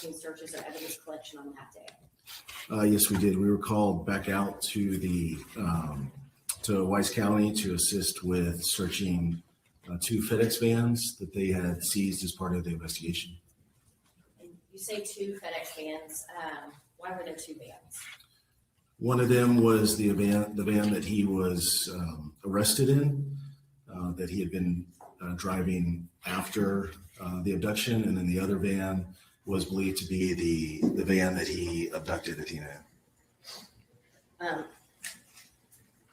routine searches or evidence collection on that day? Yes, we did. We were called back out to the to Wise County to assist with searching 2 FedEx vans that they had seized as part of the investigation. And you say 2 FedEx vans. Why were there 2 vans? One of them was the van that he was arrested in, that he had been driving after the abduction, and then the other van was believed to be the van that he abducted Athena in.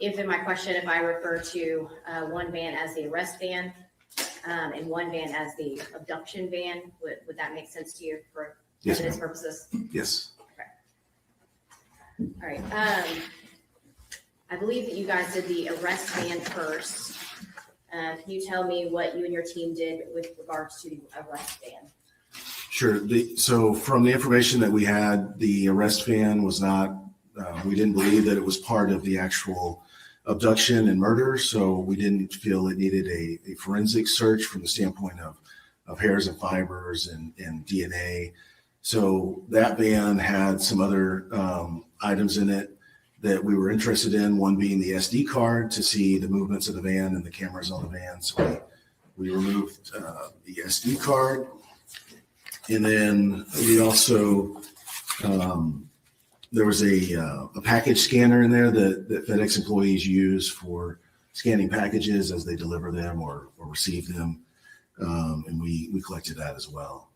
If in my question, if I refer to one van as the arrest van and one van as the abduction van, would that make sense to you for evidence purposes? Yes. Okay. All right. I believe that you guys did the arrest van first. Can you tell me what you and your team did with regards to the arrest van? Sure. So from the information that we had, the arrest van was not, we didn't believe that it was part of the actual abduction and murder. So we didn't feel it needed a forensic search from the standpoint of hairs and fibers and DNA. So that van had some other items in it that we were interested in, one being the SD card to see the movements of the van and the cameras on the van. So we removed the SD card. And then we also, there was a package scanner in there that FedEx employees use for scanning packages as they deliver them or receive them. And we collected that as well.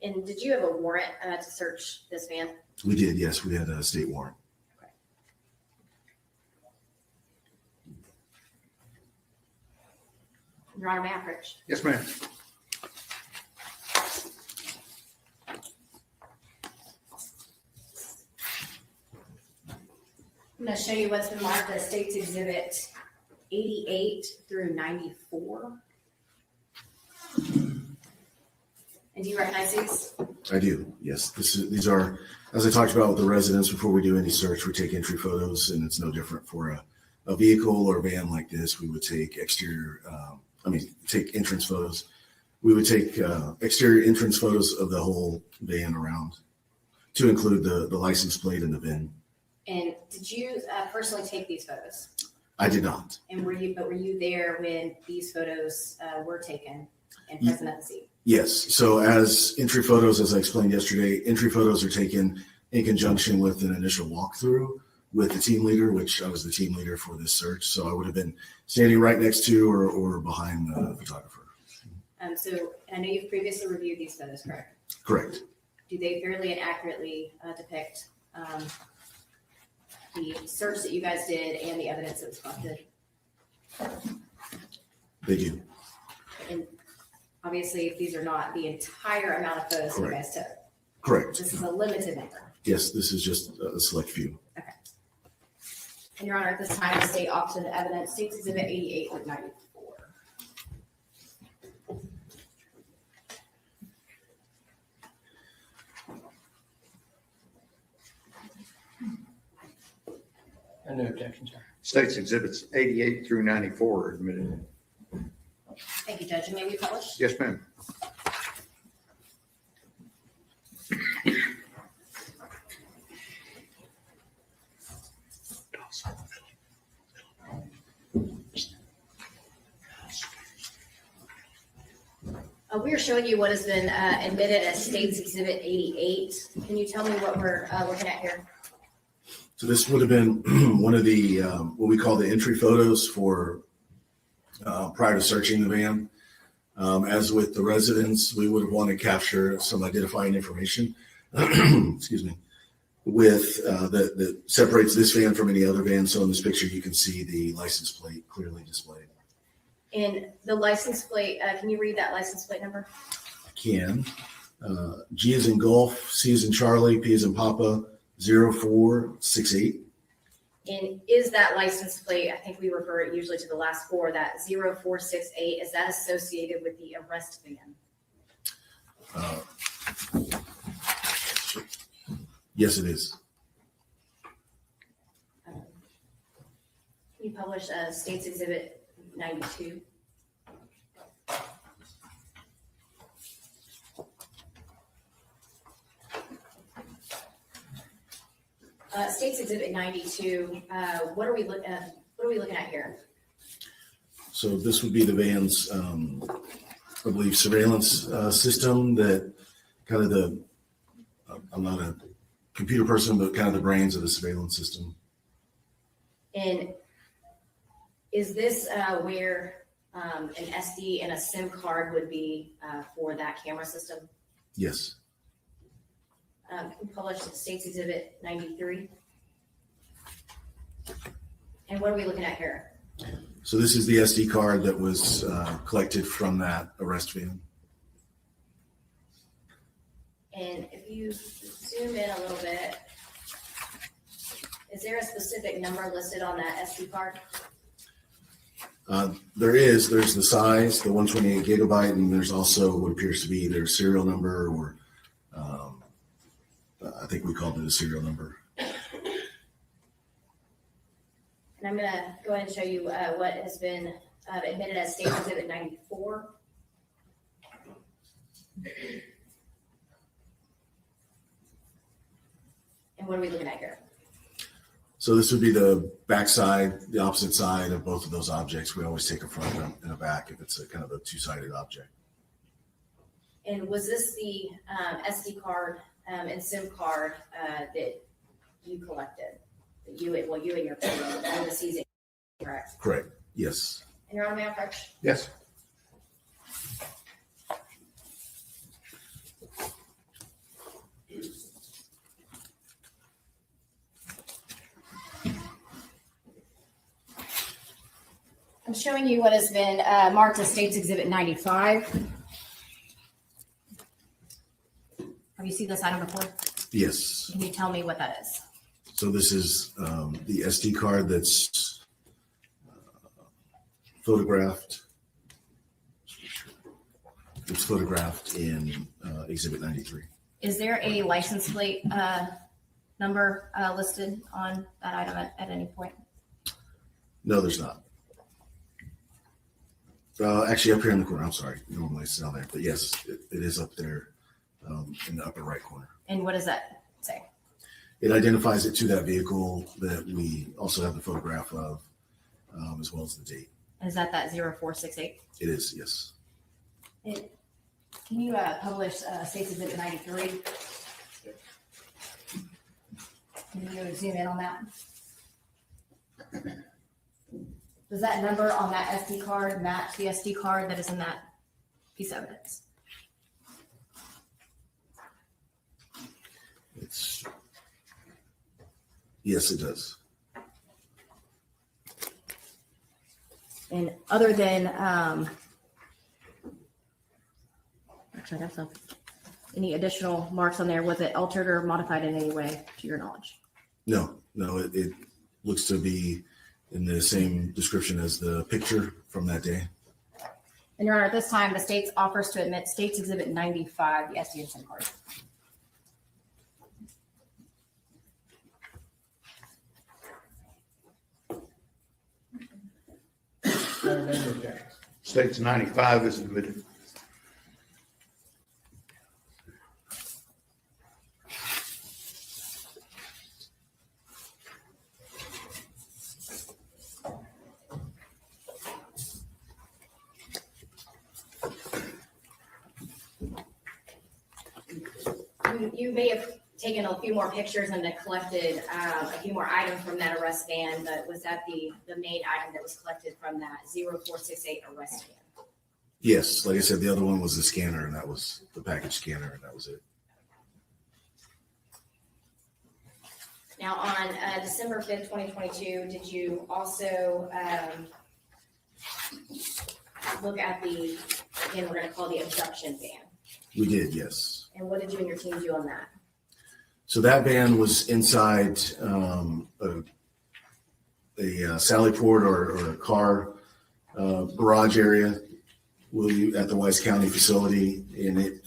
And did you have a warrant to search this van? We did, yes. We had a state warrant. Okay. Your Honor, may I approach? Yes, ma'am. I'm going to show you what's been marked as State's Exhibit 88 through 94. And do you recognize these? I do, yes. These are, as I talked about with the residents before we do any search, we take entry photos, and it's no different for a vehicle or a van like this. We would take exterior, take entrance photos. We would take exterior entrance photos of the whole van around to include the license plate and the VIN. And did you personally take these photos? I did not. And were you there when these photos were taken and present at the scene? Yes. So as entry photos, as I explained yesterday, entry photos are taken in conjunction with an initial walkthrough with the team leader, which I was the team leader for this search. So I would have been standing right next to or behind the photographer. So I know you've previously reviewed these photos, correct? Correct. Do they fairly and accurately depict the search that you guys did and the evidence that was collected? They do. And obviously, these are not the entire amount of photos you guys took. Correct. This is a limited number. Yes, this is just a select few. Okay. And Your Honor, at this time, the state opted the evidence, State's Exhibit 88 with 94. No objection, sir. State's exhibits 88 through 94 are admitted. Thank you, Judge. And may we publish? Yes, ma'am. We are showing you what has been admitted as State's Exhibit 88. Can you tell me what we're looking at here? So this would have been one of the, what we call the entry photos for prior to searching the van. As with the residents, we would have wanted to capture some identifying information, excuse me, with that separates this van from any other van. So in this picture, you can see the license plate clearly displayed. And the license plate, can you read that license plate number? I can. G is in golf, C is in Charlie, P is in Papa, 0468. And is that license plate, I think we refer it usually to the last four, that 0468, is that associated with the arrest van? Yes, it is. Can you publish State's Exhibit 92? State's Exhibit 92, what are we looking at here? So this would be the van's, I believe, surveillance system that kind of I'm not a computer person, but kind of the brains of the surveillance system. And is this where an SD and a SIM card would be for that camera system? Yes. We published State's Exhibit 93. And what are we looking at here? So this is the SD card that was collected from that arrest van. And if you zoom in a little bit, is there a specific number listed on that SD card? There's the size, the 128 gigabyte, and there's also what appears to be either a serial number or I think we called it a serial number. And I'm going to go ahead and show you what has been admitted as State Exhibit 94. And what are we looking at here? So this would be the backside, the opposite side of both of those objects. We always take a front and a back if it's a kind of a two-sided object. And was this the SD card and SIM card that you collected? That you and your team were the seizing, correct? Correct. Yes. And Your Honor, may I approach? Yes. I'm showing you what has been marked as State's Exhibit 95. Have you seen this item before? Yes. Can you tell me what that is? So this is the SD card that's photographed. It's photographed in Exhibit 93. Is there a license plate number listed on that item at any point? No, there's not. Actually, up here in the corner. I'm sorry. Normally it's down there, but yes, it is up there in the upper right corner. And what does that say? It identifies it to that vehicle that we also have the photograph of, as well as the date. Is that 0468? It is, yes. Can you publish State's Exhibit 93? Can you zoom in on that? Does that number on that SD card match the SD card that is in that piece of evidence? Yes, it does. And other than, actually, that's not any additional marks on there. Was it altered or modified in any way to your knowledge? No, it looks to be in the same description as the picture from that day. And Your Honor, at this time, the state offers to admit State's Exhibit 95, the SD and SIM card. State's 95 is admitted. You may have taken a few more pictures and collected a few more items from that arrest van, but was that the main item that was collected from that 0468 arrest van? Yes, like I said, the other one was the scanner, and that was the package scanner, and that was it. Now, on December 5th, 2022, did you also look at again, we're going to call the abduction van? We did, yes. And what did you and your team do on that? So that van was inside a sally port or a car garage area at the Wise County facility, and it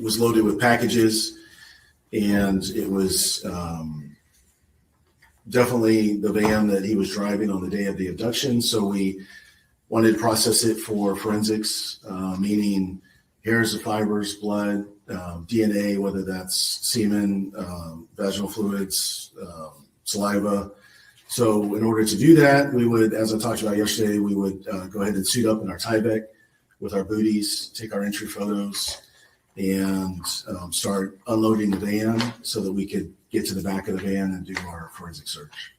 was loaded with packages, and it was definitely the van that he was driving on the day of the abduction. So we wanted to process it for forensics, meaning hairs, the fibers, blood, DNA, whether that's semen, vaginal fluids, saliva. So in order to do that, we would, as I talked about yesterday, we would go ahead and suit up in our Tyvek with our booties, take our entry photos, and start unloading the van so that we could get to the back of the van and do our forensic search.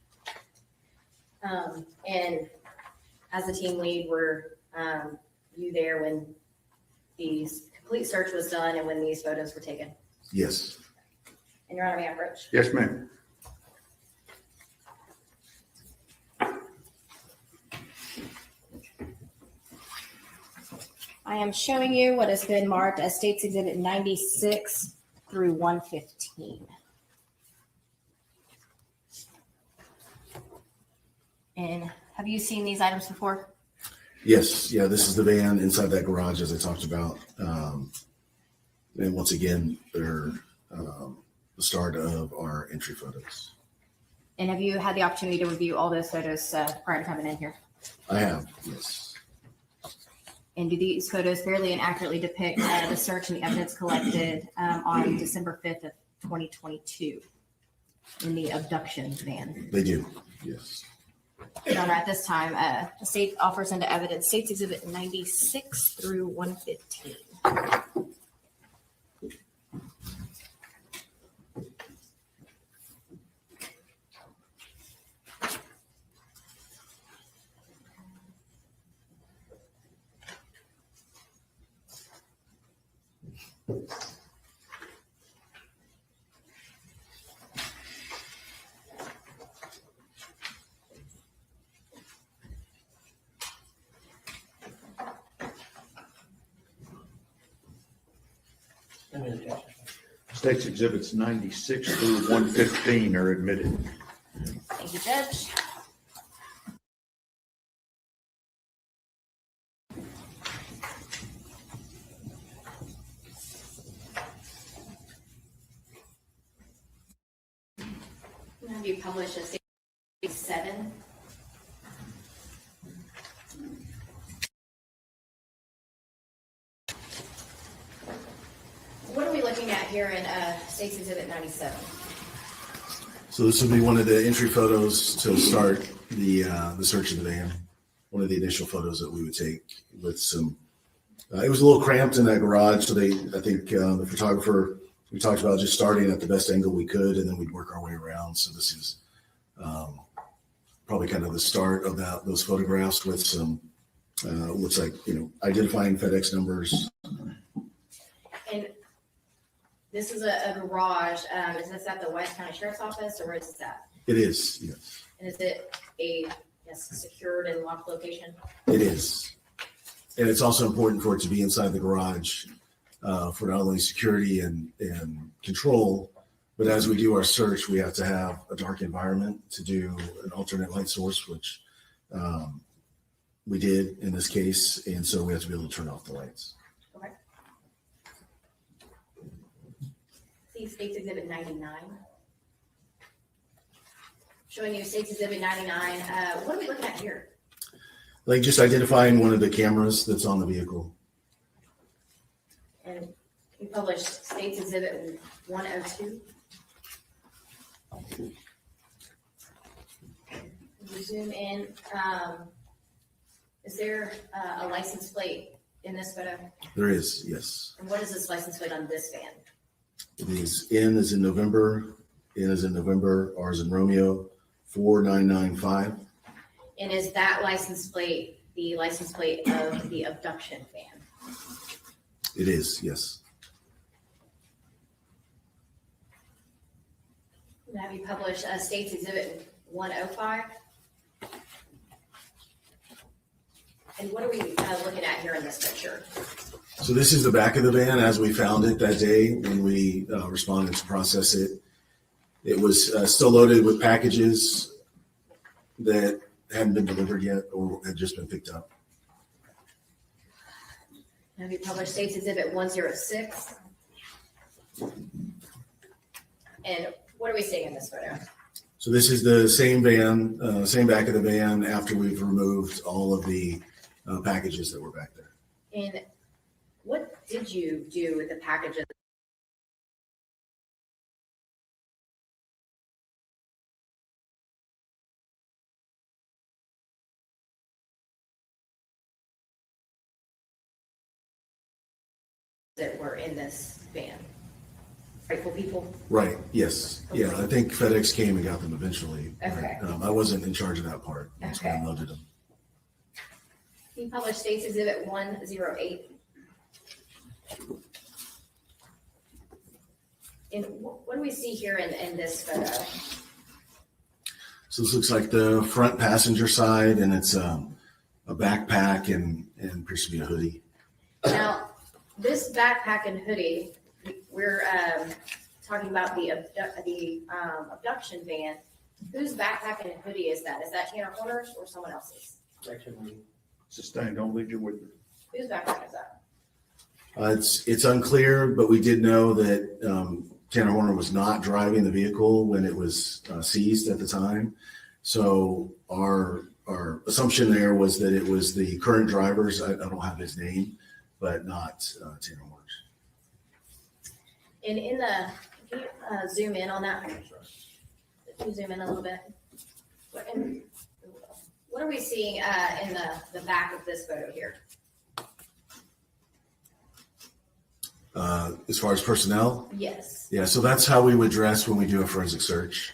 And as a team lead, were you there when the complete search was done and when these photos were taken? Yes. And Your Honor, may I approach? Yes, ma'am. I am showing you what has been marked as States Exhibit 96 through 115. And have you seen these items before? Yes. Yeah, this is the van inside that garage, as I talked about. And once again, they're the start of our entry photos. And have you had the opportunity to review all those photos prior to coming in here? I have, yes. And do these photos fairly and accurately depict the search and the evidence collected on December 5th of 2022 in the abduction van? They do, yes. Your Honor, at this time, the state offers into evidence States Exhibit 96 through 115. No objection, sir. States Exhibits 96 through 115 are admitted. Thank you, Judge. Have you published a State 7? What are we looking at here in States Exhibit 97? So this would be one of the entry photos to start the search of the van. One of the initial photos that we would take with some, it was a little cramped in that garage. So I think the photographer, we talked about just starting at the best angle we could, and then we'd work our way around. So this is probably kind of the start of those photographs with some, looks like, identifying FedEx numbers. And this is a garage. Is this at the West County Sheriff's Office, or where is this at? It is, yes. And is it a secured and locked location? It is. And it's also important for it to be inside the garage for not only security and control, but as we do our search, we have to have a dark environment to do an alternate light source, which we did in this case. And so we have to be able to turn off the lights. Okay. See States Exhibit 99. Showing you States Exhibit 99. What are we looking at here? Like just identifying one of the cameras that's on the vehicle. And you published States Exhibit 102. You zoom in. Is there a license plate in this photo? There is, yes. And what is this license plate on this van? It is N as in November, N as in November, R as in Romeo, 4995. And is that license plate the license plate of the abduction van? It is, yes. And have you published States Exhibit 105? And what are we looking at here in this picture? So this is the back of the van as we found it that day when we responded to process it. It was still loaded with packages that hadn't been delivered yet or had just been picked up. Have you published States Exhibit 106? And what are we seeing in this photo? So this is the same van, same back of the van after we've removed all of the packages that were back there. And what did you do with the packages that were in this van? Rightful people? Right, yes. Yeah, I think FedEx came and got them eventually. but, Okay. I wasn't in charge of that part. That's when I Okay. loaded them. Can you publish State's Exhibit 108? And what do we see here in this photo? So this looks like the front passenger side, and it's a backpack and appears to be a hoodie. Now, this backpack and hoodie, we're talking about the abduction van. Whose backpack and hoodie is that? Is that Tanner Horner's or someone else's? Sustained, don't leave you with it. Whose backpack is that? It's unclear, but we did know that Tanner Horner was not driving the vehicle when it was seized at the time. So our assumption there was that it was the current driver's. I don't have his name, but not Tanner Horner's. And in the, can you zoom in on that? Can you zoom in a little bit? What are we seeing in the back of this photo here? As far as personnel, Yes. yeah, so that's how we would dress when we do a forensic search.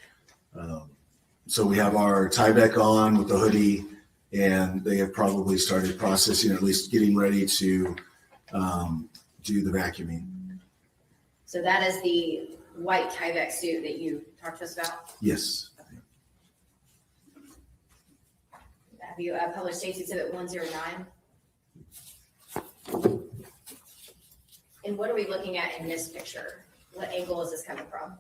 So we have our Tyvek on with the hoodie, and they have probably started processing, or at least getting ready to do the vacuuming. So that is the white Tyvek suit that you talked to us about? Yes. Have you published State's Exhibit 109? And what are we looking at in this picture? What angle is this coming from?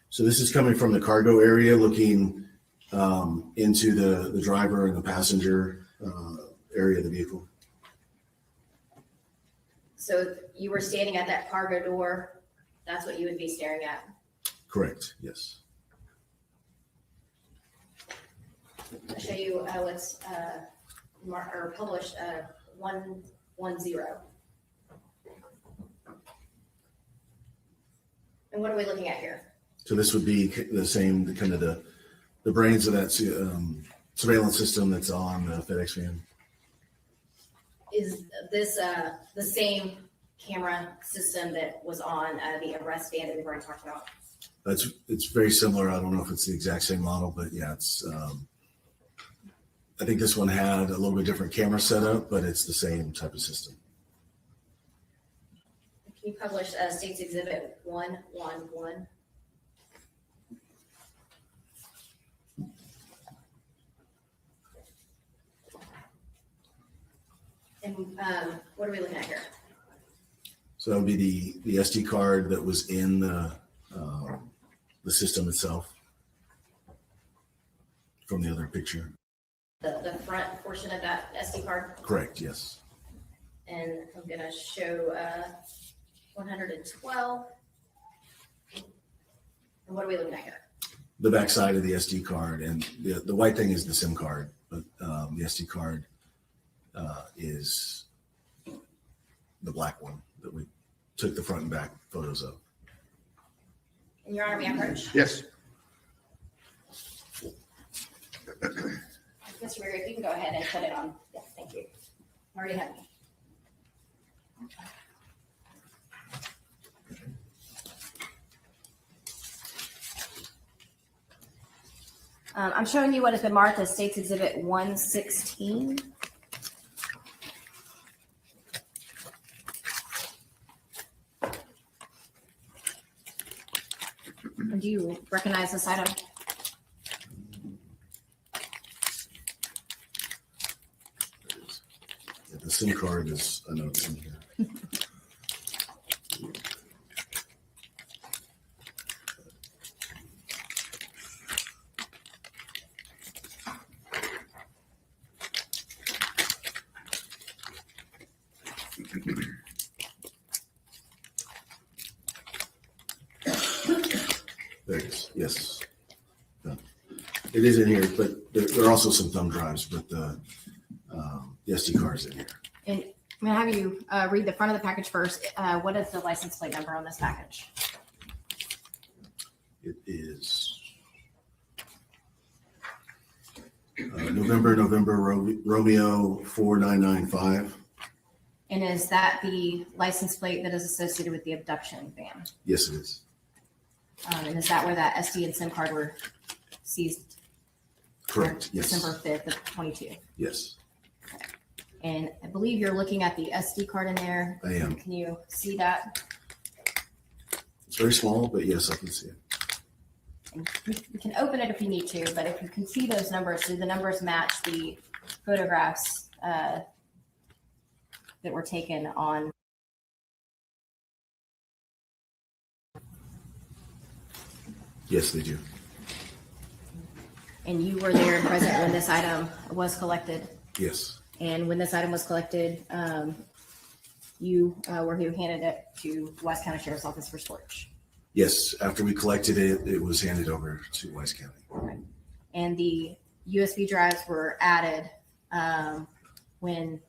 So this is coming from the cargo area, looking into the driver and the passenger area of the vehicle. So you were standing at that cargo door. That's what you would be staring at. Correct, yes. I'll show you what's published 110. And what are we looking at here? So this would be the same, the brains of that surveillance system that's on the FedEx van. Is this the same camera system that was on the arrest van that we've already talked about? It's very similar. I don't know if it's the exact same model, but yeah, it's. I think this one had a little bit different camera setup, but it's the same type of system. Can you publish State's Exhibit 111? And what are we looking at here? So that would be the SD card that was in the system itself from the other picture. The front portion of that SD card? Correct, yes. And I'm gonna show 112. And what are we looking at here? The back side of the SD card, and the white thing is the SIM card, but the SD card is the black one that we took the front and back photos of. And Your Honor, may I approach? Yes. Mr. Mayor, if you can go ahead and put it on. Yes, thank you. I already have it. I'm showing you what has been marked as State's Exhibit 116. Do you recognize this item? Yeah, the SIM card is, I know it's in here. There it is, yes. Yeah. It is in here, but there are also some thumb drives, but the SD card is in here. And I'm gonna have you read the front of the package first. What is the license plate number on this package? It is November, Romeo 4995. And is that the license plate that is associated with the abduction van? Yes, it is. And is that where that SD and SIM card were seized? Correct. on Yes. December 5th of 22. Yes, And I believe you're looking at the SD card in there. I am. Can you see that? It's very small, but yes, I can see it. And you can open it if you need to, but if you can see those numbers, do the numbers match the photographs that were taken on? Yes, they do. And you were there and present when this item was collected. Yes, And when this item was collected, you were who handed it to Wise County Sheriff's Office for storage. yes. After we collected it, it was handed over to Wise County. And the USB drives were added when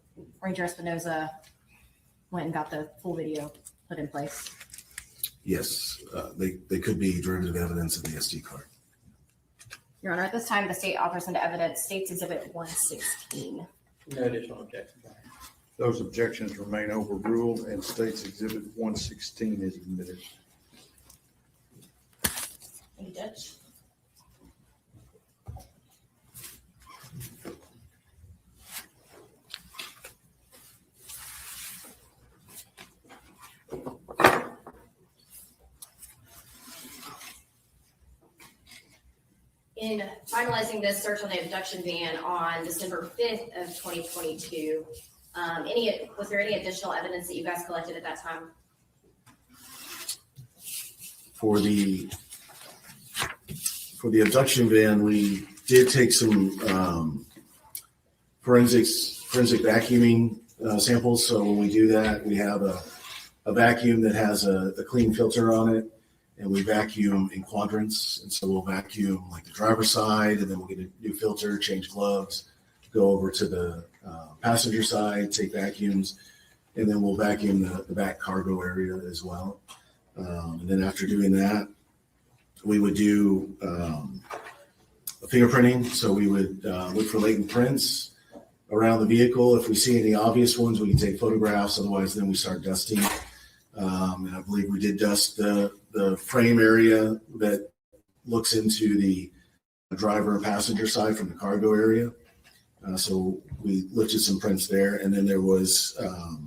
Ranger Espinoza went and got the full video put in place. Yes, they could be derivative evidence of the SD card. Your Honor, at this time, the state offers into evidence State's Exhibit 116. No additional objections, Your Honor. Those objections remain overruled and State's Exhibit 116 is admitted. Thank you, Judge. In finalizing this search on the abduction van on December 5th of 2022, was there any additional evidence that you guys collected at that time? For the abduction van, we did take some forensic vacuuming samples. So when we do that, we have a vacuum that has a clean filter on it, and we vacuum in quadrants. And so we'll vacuum like the driver's side, and then we'll get a new filter, change gloves, go over to the passenger side, take vacuums, and then we'll vacuum the back cargo area as well. And then after doing that, we would do fingerprinting. So we would look for latent prints around the vehicle. If we see any obvious ones, we can take photographs. Otherwise, then we start dusting. And I believe we did dust the frame area that looks into the driver and passenger side from the cargo area. So we lifted some prints there. And then there was a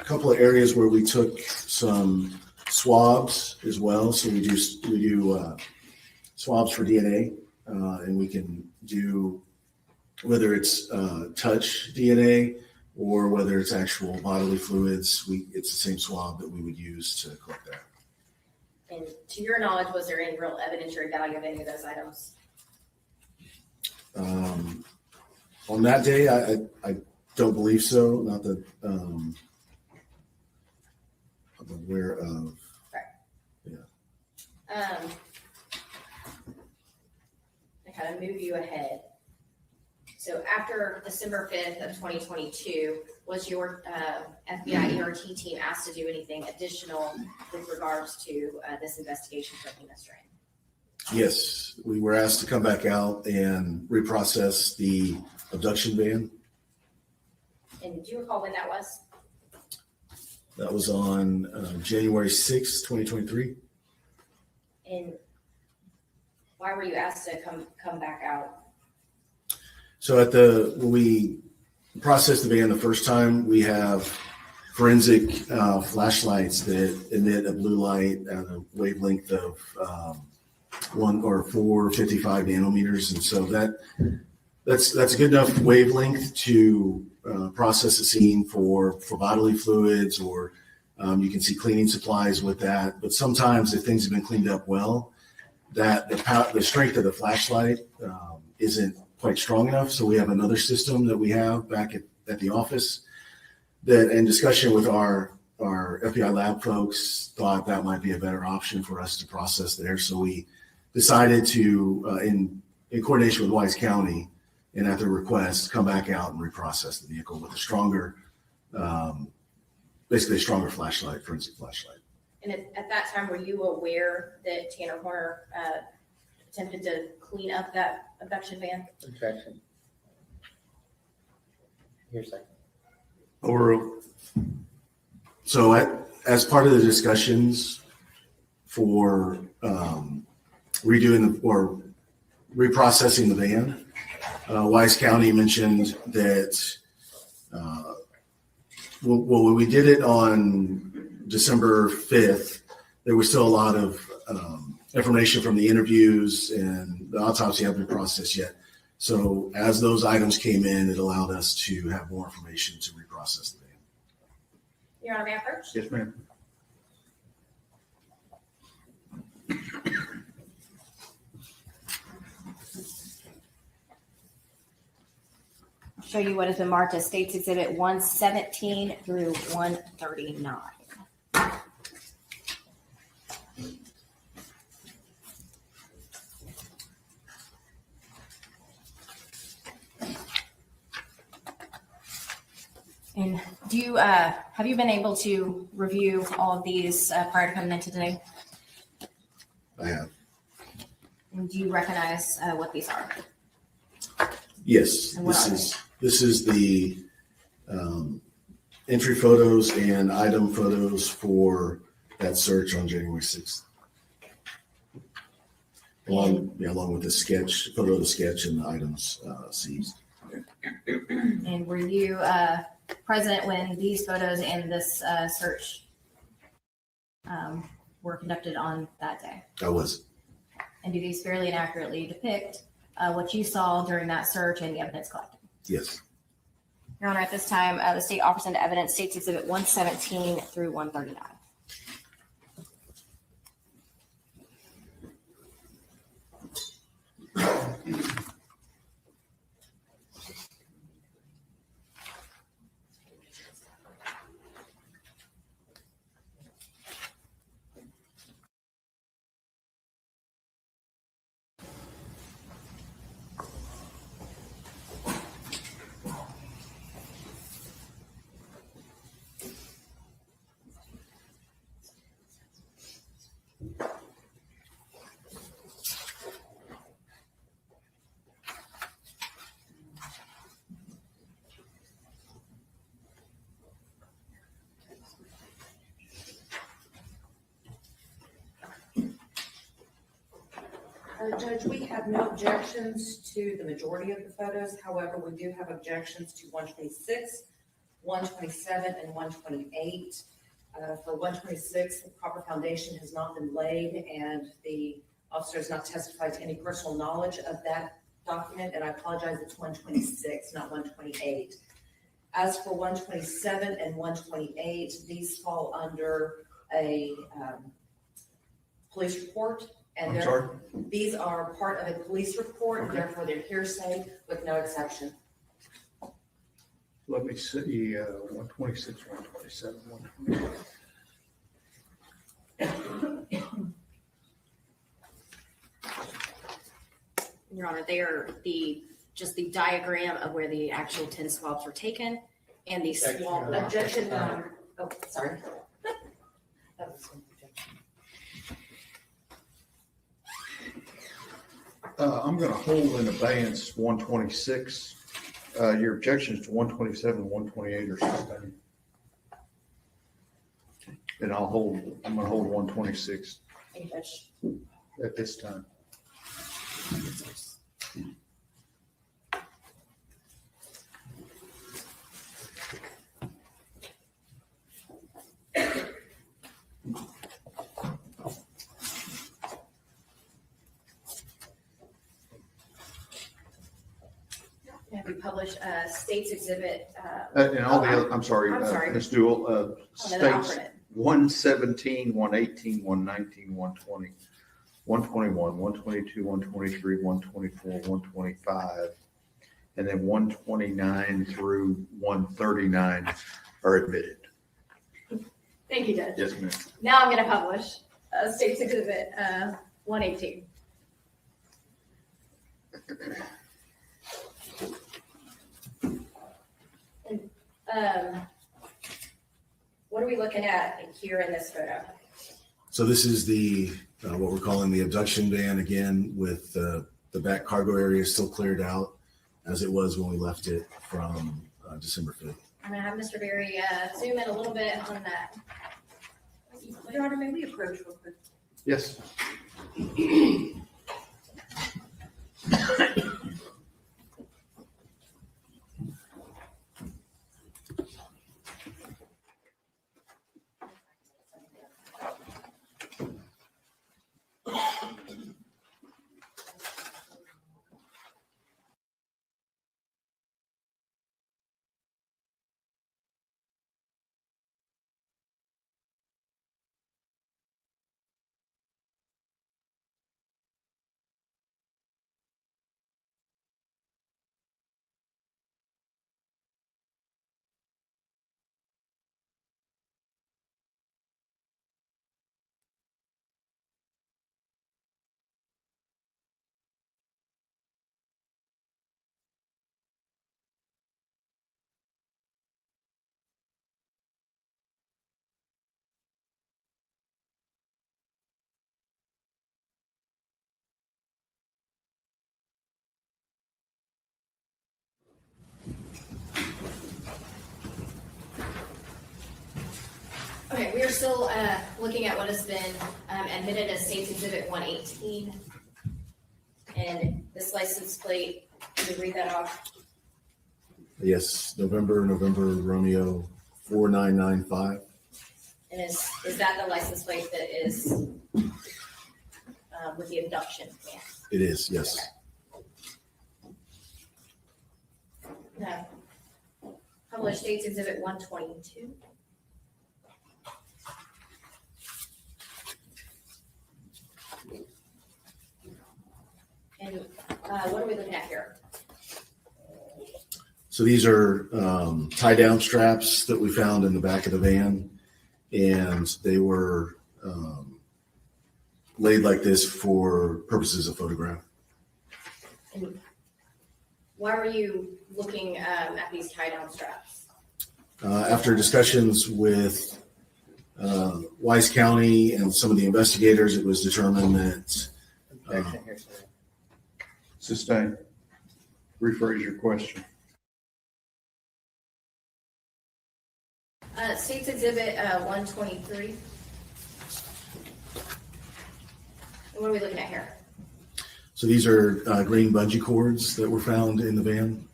couple of areas where we took some swabs as well. So we do swabs for DNA, and we can do whether it's touch DNA or whether it's actual bodily fluids. It's the same swab that we would use to collect that. And to your knowledge, was there any real evidentiary value of any of those items? On that day, I don't believe so. Not that I'm aware of. To kind of move you ahead. So after December 5th of 2022, was your FBI ERT team asked to do anything additional with regards to this investigation for Athena Strand? Yes, we were asked to come back out and reprocess the abduction van. And do you recall when that was? That was on January 6th, 2023. And why were you asked to come back out? So when we processed the van the first time, we have forensic flashlights that emit a blue light at a wavelength of 455 nanometers. And so that's a good enough wavelength to process the scene for bodily fluids, or you can see cleaning supplies with that. But sometimes if things have been cleaned up well, that the strength of the flashlight isn't quite strong enough. So we have another system that we have back at the office that, in discussion with our FBI lab folks, thought that might be a better option for us to process there. So we decided to, in coordination with Wise County and at their request, come back out and reprocess the vehicle with a stronger, basically a stronger flashlight, forensic flashlight. And at that time, were you aware that Tanner Horner attempted to clean up that abduction van? Objection. Hearsay. Overruled. So as part of the discussions for redoing or reprocessing the van, Wise County mentioned that, when we did it on December 5th, there was still a lot of information from the interviews, and the autopsy hadn't been processed yet. So as those items came in, it allowed us to have more information to reprocess the van. Your Honor, may I approach? Yes, ma'am. I'll show you what has been marked as States Exhibit 117 through 139. And do you, have you been able to review all of these prior to coming in today? I have. And do you recognize what these are? Yes, And what are this is the entry photos and item photos for that search on January 6th. Along with the sketch, photo of the sketch and the items seized. And were you present when these photos and this search were conducted on that day? I was. And do these fairly and accurately depict what you saw during that search and the evidence collected? Yes. Your Honor, at this time, the state offers into evidence States Exhibit 117 through 139. Judge, we have no objections to the majority of the photos. However, we do have objections to 126, 127, and 128. For 126, the proper foundation has not been laid, and the officer has not testified to any personal knowledge of that document, and I apologize, it's 126, not 128. As for 127 and 128, these fall under a police report. And I'm sorry? these are part of a police report, Okay. therefore they're hearsay with no exception. Let me see, 126, 127, 128. Your Honor, they are just the diagram of where the actual 10 swabs were taken and the Objection, swab. Your Honor. Objection, oh, sorry. That was an objection. I'm gonna hold in abeyance 126. Your objections to 127, 128 are sustained. And I'm gonna hold 126 Thank you, Judge. at this time. Have you published States Exhibit? And all the other, I'm sorry, I'm sorry. Ms. Duell, Another states alternate. 117, 118, 119, 120, 121, 122, 123, 124, 125, and then 129 through 139 are admitted. Thank you, Judge. Yes, ma'am. Now I'm going to publish States Exhibit 118. What are we looking at here in this photo? So this is the what we're calling the abduction van, again, with the back cargo area still cleared out as it was when we left it from December 5th. I'm gonna have Mr. Berry zoom in a little bit on that. Your Honor, may we approach real quick? Yes. Okay, we are still looking at what has been admitted as State's Exhibit 118. And this license plate, can you read that off? Yes, November Romeo 4995. And is that the license plate that is with the abduction van? It is, yes. No. Published State's Exhibit 122. And what are we looking at here? So these are tie down straps that we found in the back of the van, and they were laid like this for purposes of photograph. And why were you looking at these tie-down straps? After discussions with Wise County and some of the investigators, it was determined that Objection, hearsay. Sustained. Rephrase your question. State's Exhibit 123. What are we looking at here? so these are green bungee cords that were found in the van.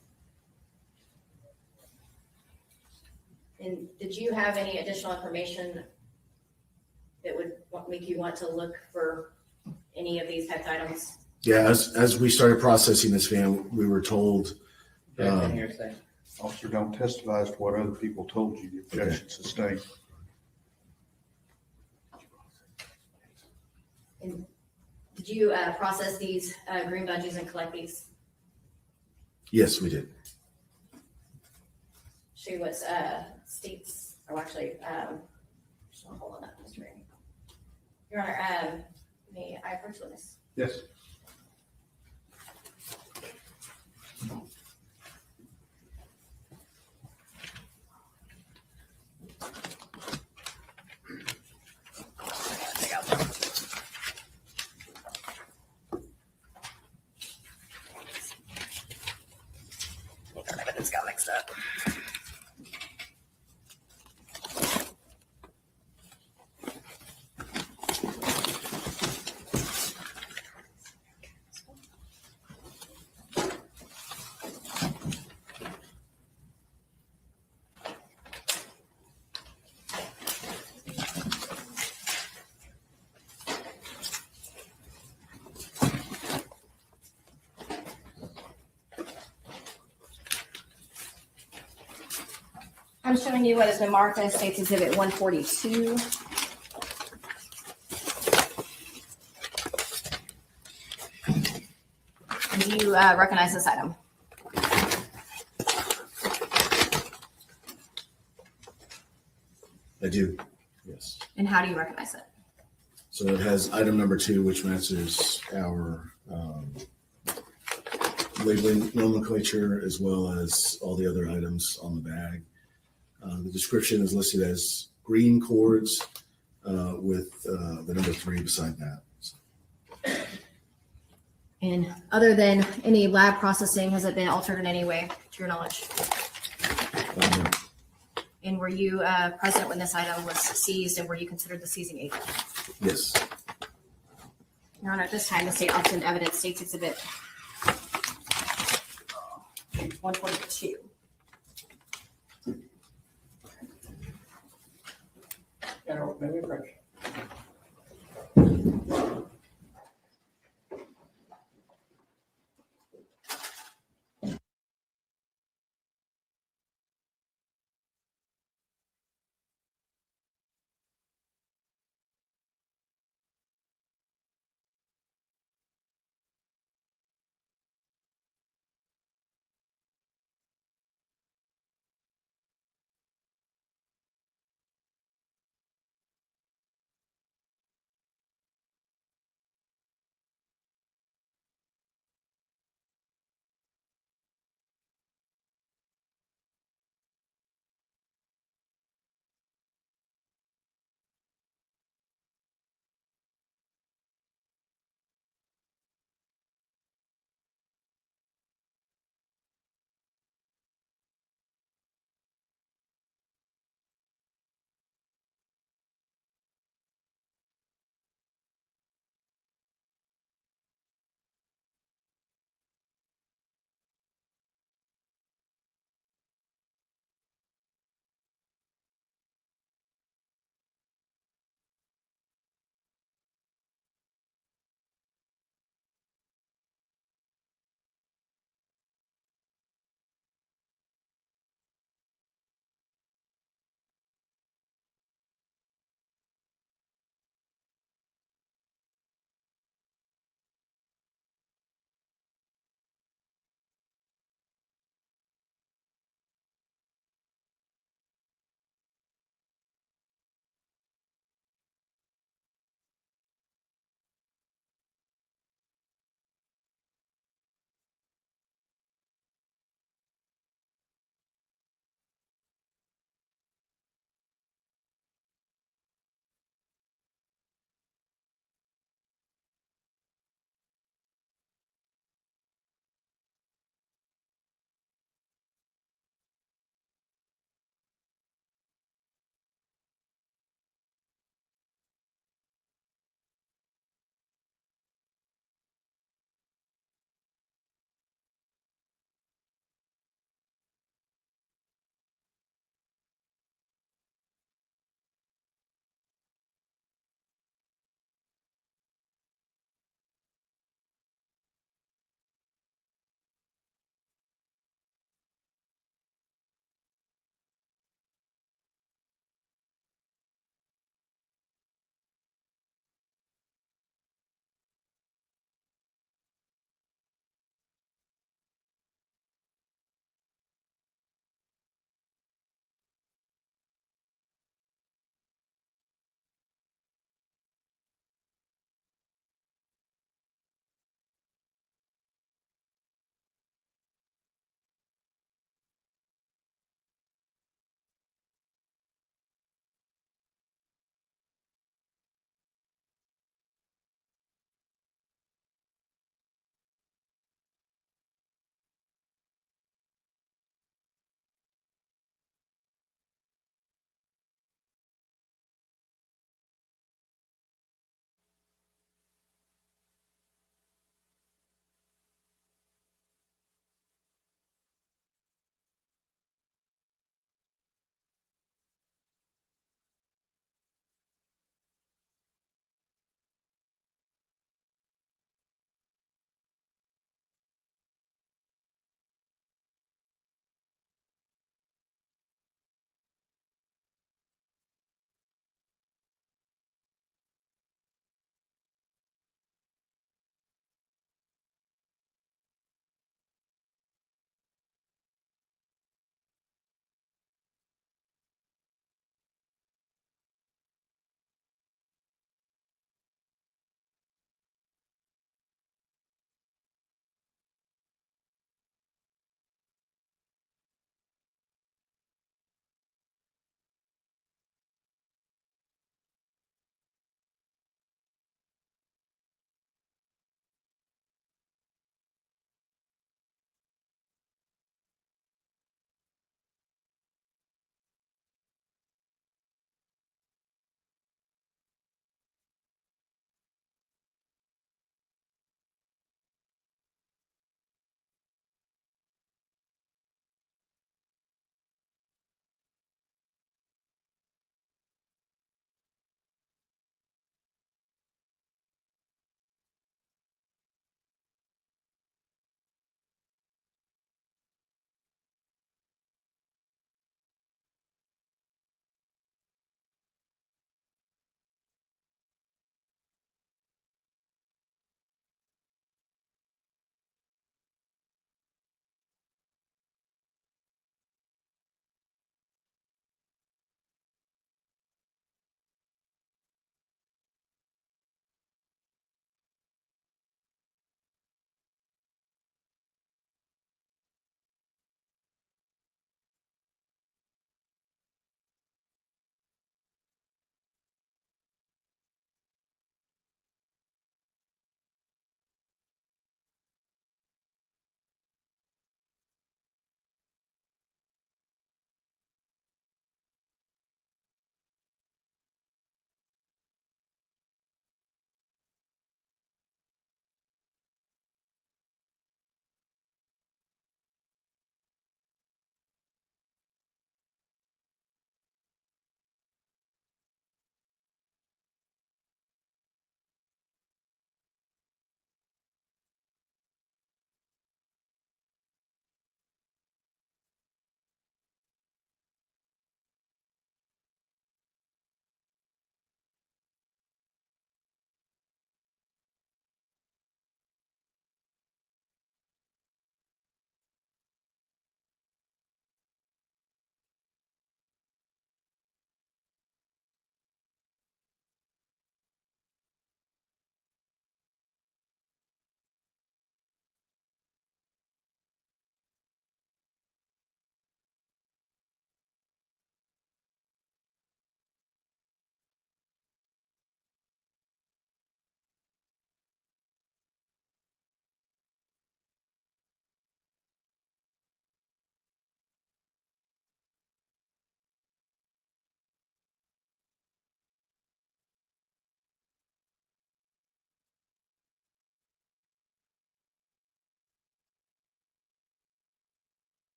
And did you have any additional information that would make you want to look for any of these types of items? Yeah, as we started processing this van, we were told. Objection, hearsay. Officer, don't testify as to what other people told you. The objection sustained. And did you process these green bungees and collect these? Yes, we did. She was states, or actually, just hold on up, Mr. Ray. Your Honor, may I approach witness? Yes. It's got mixed up. I'm showing you what has been marked as State's Exhibit 142. Do you recognize this item? I do. Yes. And how do you recognize it? So it has item number 2, which matches our labeling nomenclature as well as all the other items on the bag. The description is listed as green cords with the number 3 beside that. And other than any lab processing, has it been altered in any way, to your knowledge? And were you present when this item was seized, and were you considered the seizing agent? Yes. Your Honor, at this time, the state officer evidence states exhibit 142. Yaro, may we approach?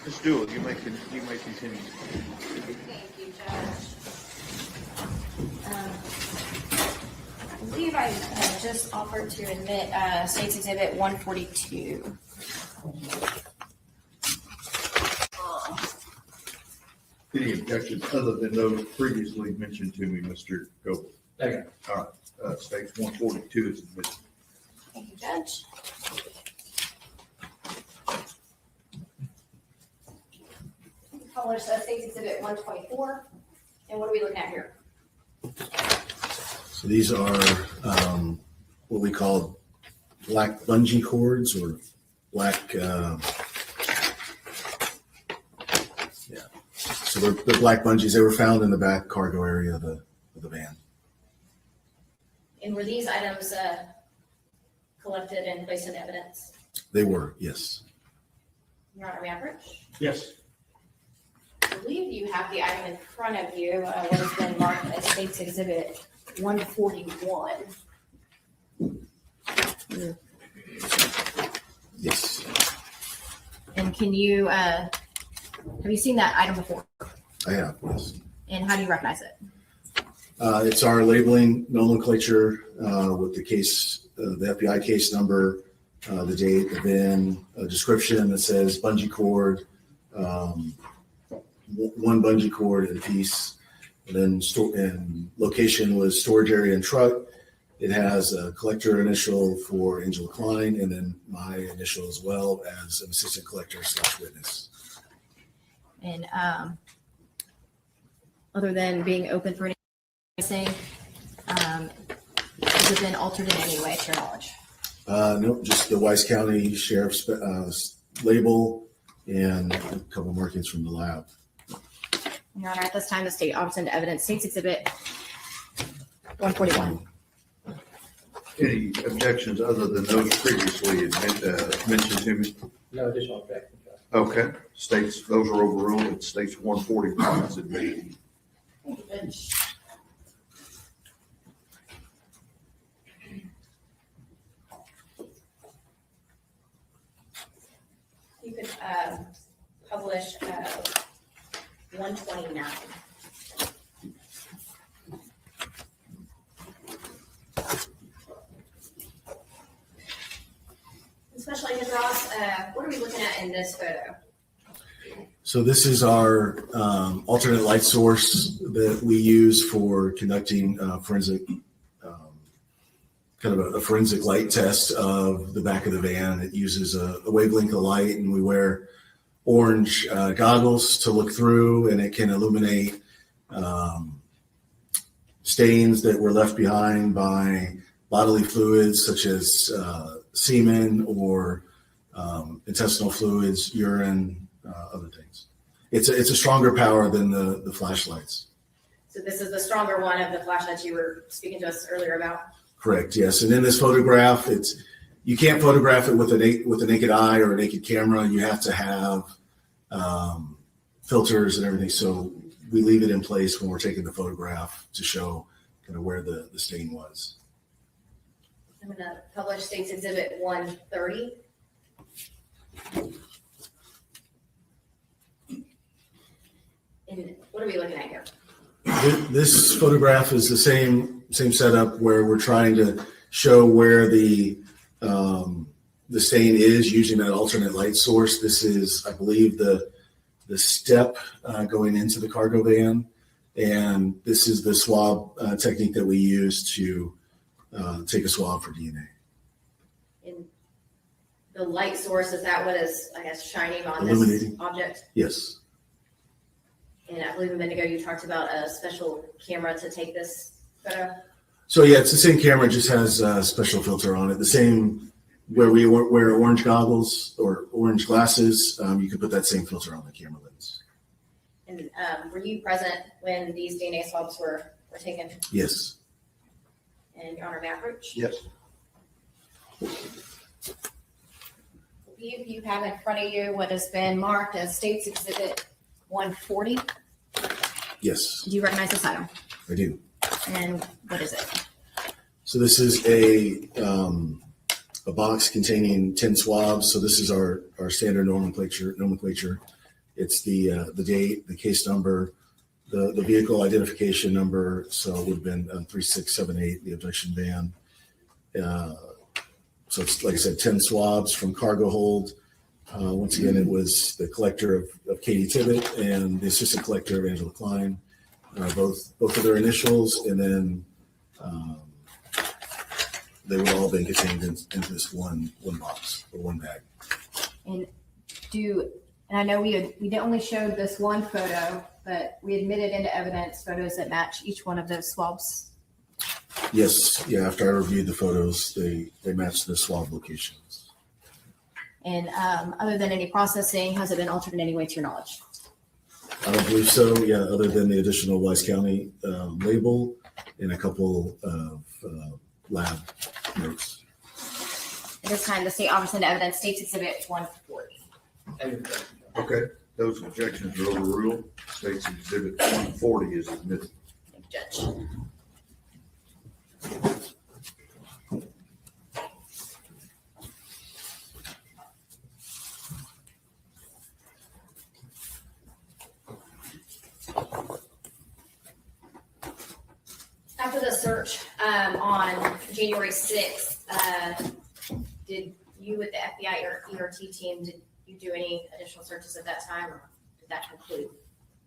Just do it. You may continue. Thank you, Judge. I believe I just offered to admit State's Exhibit 142. Any objections other than those previously mentioned to me, Mr. Goble? Second. All right, States 142 is admitted. Thank you, Judge. Published State's Exhibit 124. And what are we looking at here? So these are what we call black bungee cords or black, So they're black bungees. They were found in the back cargo area of the van. And were these items collected and placed in evidence? They were, yes. Your Honor, Maverick? Yes. I believe you have the item in front of you, what has been marked as State's Exhibit 141. Yes, And can you, have you seen that item before? I have, yes. And how do you recognize it? It's our labeling nomenclature with the case, the FBI case number, the date, the VIN, a description that says bungee cord, one bungee cord and a piece, and then and location was storage area and truck. It has a collector initial for Angela Klein, and then my initial as well as an assistant collector / witness. And other than being open for anything, has it been altered in any way to your knowledge? Nope, just the Wise County Sheriff's label and a couple markings from the lab. Your Honor, at this time, the state offers into evidence State's Exhibit 141. Any objections other than those previously mentioned to me? No additional objection, Judge. Okay, states, those are overruled. It states 141 is admitted. Thank you, Judge. You could publish 129. Special Agent Ross, what are we looking at in this photo? So this is our alternate light source that we use for conducting forensic, kind of a forensic light test of the back of the van. It uses a wavelength of light, and we wear orange goggles to look through, and it can illuminate stains that were left behind by bodily fluids such as semen or intestinal fluids, urine, other things. It's a stronger power than the flashlights. So this is the stronger one of the flashlights you were speaking to us earlier about? Correct, yes. And in this photograph, you can't photograph it with a naked eye or a naked camera. You have to have filters and everything. So we leave it in place when we're taking the photograph to show kind of where the stain was. I'm going to publish State's Exhibit 130. And what are we looking at here? This photograph is the same setup where we're trying to show where the stain is using that alternate light source. This is, I believe, the step going into the cargo van, and this is the swab technique that we use to take a swab for DNA. In the light source, is that what is, I guess, shining on this Illuminating. object? Yes. And I believe a minute ago you talked about a special camera to take this photo. So yeah, it's the same camera, it just has a special filter on it. The same where we wear orange goggles or orange glasses, you could put that same filter on the camera lens. And were you present when these DNA swabs were taken? Yes. And Your Honor, Maverick? Yes. You have in front of you what has been marked as State's Exhibit 140. Yes, Do you recognize this item? I do. And what is it? So this is a box containing 10 swabs. So this is our standard nomenclature. It's the date, the case number, the vehicle identification number. So it would have been 3678, the abduction van. So it's, like I said, 10 swabs from cargo hold. Once again, it was the collector of Katie Tibbett and the assistant collector of Angela Klein, both of their initials, and then they would all have been contained into this one box or one bag. And I know we only showed this one photo, but we admitted into evidence photos that match each one of those swabs. Yes, yeah. After I reviewed the photos, they matched the swab locations. And other than any processing, has it been altered in any way to your knowledge? I don't believe so. Yeah, other than the additional Wise County label and a couple of lab notes. At this time, the state offers into evidence State's Exhibit 140. Okay, those objections are overruled. State's Exhibit 140 is admitted. Thank you, Judge. After the search on January 6th, did you with the FBI or ERT team, did you do any additional searches at that time, or did that conclude?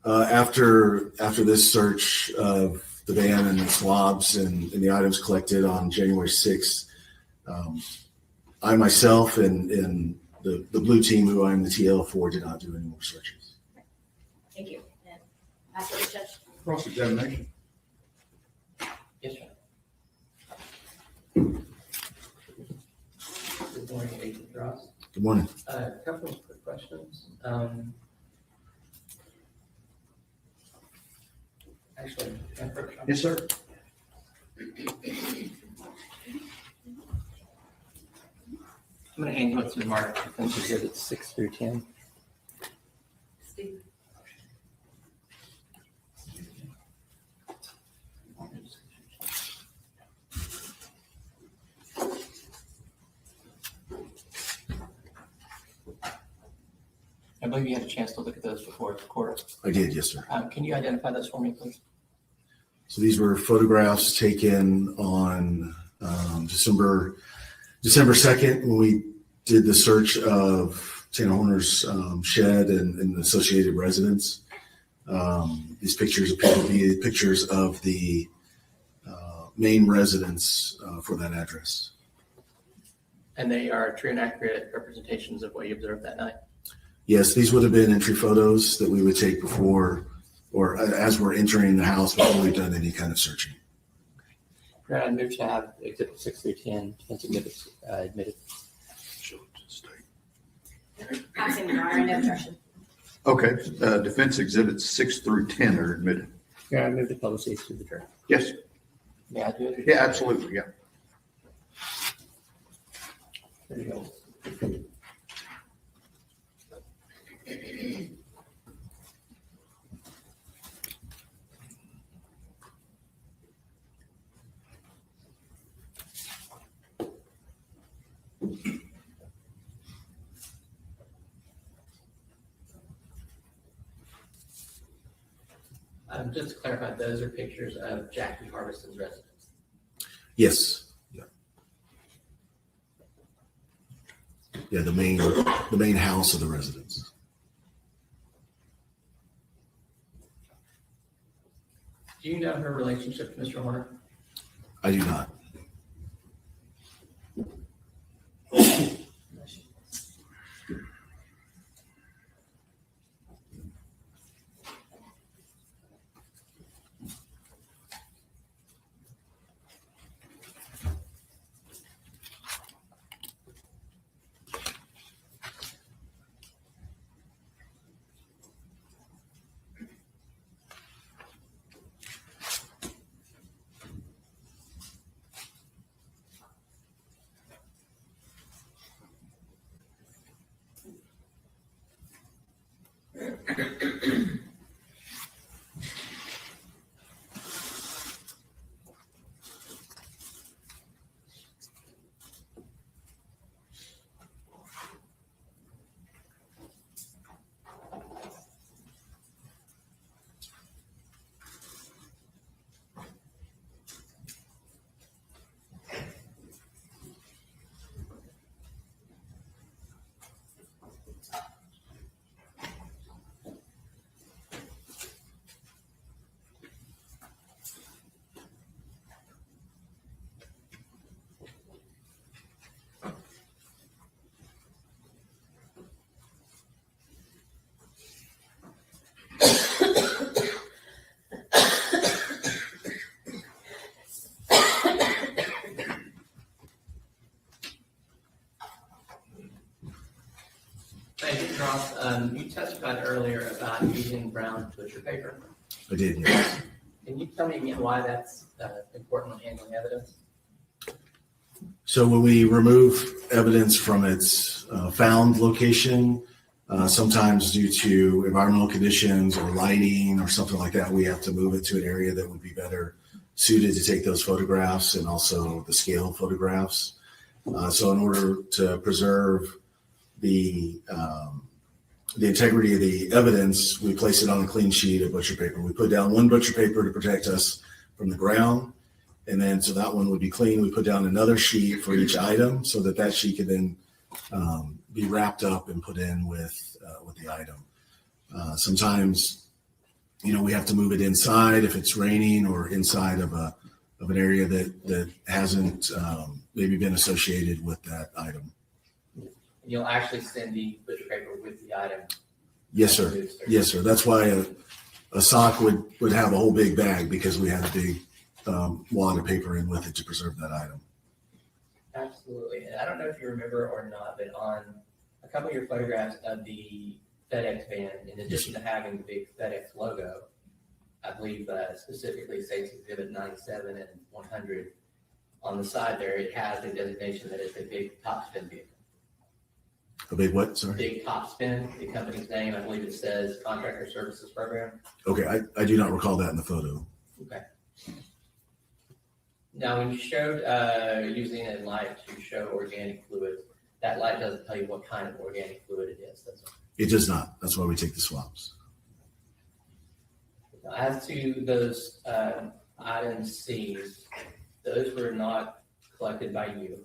After this search of the van and the swabs and the items collected on January 6th, I myself and the blue team, who I'm the TL for, did not do any more searches. Thank you. And after the judge. Cross-examination. Yes, sir. Good morning, Agent Ross. Good morning. A couple of quick questions. Actually, can I approach you? Yes, sir. I'm going to hand you what's been marked. I think exhibits 6 through 10. Steve? I believe you had a chance to look at those before the court. I did, yes, sir. Can you identify those for me, please? So these were photographs taken on December 2nd when we did the search of Tana Horner's shed and the associated residence. These pictures appear to be pictures of the main residence for that address. And they are true and accurate representations of what you observed that night? Yes, these would have been entry photos that we would take before or as we're entering the house before we've done any kind of searching. I move to have exhibit 6 through 10, defense exhibits admitted. Passing, Your Honor, no objection. Okay, defense exhibits 6 through 10 are admitted. I move to publish these to the jury. Yes. May I do it? Yeah, absolutely. Yeah. There you go. Just to clarify, those are pictures of Jackie Harbison's residence. Yes. Yeah. Yeah, the main house of the residence. Do you know her relationship to Mr. Horner? I do not. You testified earlier about using brown butcher paper. I did, yes. Can you tell me again why that's important when handling evidence? So when we remove evidence from its found location, sometimes due to environmental conditions or lighting or something like that, we have to move it to an area that would be better suited to take those photographs and also the scale photographs. So in order to preserve the integrity of the evidence, we place it on a clean sheet of butcher paper. We put down one butcher paper to protect us from the ground. And then, so that one would be clean. We put down another sheet for each item so that that sheet could then be wrapped up and put in with the item. Sometimes, we have to move it inside if it's raining or inside of an area that hasn't maybe been associated with that item. You'll actually send the butcher paper with the item. Yes, sir. Yes, sir. That's why a sock would have a whole big bag, because we had a big wad of paper in with it to preserve that item. Absolutely. And I don't know if you remember or not, but on a couple of your photographs of the FedEx van, in addition to having the big FedEx logo, I believe specifically states Exhibit 97 and 100. On the side there, it has a designation that it's a big top spin vehicle. A big what? Sorry. Big top spin, the company's name. I believe it says Contractor Services Program. Okay, I do not recall that in the photo. Okay. Now, when you showed using a light to show organic fluids, that light doesn't tell you what kind of organic fluid it is, does it? It does not. That's why we take the swabs. Now, as to those items seized, those were not collected by you.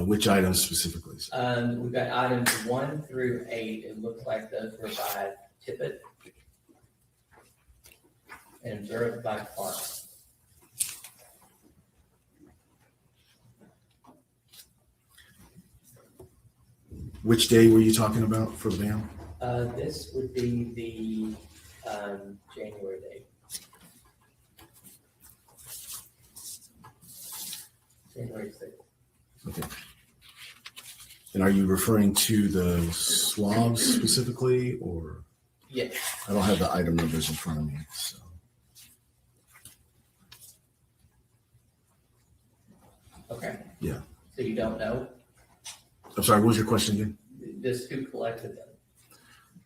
Which items specifically? We've got items 1 through 8. It looks like those were by Tippett and observed by Clark. Which day were you talking about for the van? This would be the January date. January 6th. Okay. And are you referring to the swabs specifically, or? Yes. I don't have the item numbers in front of me, so. Okay. Yeah. So you don't know I'm sorry, what was your question again? who collected them?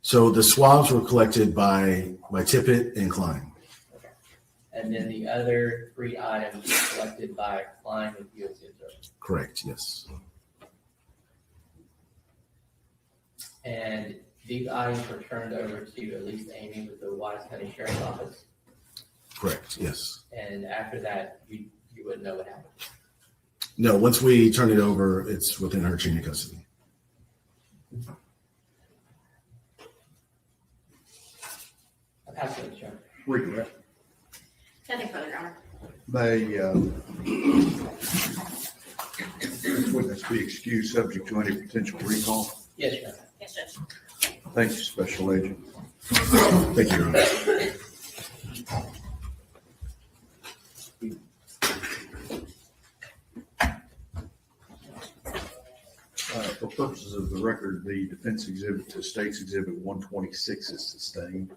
So the swabs were collected by Tippett and Klein. And then the other 3 items were collected by Klein with USC Observer. Correct, yes. And these items were turned over to at least Amy with the Wise County Sheriff's Office. Correct, yes. And after that, you wouldn't know what happened. No, once we turn it over, it's within her chain of custody. I'll pass it to Sharon. Regret. Nothing further, Your Honor. May this witness be excused subject to any potential recall? Yes, Sharon. Yes, Judge. Thank you, Special Agent. Thank you, Your Honor. For purposes of the record, the defense exhibit to State's Exhibit 126 is sustained.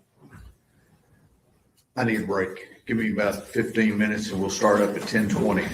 I need a break. Give me about 15 minutes and we'll start up at 10:20.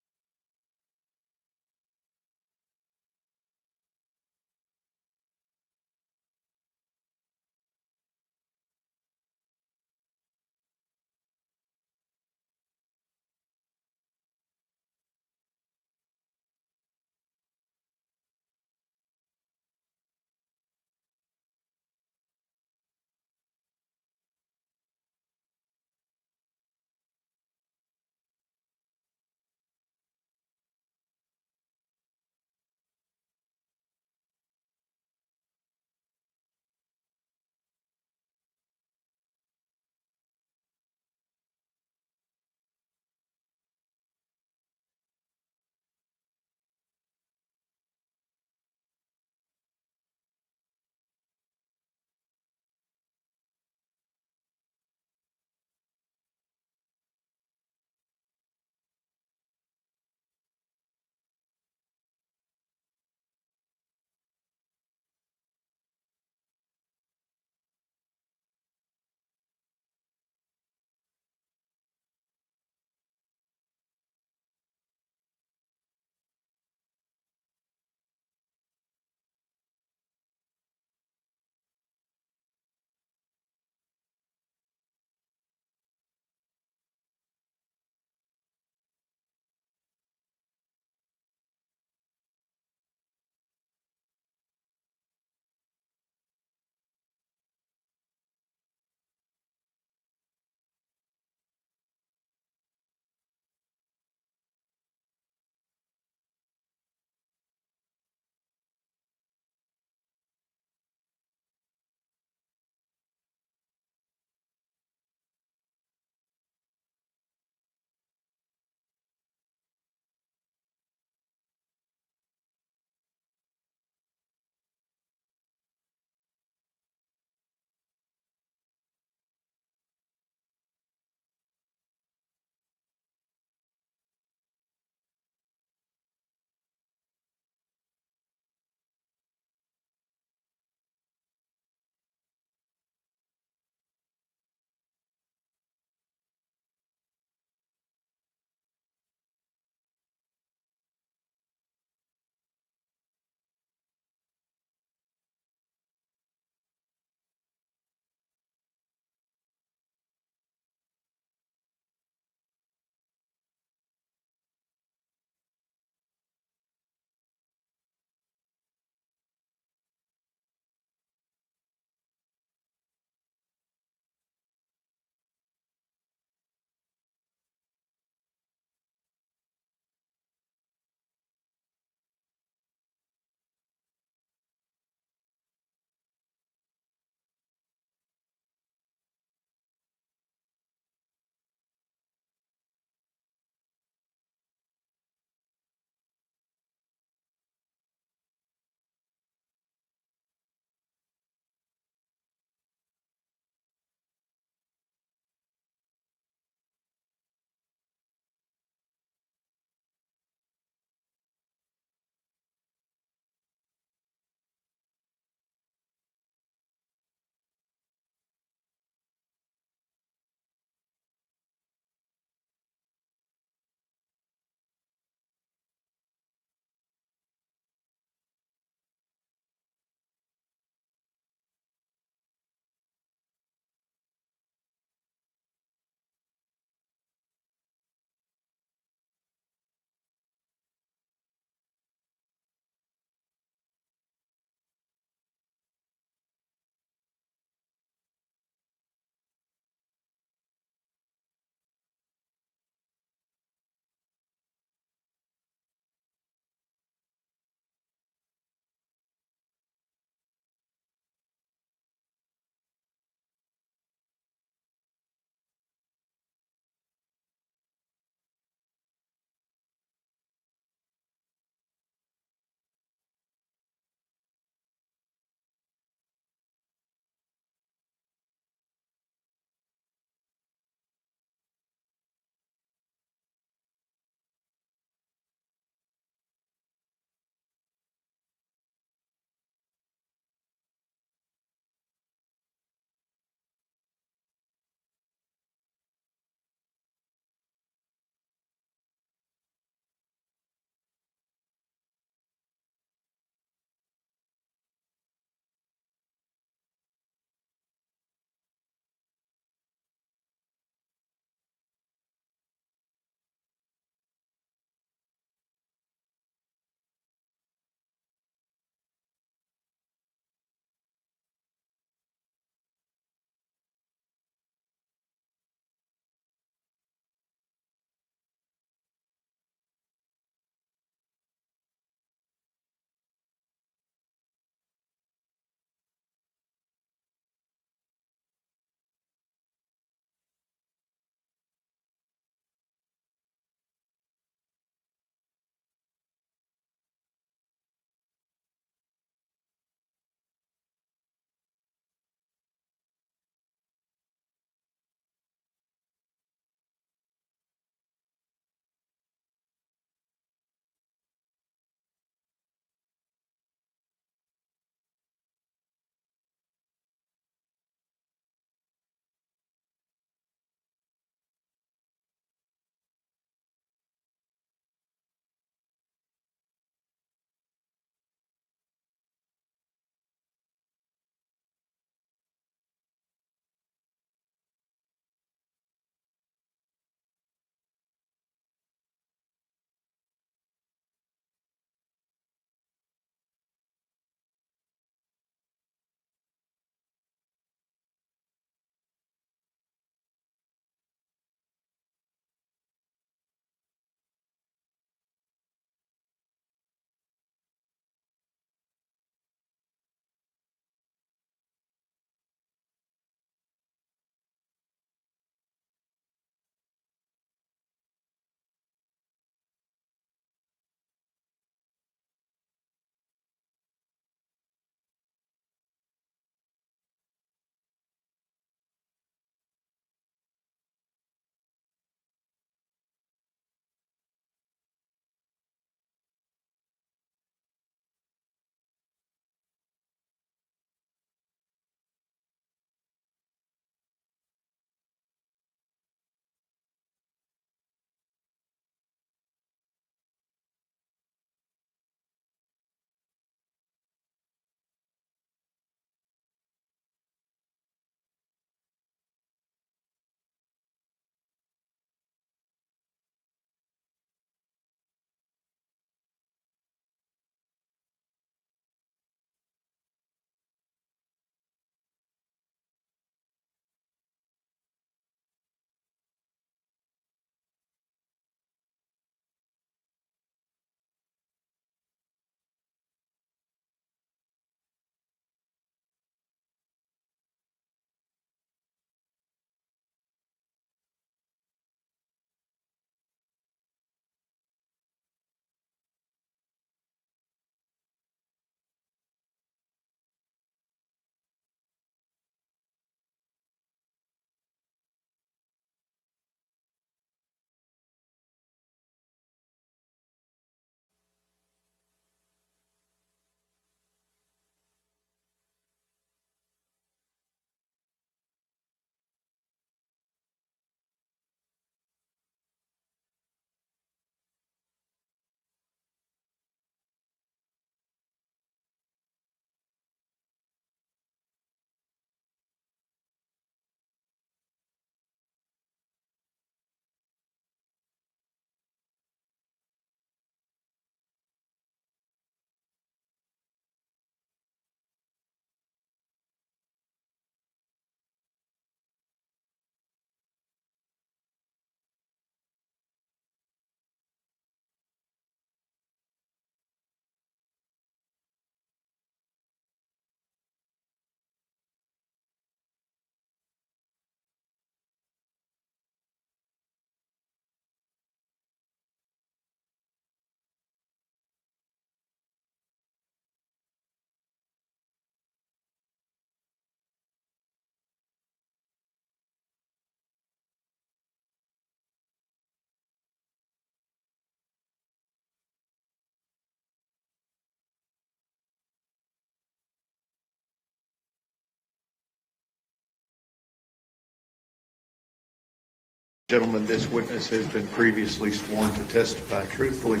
Gentlemen, this witness has been previously sworn to testify truthfully.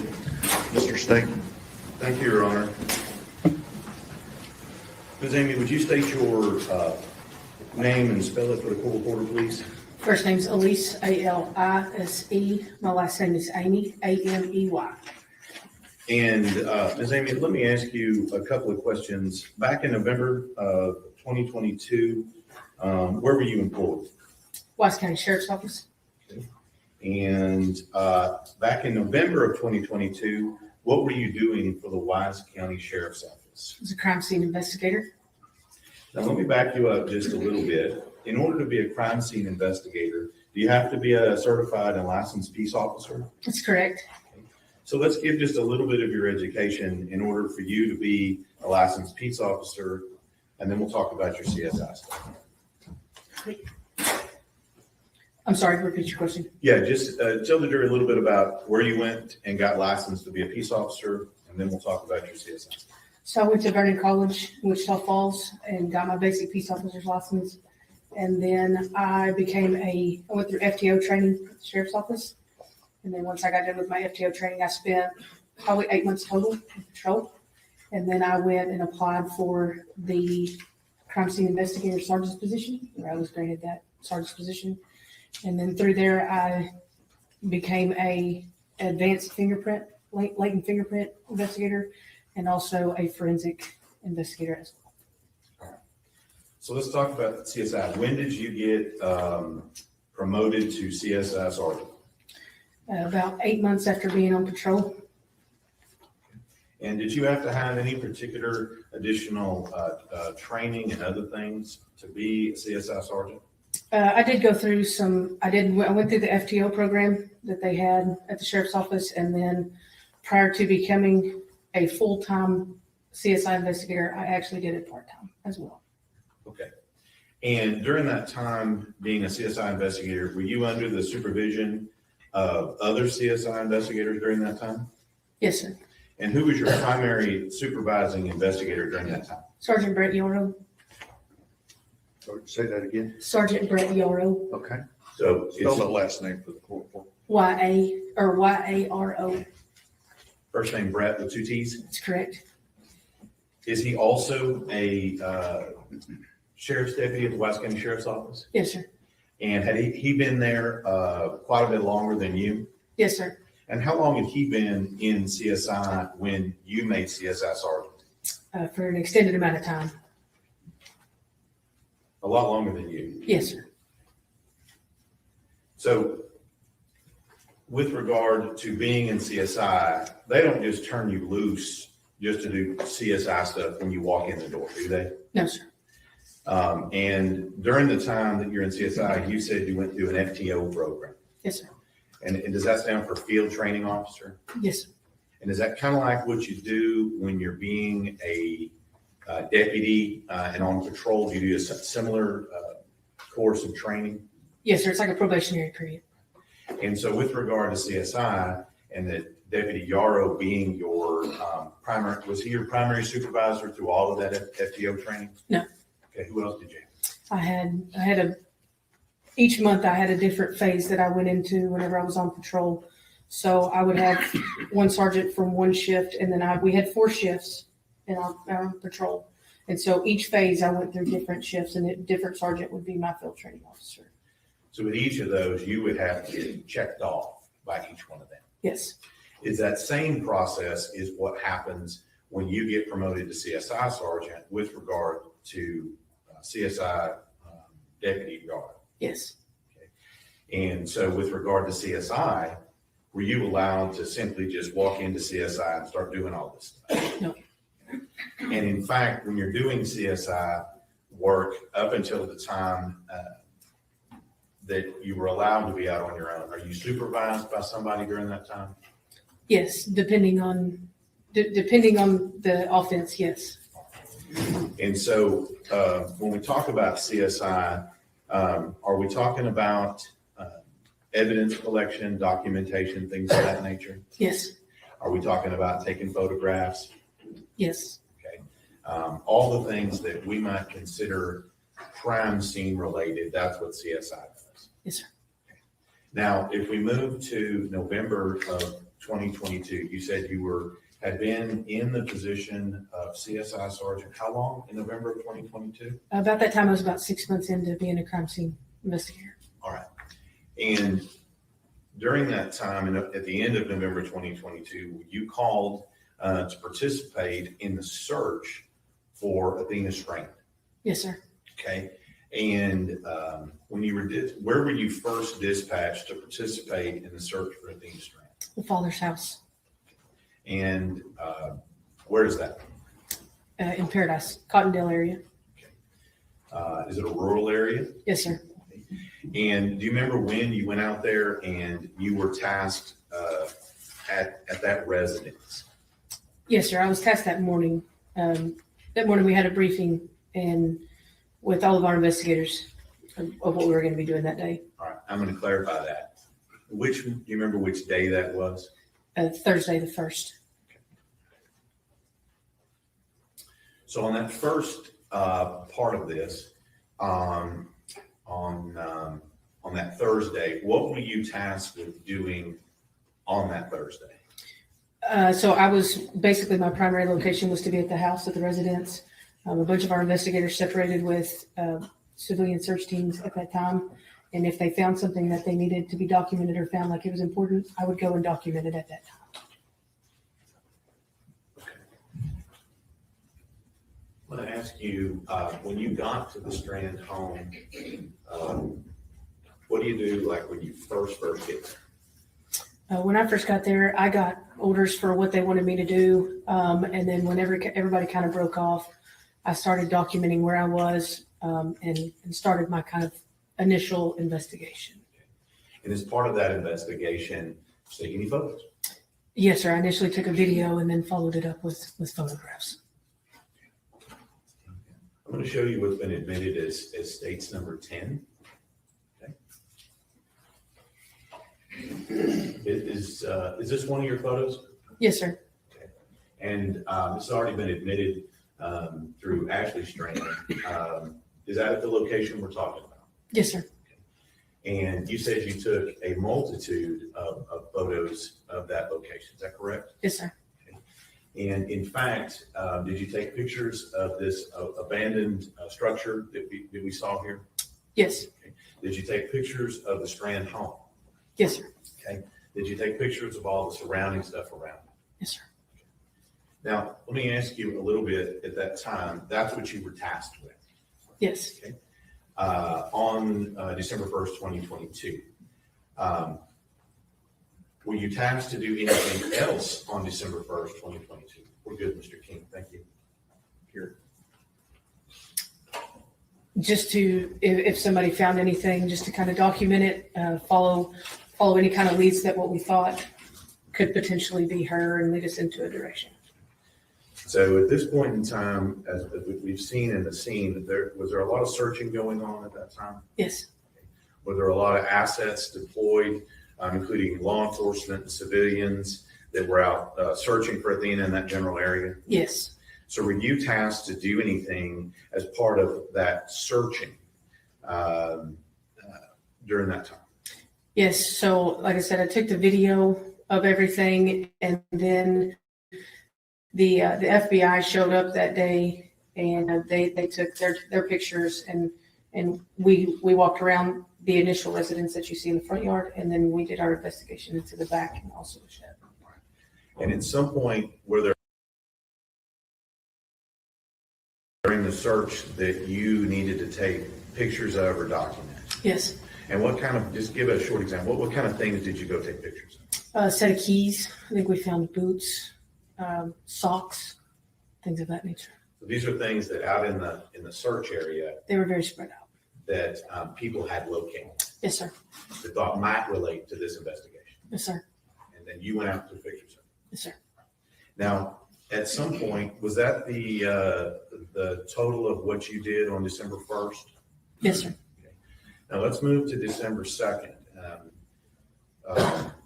Mr. Staton. Thank you, Your Honor. Ms. Amy, would you state your name and spell it for the court reporter, please? First name's Elise, Alise. My last name is Amy, Amey. And Ms. Amy, let me ask you a couple of questions. Back in November of 2022, where were you employed? Wise County Sheriff's Office. And back in November of 2022, what were you doing for the Wise County Sheriff's Office? I was a crime scene investigator. Now, let me back you up just a little bit. In order to be a crime scene investigator, do you have to be a certified and licensed peace officer? That's correct. So let's give just a little bit of your education in order for you to be a licensed peace officer, and then we'll talk about your CSI stuff. I'm sorry, repeat your question. Yeah, just tell the jury a little bit about where you went and got licensed to be a peace officer, and then we'll talk about your CSI. So I went to Vernon College, Wichita Falls, and got my basic peace officer's license. And then I went through FTO training at the Sheriff's Office. And then once I got done with my FTO training, I spent probably 8 months total in patrol. And then I went and applied for the crime scene investigator sergeant's position, where I was granted that sergeant's position. And then through there, I became a advanced latent fingerprint investigator, and also a forensic investigator as well. So let's talk about CSI. When did you get promoted to CSI sergeant? About 8 months after being on patrol. And did you have to have any particular additional training and other things to be a CSI sergeant? I did go through I went through the FTO program that they had at the Sheriff's Office, and then prior to becoming a full-time CSI investigator, I actually did it part-time as well. Okay. And during that time being a CSI investigator, were you under the supervision of other CSI investigators during that time? Yes, sir. And who was your primary supervising investigator during that time? Sergeant Brett Yaro. Say that again. Sergeant Brett Yaro. Okay. So Spell that it's last name for the court. Yaro. first name Brett with 2 T's. That's correct. Is he also a sheriff's deputy at the Wise County Sheriff's Office? Yes, sir. And had he been there quite a bit longer than you? Yes, sir. And how long had he been in CSI when you made CSI sergeant? For an extended amount of time. A lot longer than you. Yes, sir. So with regard to being in CSI, they don't just turn you loose just to do CSI stuff when you walk in the door, do they? No, sir. And during the time that you're in CSI, you said you went through an FTO program. Yes, sir. And does that stand for Field Training Officer? Yes, sir. And is that kind of like what you do when you're being a deputy and on patrol? Do you do a similar course of training? Yes, sir. It's like a probationary period. And so with regard to CSI and that Deputy Yaro being your was he your primary supervisor through all of that FTO training? No. Okay, who else did you have? Each month I had a different phase that I went into whenever I was on patrol. So I would have one sergeant from one shift, and then we had 4 shifts in our patrol. And so each phase I went through different shifts, and a different sergeant would be my field training officer. So with each of those, you would have to get checked off by each one of them. Yes. Is that same process is what happens when you get promoted to CSI sergeant with regard to CSI deputy guard? Yes. And so with regard to CSI, were you allowed to simply just walk into CSI and start doing all this stuff? No. And in fact, when you're doing CSI work up until the time that you were allowed to be out on your own, are you supervised by somebody during that time? Yes, depending on the offense, yes. And so when we talk about CSI, are we talking about evidence collection, documentation, things of that nature? Yes. Are we talking about taking photographs? Yes. Okay. All the things that we might consider crime scene related, that's what CSI does. Yes, sir. Now, if we move to November of 2022, you said you had been in the position of CSI sergeant. How long in November of 2022? About that time, I was about 6 months into being a crime scene investigator. All right. And during that time, and at the end of November 2022, you called to participate in the search for Athena Strand. Yes, sir. Okay. And when you where were you first dispatched to participate in the search for Athena Strand? The father's house And where is that? in Paradise, Cottondale area. Is it a rural area? Yes, sir. And do you remember when you went out there and you were tasked at that residence? Yes, sir. I was tasked that morning. That morning we had a briefing and with all of our investigators of what we were going to be doing that day. All right, I'm going to clarify that. Do you remember which day that was? Thursday the 1st. So on that first part of this, on that Thursday, what were you tasked with doing on that Thursday? So I was basically, my primary location was to be at the house at the residence. A bunch of our investigators separated with civilian search teams at that time. And if they found something that they needed to be documented or found like it was important, I would go and document it at that time. I'm going to ask you, when you got to the Strand home, what do you do like when you first get there? When I first got there, I got orders for what they wanted me to do. And then whenever everybody kind of broke off, I started documenting where I was and started my kind of initial investigation. And as part of that investigation, take any photos? Yes, sir. I initially took a video and then followed it up with photographs. I'm going to show you what's been admitted as states number 10. Okay. Is this one of your photos? Yes, sir. Okay. And it's already been admitted through Ashley Strand. Is that at the location we're talking about? Yes, sir. And you said you took a multitude of photos of that location. Is that correct? Yes, sir. And in fact, did you take pictures of this abandoned structure that we saw here? Yes. Okay. Did you take pictures of the Strand home? Yes, sir. Okay. Did you take pictures of all the surrounding stuff around it? Yes, sir. Now, let me ask you a little bit at that time, that's what you were tasked with. Yes. Okay. On December 1st, 2022. Were you tasked to do anything else on December 1st, 2022? We're good, Mr. King. Thank you. Here. Just to, if somebody found anything, just to kind of document it, follow any kind of leads that what we thought could potentially be her and lead us into a direction. So at this point in time, as we've seen in the scene, was there a lot of searching going on at that time? Yes. Were there a lot of assets deployed, including law enforcement and civilians that were out searching for Athena in that general area? Yes. So were you tasked to do anything as part of that searching during that time? Yes. So like I said, I took the video of everything and then the FBI showed up that day and they took their pictures and we walked around the initial residence that you see in the front yard, and then we did our investigation into the back and also the shed. And at some point, were there during the search that you needed to take pictures of or document? Yes. And what kind of, just give a short example, what kind of things did you go take pictures of? A set of keys. I think we found boots, socks, things of that nature. So these are things that out in the search area They were very spread out. that people had located Yes, sir. that thought might relate to this investigation. Yes, sir. And then you went out and took pictures of it. Yes, sir. Now, at some point, was that the total of what you did on December 1st? Yes, sir. Now let's move to December 2nd.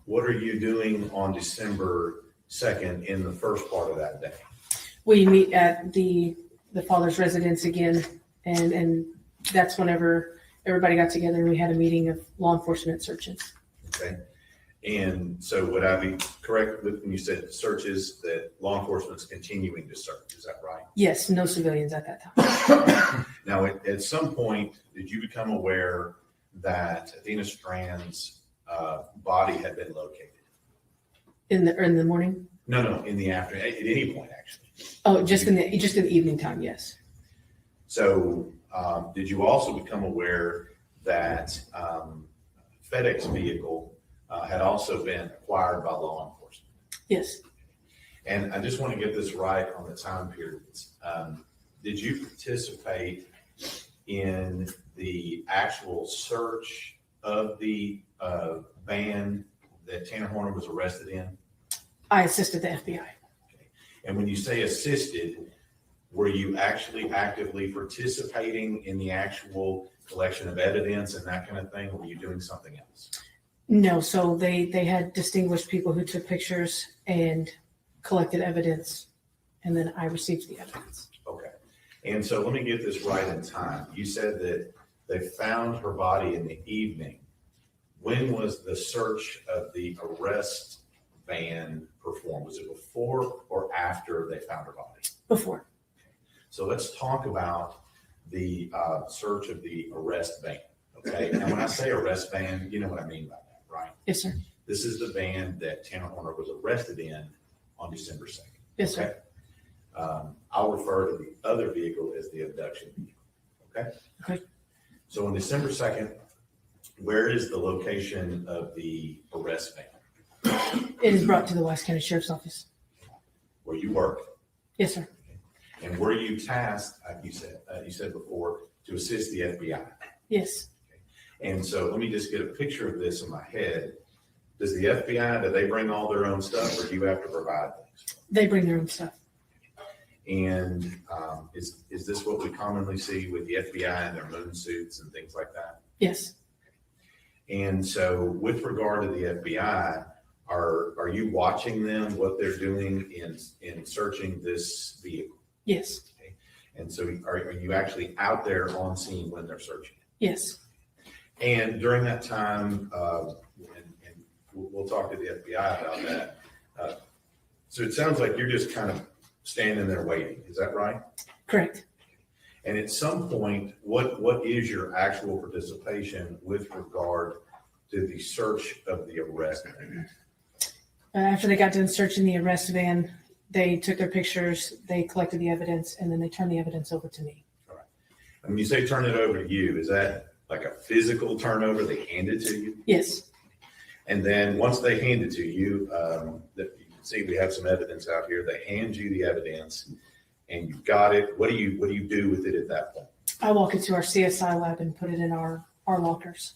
What are you doing on December 2nd in the first part of that day? We meet at the father's residence again, and that's whenever everybody got together and we had a meeting of law enforcement searches. Okay. And so would I be correct when you said searches that law enforcement's continuing to search? Is that right? Yes, no civilians at that time. Now, at some point, did you become aware that Athena Strand's body had been located? In the morning? No, in the afternoon, at any point, actually. Oh, just in the evening time, yes. So did you also become aware that FedEx vehicle had also been acquired by law enforcement? Yes. And I just want to get this right on the time periods. Did you participate in the actual search of the van that Tanner Horner was arrested in? I assisted the FBI. And when you say assisted, were you actually actively participating in the actual collection of evidence and that kind of thing? Or were you doing something else? No, so they had distinguished people who took pictures and collected evidence, and then I received the evidence. Okay. And so let me get this right in time. You said that they found her body in the evening. When was the search of the arrest van performed? Was it before or after they found her body? Before. So let's talk about the search of the arrest van. Okay. Now, when I say arrest van, you know what I mean by that, right? Yes, sir. This is the van that Tanner Horner was arrested in on December 2nd. Yes, sir. Okay. I'll refer to the other vehicle as the abduction vehicle. Okay. Okay. So on December 2nd, where is the location of the arrest van? It is brought to the Wise County Sheriff's Office. Where you work? Yes, sir. And were you tasked, like you said before, to assist the FBI? Yes. And so let me just get a picture of this in my head. Does the FBI, do they bring all their own stuff, or do you have to provide things? They bring their own stuff. And is this what we commonly see with the FBI and their moon suits and things like that? Yes. And so with regard to the FBI, are you watching them, what they're doing in searching this vehicle? Yes. Okay. And so are you actually out there on scene when they're searching it? Yes. And during that time, and we'll talk to the FBI about that. So it sounds like you're just kind of standing there waiting. Is that right? Correct. And at some point, what is your actual participation with regard to the search of the arrest van? After they got done searching the arrest van, they took their pictures, they collected the evidence, and then they turned the evidence over to me. All right. And when you say turn it over to you, is that like a physical turnover? They hand it to you? Yes. And then once they hand it to you, that you can see we have some evidence out here. They hand you the evidence and you've got it. What do you do with it at that point? I walk into our CSI lab and put it in our lockers.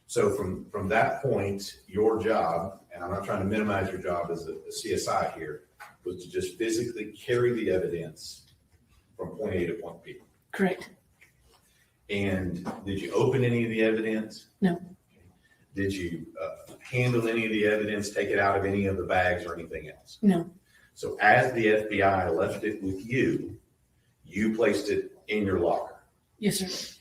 So from that point, your job, and I'm not trying to minimize your job as a CSI here, was to just physically carry the evidence from point A to point B. Correct. And did you open any of the evidence? No. Did you handle any of the evidence, take it out of any of the bags or anything else? No. So as the FBI left it with you, you placed it in your locker. Yes, sir.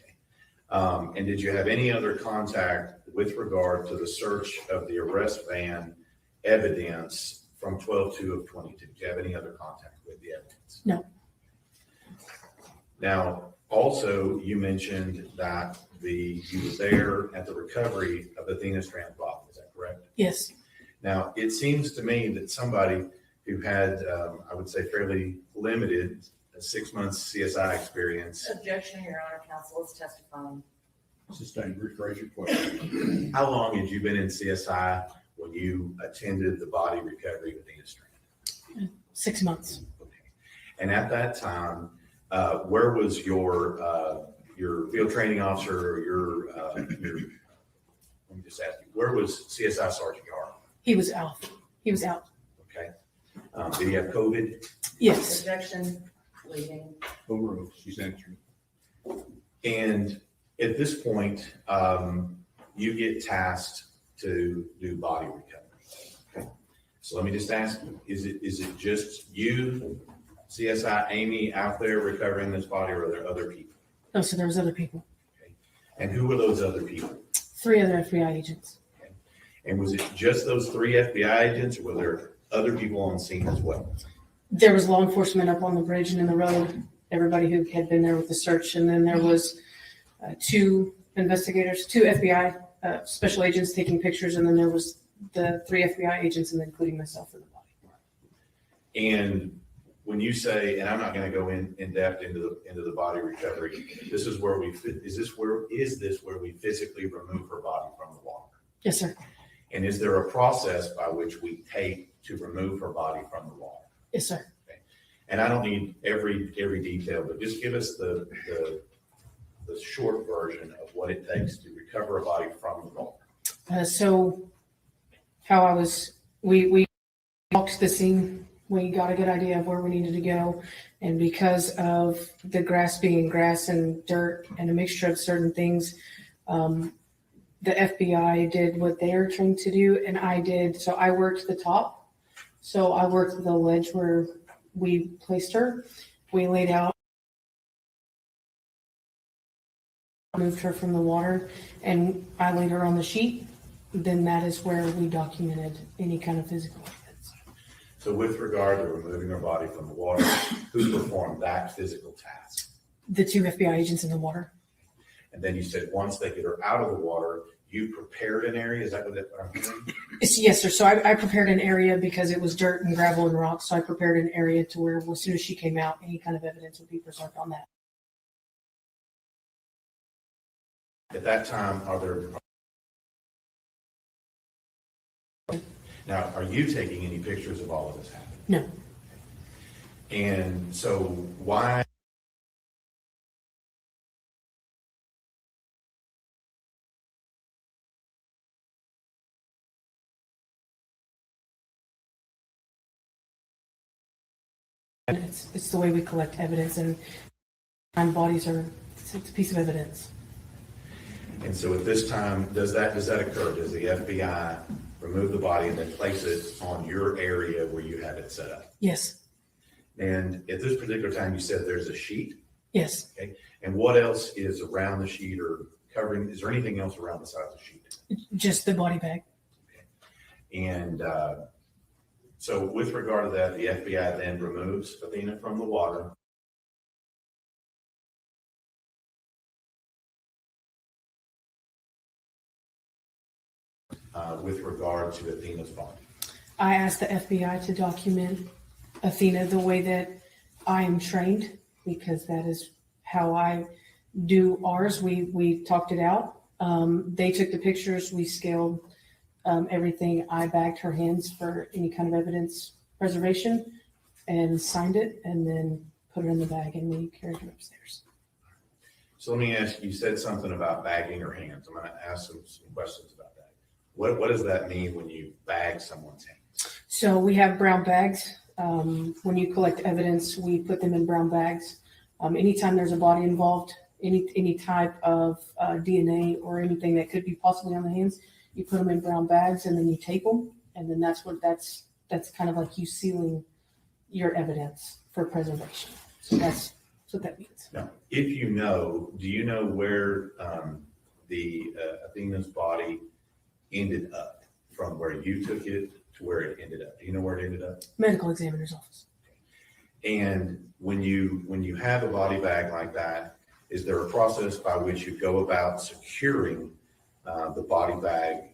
And did you have any other contact with regard to the search of the arrest van evidence from 12/2 of 22? Did you have any other contact with the evidence? No. Now, also, you mentioned that you were there at the recovery of Athena Strand's body. Is that correct? Yes. Now, it seems to me that somebody who had, I would say, fairly limited 6 months CSI experience. Objection, Your Honor, counsel is testifying. Sustained, rephrase your question. How long had you been in CSI when you attended the body recovery of Athena Strand? 6 months. Okay. And at that time, where was your field training officer or your, let me just ask you, where was CSI Sergeant Yaro? He was out. He was out. Okay. Did he have COVID? Yes. Objection, leaving. Overruled, she's answering. And at this point, you get tasked to do body recovery. Okay. So let me just ask you, is it just you, CSI Amy, out there recovering this body, or are there other people? Oh, so there was other people. And who were those other people? 3 other FBI agents. Okay. And was it just those 3 FBI agents, or were there other people on scene as well? There was law enforcement up on the bridge and in the road, everybody who had been there with the search. And then there was 2 investigators, 2 FBI special agents taking pictures. And then there was the 3 FBI agents, and including myself in the body. And when you say, and I'm not going to go in depth into the body recovery, this is where is this where we physically remove her body from the water? Yes, sir. And is there a process by which we take to remove her body from the water? Yes, sir. Okay. And I don't need every detail, but just give us the short version of what it takes to recover a body from the water. So how we walked the scene. We got a good idea of where we needed to go. And because of the grass being grass and dirt and a mixture of certain things, the FBI did what they are trained to do. And I did. So I worked the top. So I worked the ledge where we placed her. We laid out, moved her from the water, and I laid her on the sheet. Then that is where we documented any kind of physical evidence. So with regard to removing her body from the water, who performed that physical task? The 2 FBI agents in the water. And then you said once they get her out of the water, you prepared an area. Is that what I'm hearing? Yes, sir. So I prepared an area because it was dirt and gravel and rocks. So I prepared an area to where as soon as she came out, any kind of evidence would be preserved on that. At that time, now, are you taking any pictures of all of this happening? No. And so why? And it's the way we collect evidence, and bodies are it's a piece of evidence. And so at this time, does that occur? Does the FBI remove the body and then place it on your area where you have it set up? Yes. And at this particular time, you said there's a sheet. Yes. Okay. And what else is around the sheet or covering? Is there anything else around the side of the sheet? Just the body bag. And so with regard to that, the FBI then removes Athena from the water. With regard to Athena's body. I asked the FBI to document Athena the way that I am trained, because that is how I do ours. We talked it out. They took the pictures. We scaled everything. I bagged her hands for any kind of evidence preservation and signed it, and then put her in the bag, and we carried her upstairs. So let me ask you, said something about bagging her hands. I'm going to ask some questions about that. What does that mean when you bag someone's hands? So we have brown bags. When you collect evidence, we put them in brown bags. Anytime there's a body involved, any type of DNA or anything that could be possibly on the hands, you put them in brown bags, and then you tape them, and then that's kind of like you sealing your evidence for preservation. So that's what that means. Now, if you know, do you know where the Athena's body ended up from where you took it to where it ended up? Do you know where it ended up? Medical examiner's office. And when you have a body bag like that, is there a process by which you go about securing the body bag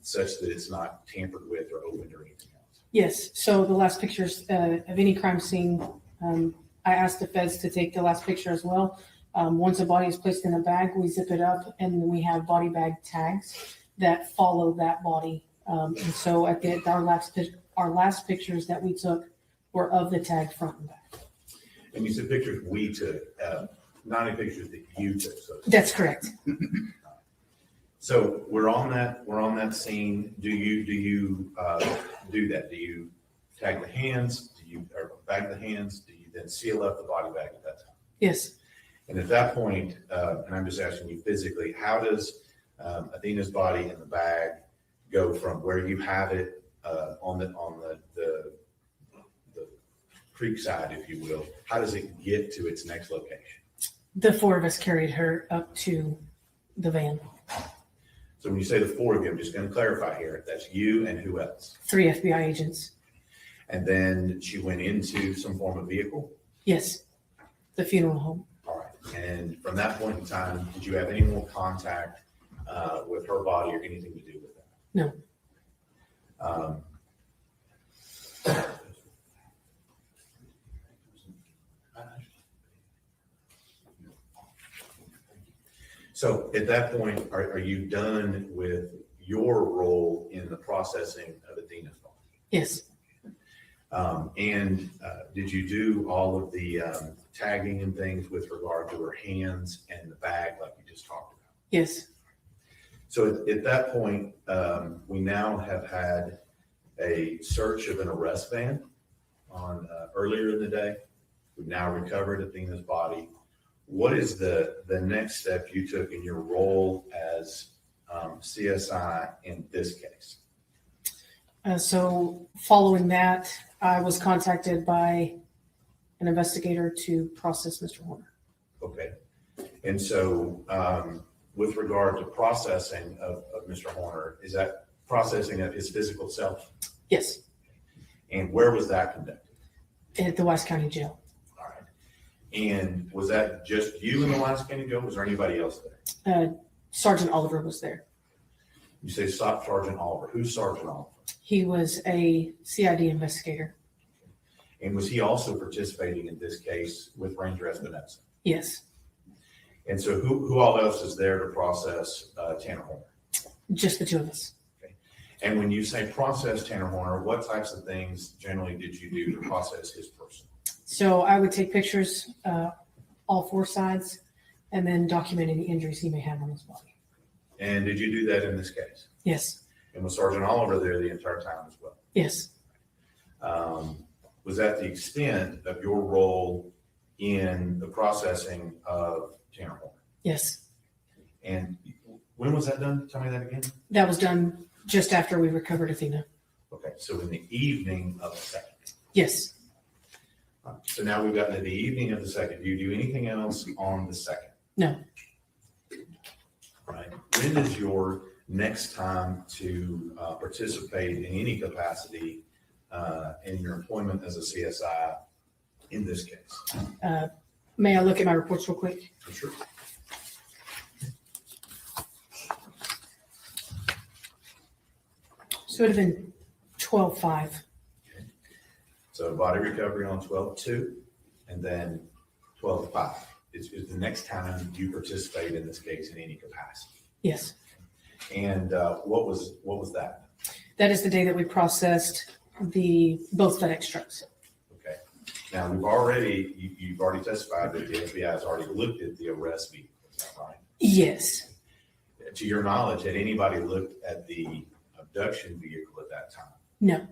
such that it's not tampered with or opened or anything else? Yes. So the last pictures of any crime scene, I asked the feds to take the last picture as well. Once a body is placed in a bag, we zip it up, and we have body bag tags that follow that body. And so at our last pictures that we took were of the tag front and back. And you said pictures we took, not any pictures that you took. So That's correct. So we're on that scene. Do you do that? Do you tag the hands? Do you or bag the hands? Do you then seal up the body bag at that time? Yes. And at that point, and I'm just asking you physically, how does Athena's body in the bag go from where you have it on the creek side, if you will? How does it get to its next location? The 4 of us carried her up to the van. So when you say the four of you, I'm just going to clarify here, that's you and who else? 3 FBI agents. And then she went into some form of vehicle? Yes, the funeral home. All right. And from that point in time, did you have any more contact with her body or anything to do with that? No. So at that point, are you done with your role in the processing of Athena's body? Yes, And did you do all of the tagging and things with regard to her hands and the bag like you just talked about? yes, So at that point, we now have had a search of an arrest van on earlier in the day. We've now recovered Athena's body. What is the next step you took in your role as CSI in this case? so following that, I was contacted by an investigator to process Mr. Horner. Okay. And so with regard to processing of Mr. Horner, is that processing of his physical self? Yes, And where was that conducted? at the Wise County Jail. All right. And was that just you in the last County Jail? Was there anybody else there? Sergeant Oliver was there. You say stop Sergeant Oliver. Who's Sergeant Oliver? He was a CID investigator. And was he also participating in this case with Ranger Espinosa? Yes, And so who all else is there to process Tanner Horner? just the two of us. And when you say process Tanner Horner, what types of things generally did you do to process his person? So I would take pictures, all 4 sides, and then document any injuries he may have on his body. And did you do that in this case? Yes, And was Sergeant Oliver there the entire time as well? yes, Was that the extent of your role in the processing of Tanner Horner? yes. And when was that done? Tell me that again. That was done just after we recovered Athena. Okay, so in the evening of the second. Yes, So now we've gotten to the evening of the second. Do you do anything else on the second? no, Right. When is your next time to participate in any capacity in your employment as a CSI in this case? may I look at my reports real quick? Sure. So it would have been 12/5. So body recovery on 12/2 and then 12/5 is the next time you participate in this case in any capacity. Yes, And what was that? that is the day that we processed both FedEx trucks. Okay. Now, you've already testified that the FBI has already looked at the arrest vehicle, is that right? Yes, To your knowledge, had anybody looked at the abduction vehicle at that time? no,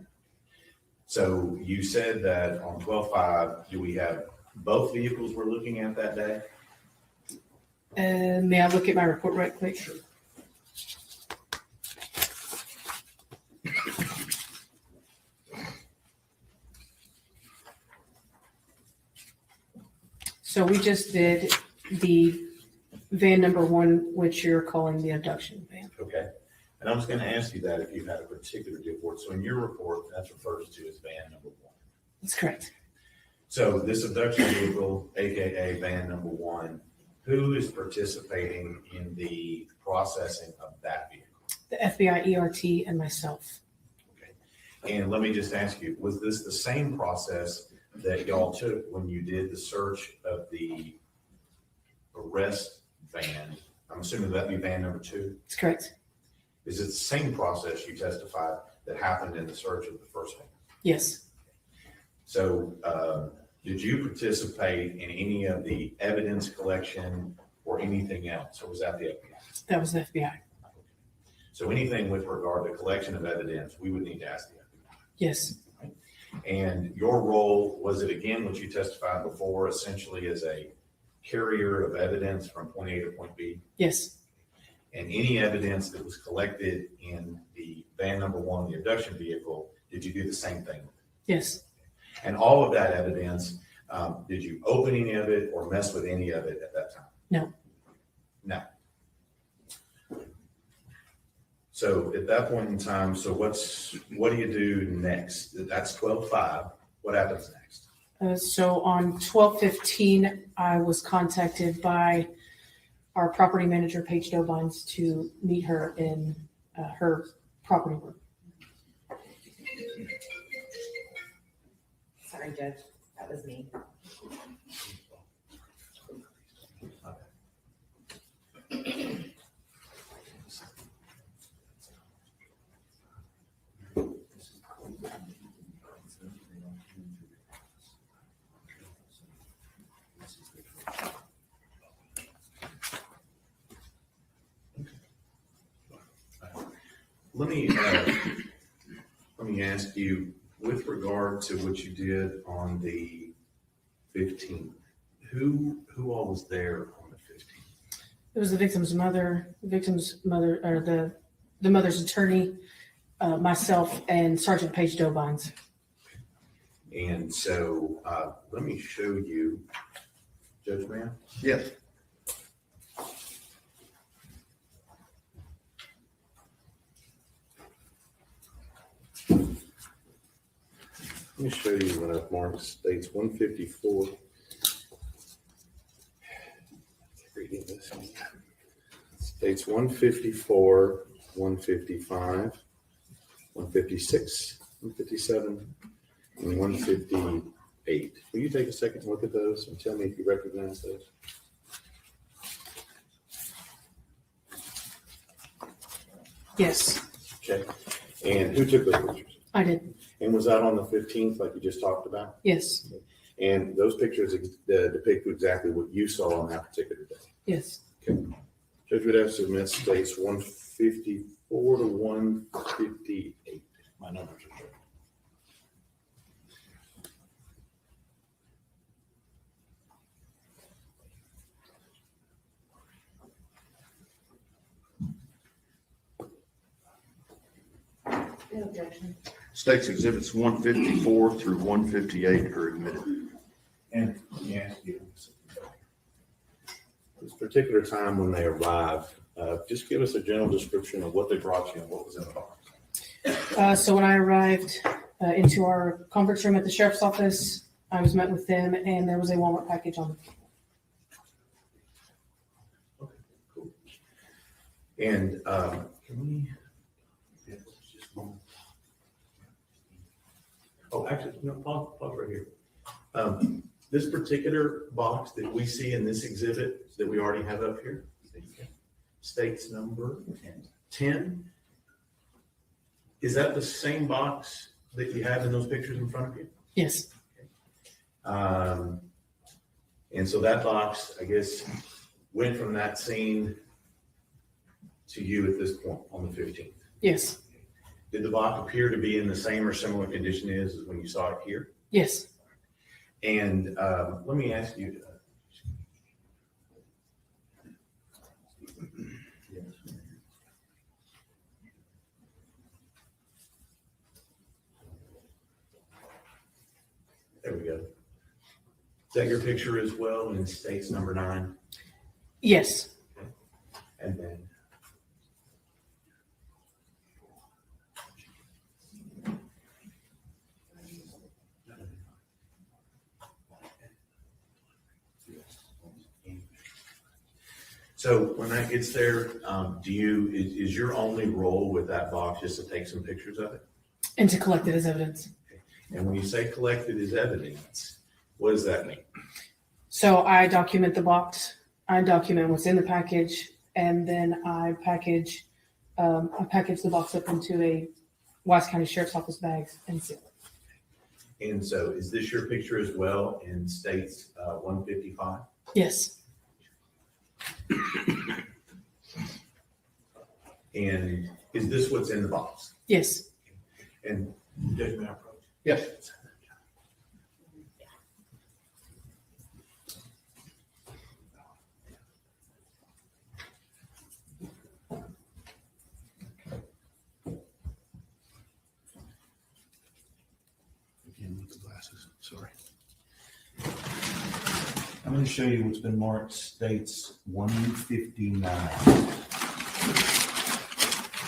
So you said that on 12/5, do we have both vehicles we're looking at that day? may I look at my report right quick? Sure. So we just did the van number 1, which you're calling the abduction van. Okay. And I was going to ask you that if you had a particular report. So in your report, that's referred to as van number 1. That's correct. So this abduction vehicle, AKA van number 1, who is participating in the processing of that vehicle? The FBI ERT and myself. Okay. And let me just ask you, was this the same process that y'all took when you did the search of the arrest van? I'm assuming that'd be van number 2. That's correct. Is it the same process you testified that happened in the search of the first van? Yes, So did you participate in any of the evidence collection or anything else, or was that the FBI? that was the FBI. So anything with regard to collection of evidence, we would need to ask the FBI. Yes, And your role, was it again what you testified before, essentially as a carrier of evidence from point A to point B? yes, And any evidence that was collected in the van number 1, the abduction vehicle, did you do the same thing? yes. And all of that evidence, did you open any of it or mess with any of it at that time? No. No. So at that point in time, so what do you do next? That's 12/5. What happens next? So on 12/15, I was contacted by our property manager, Paige Dobines, to meet her in her property room. Sorry, Judge, that was me. Let me ask you, with regard to what you did on the 15th, who all was there on the 15th? It was the victim's mother, or the mother's attorney, myself, and Sergeant Paige Dobines. And so, let me show you, Judge Mann. Yes. Let me show you what I've marked. States 154. Reading this. States 154, 155, 156, 157, and 158. Will you take a second and look at those and tell me if you recognize those? Yes, Okay. And who took those pictures? I did. And was that on the 15th, like you just talked about? Yes, And those pictures depict exactly what you saw on that particular day. yes. Judge would have to submit states 154 to 158. My numbers are correct. No objection. States exhibits 154 through 158 are admitted. And yeah, this particular time when they arrived, just give us a general description of what they brought you and what was in the box. So when I arrived into our conference room at the sheriff's office, I was met with them, and there was a Walmart package on it. Okay, cool. And can we? Yeah, just one. Oh, actually, no, pause right here. This particular box that we see in this exhibit that we already have up here, states number 10. Is that the same box that you have in those pictures in front of you? Yes, And so that box, I guess, went from that scene to you at this point on the 15th. yes, Did the box appear to be in the same or similar condition as when you saw it here? yes. And let me ask you. There we go. Is that your picture as well in states number 9? Yes. And then. So when that gets there, is your only role with that box just to take some pictures of it? And to collect it as evidence. And when you say collected as evidence, what does that mean? So I document the box, I document what's in the package, and then I package the box up into a Wise County Sheriff's Office bags and seal it. And so is this your picture as well in states 155? Yes, And is this what's in the box? yes. And Judge, may I approach? Yes. Again, with the glasses, sorry. I'm going to show you what's been marked states 159.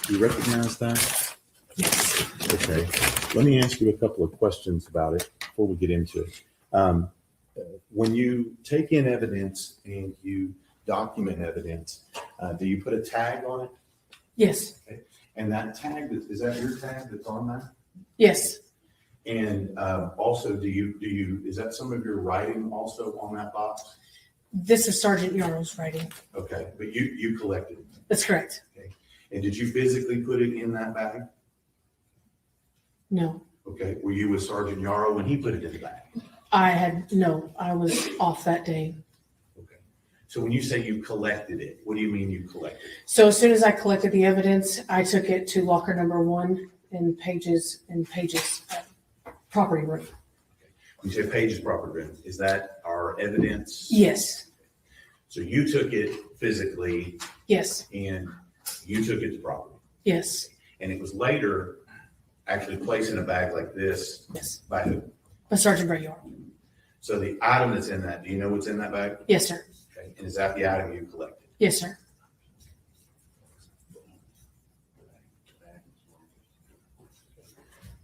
Do you recognize that? Yes. Okay. Let me ask you a couple of questions about it before we get into it. When you take in evidence and you document evidence, do you put a tag on it? Yes. And that tag, is that your tag that's on that? Yes. And also, is that some of your writing also on that box? This is Sergeant Yaro's writing. Okay, but you collected it. That's correct. And did you physically put it in that bag? No, Okay, were you with Sergeant Yaro when he put it in the bag? I was off that day. Okay. So when you say you collected it, what do you mean you collected it? So as soon as I collected the evidence, I took it to locker number 1 in Page's property room. When you say Page's property room, is that our evidence? Yes. So you took it physically Yes. and you took it to property. Yes. And it was later actually placed in a bag like this Yes. by who? By Sergeant Brett Yaro. So the item that's in that, do you know what's in that bag? Yes, sir. Okay. And is that the item you collected? Yes, sir.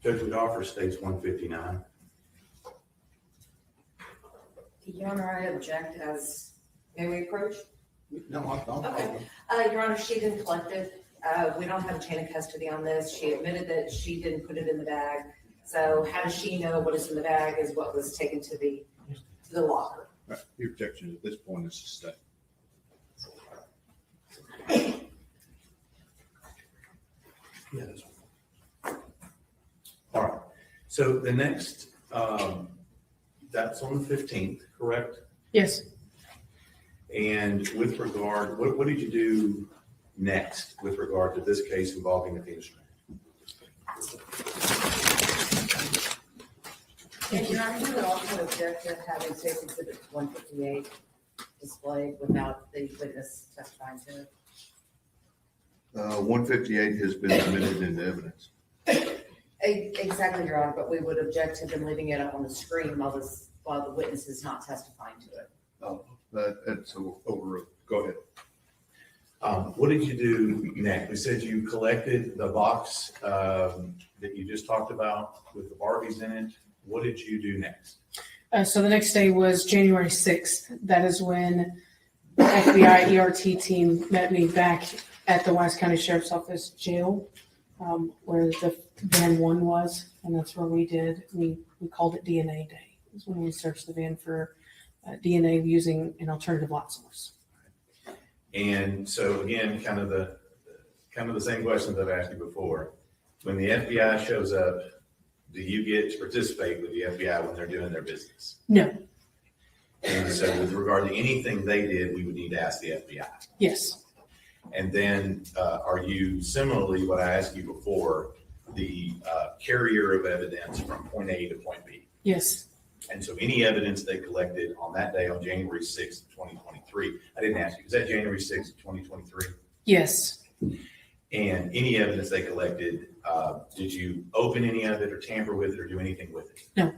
Judge Woodoffer states 159. Your Honor, I object as, may we approach? No, I don't. Okay. Your Honor, she didn't collect it. We don't have a chain of custody on this. She admitted that she didn't put it in the bag. So how does she know what is in the bag is what was taken to the locker? The objection at this point is sustained. Yeah, that's one. All right. So the next, that's on the 15th, correct? Yes. And with regard, what did you do next with regard to this case involving Athena Strand? And Your Honor, you would also object to having State Exhibit 158 displayed without the witness testifying to it. 158 has been admitted into evidence. Exactly, Your Honor, but we would object to them leaving it up on the screen while the witness is not testifying to it. Oh, that's over. Go ahead. What did you do next? We said you collected the box that you just talked about with the Barbies in it. What did you do next? So the next day was January 6th. That is when the FBI ERT team met me back at the Wise County Sheriff's Office jail, where the van 1 was. And that's where we called it DNA day. It was when we searched the van for DNA using an alternative light source. And so again, kind of the same question that I asked you before. When the FBI shows up, do you get to participate with the FBI when they're doing their business? No. And so with regard to anything they did, we would need to ask the FBI. Yes. And then are you similarly, what I asked you before, the carrier of evidence from point A to point B? Yes. And so any evidence they collected on that day on January 6th, 2023, I didn't ask you, is that January 6th, 2023? Yes. And any evidence they collected, did you open any of it or tamper with it or do anything with it? No.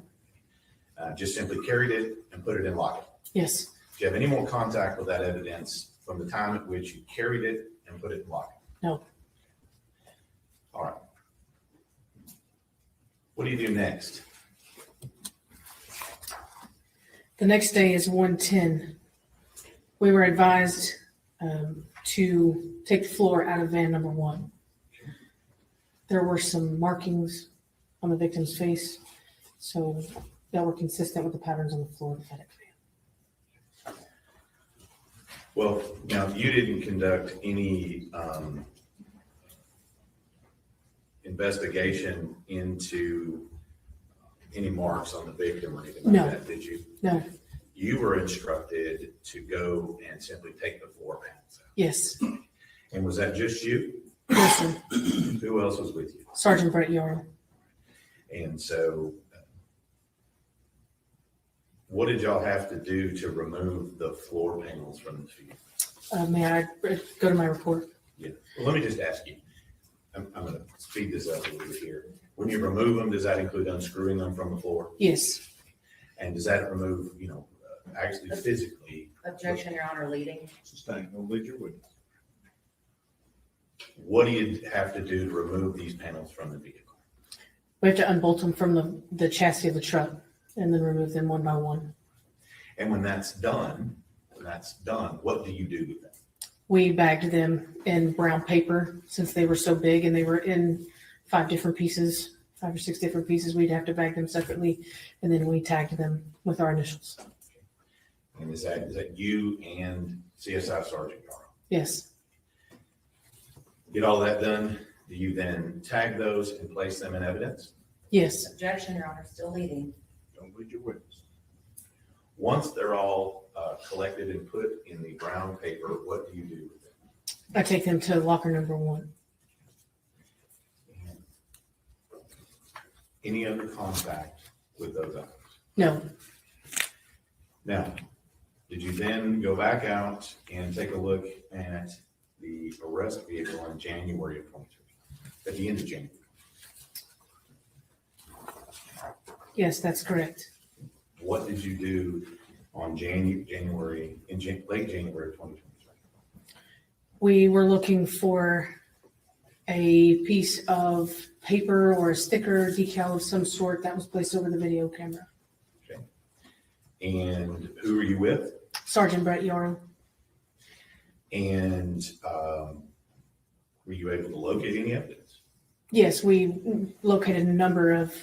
Just simply carried it and put it in locker. Yes. Do you have any more contact with that evidence from the time at which you carried it and put it in locker? No. All right. What do you do next? The next day is 110. We were advised to take the floor out of van number 1. There were some markings on the victim's face, so that were consistent with the patterns on the floor of the FedEx van. Well, now you didn't conduct any investigation into any marks on the victim or anything like No. that, did you? No. You were instructed to go and simply take the floor panels out. Yes. And was that just you? Yes, sir. Who else was with you? Sergeant Brett Yaro. And so what did y'all have to do to remove the floor panels from the field? May I go to my report? Yeah. Well, let me just ask you. I'm going to speed this up a little bit here. When you remove them, does that include unscrewing them from the floor? Yes. And does that remove, actually physically? Objection, Your Honor, leading. Sustained. No lead your witness. What do you have to do to remove these panels from the vehicle? We have to unbolt them from the chassis of the truck and then remove them one by one. And when that's done, what do you do with them? We bagged them in brown paper since they were so big and they were in 5 or 6 different pieces. We'd have to bag them separately, and then we tagged them with our initials. And is that you and CSI Sergeant Yaro? Yes, Get all that done, do you then tag those and place them in evidence? yes. Objection, Your Honor, still leading. Don't lead your witness. Once they're all collected and put in the brown paper, what do you do with them? I take them to locker number 1. Any other contact with those items? No, Now, did you then go back out and take a look at the arrest vehicle in January of 23, at the end of January? yes, that's correct. What did you do on late January of 2023? We were looking for a piece of paper or a sticker, decal of some sort that was placed over the video camera. And who were you with? Sergeant Brett Yaro. And were you able to locate any evidence? Yes, we located a number of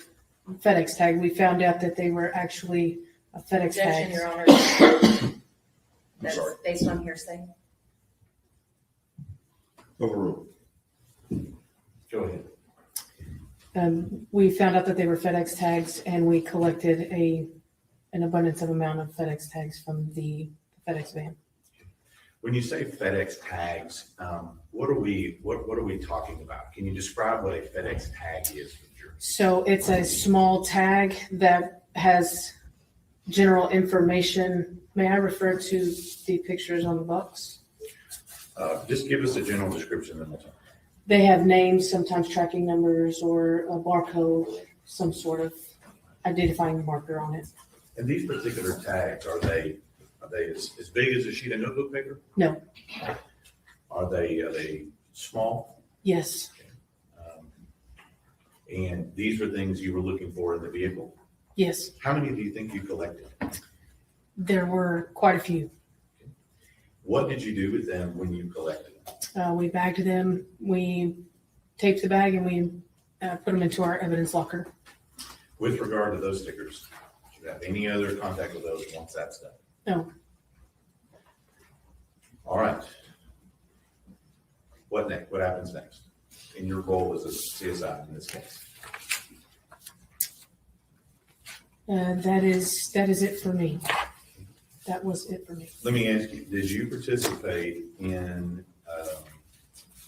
FedEx tags. We found out that they were actually FedEx Objection, tags. Your Honor. I'm That's sorry. based on hearsay. Overruled. Go ahead. We found out that they were FedEx tags, and we collected an abundance of amount of FedEx tags from the FedEx van. When you say FedEx tags, what are we talking about? Can you describe what a FedEx tag is for jurors? So it's a small tag that has general information. May I refer to the pictures on the box? Just give us a general description and we'll talk. They have names, sometimes tracking numbers or a barcode, some sort of identifying marker on it. And these particular tags, are they as big as a sheet of notebook paper? No. Are they small? Yes, And these were things you were looking for in the vehicle? yes. How many do you think you collected? There were quite a few. What did you do with them when you collected them? We bagged them, we taped the bag, and we put them into our evidence locker. With regard to those stickers, do you have any other contact with those once that's done? No. All right. What next? What happens next in your role as a CSI in this case? That is it for me. That was it for me. Let me ask you, did you participate in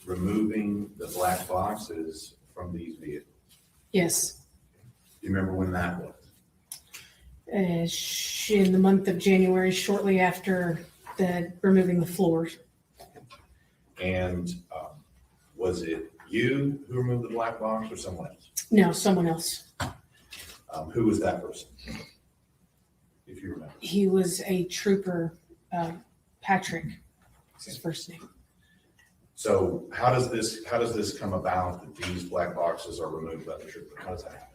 removing the black boxes from these vehicles? Yes. Do you remember when that was? In the month of January, shortly after removing the floors. And was it you who removed the black box or someone else? No, someone else. Who was that person? If you remember. He was a trooper, Patrick, is his first name. So how does this come about that these black boxes are removed by the trooper? How does that happen?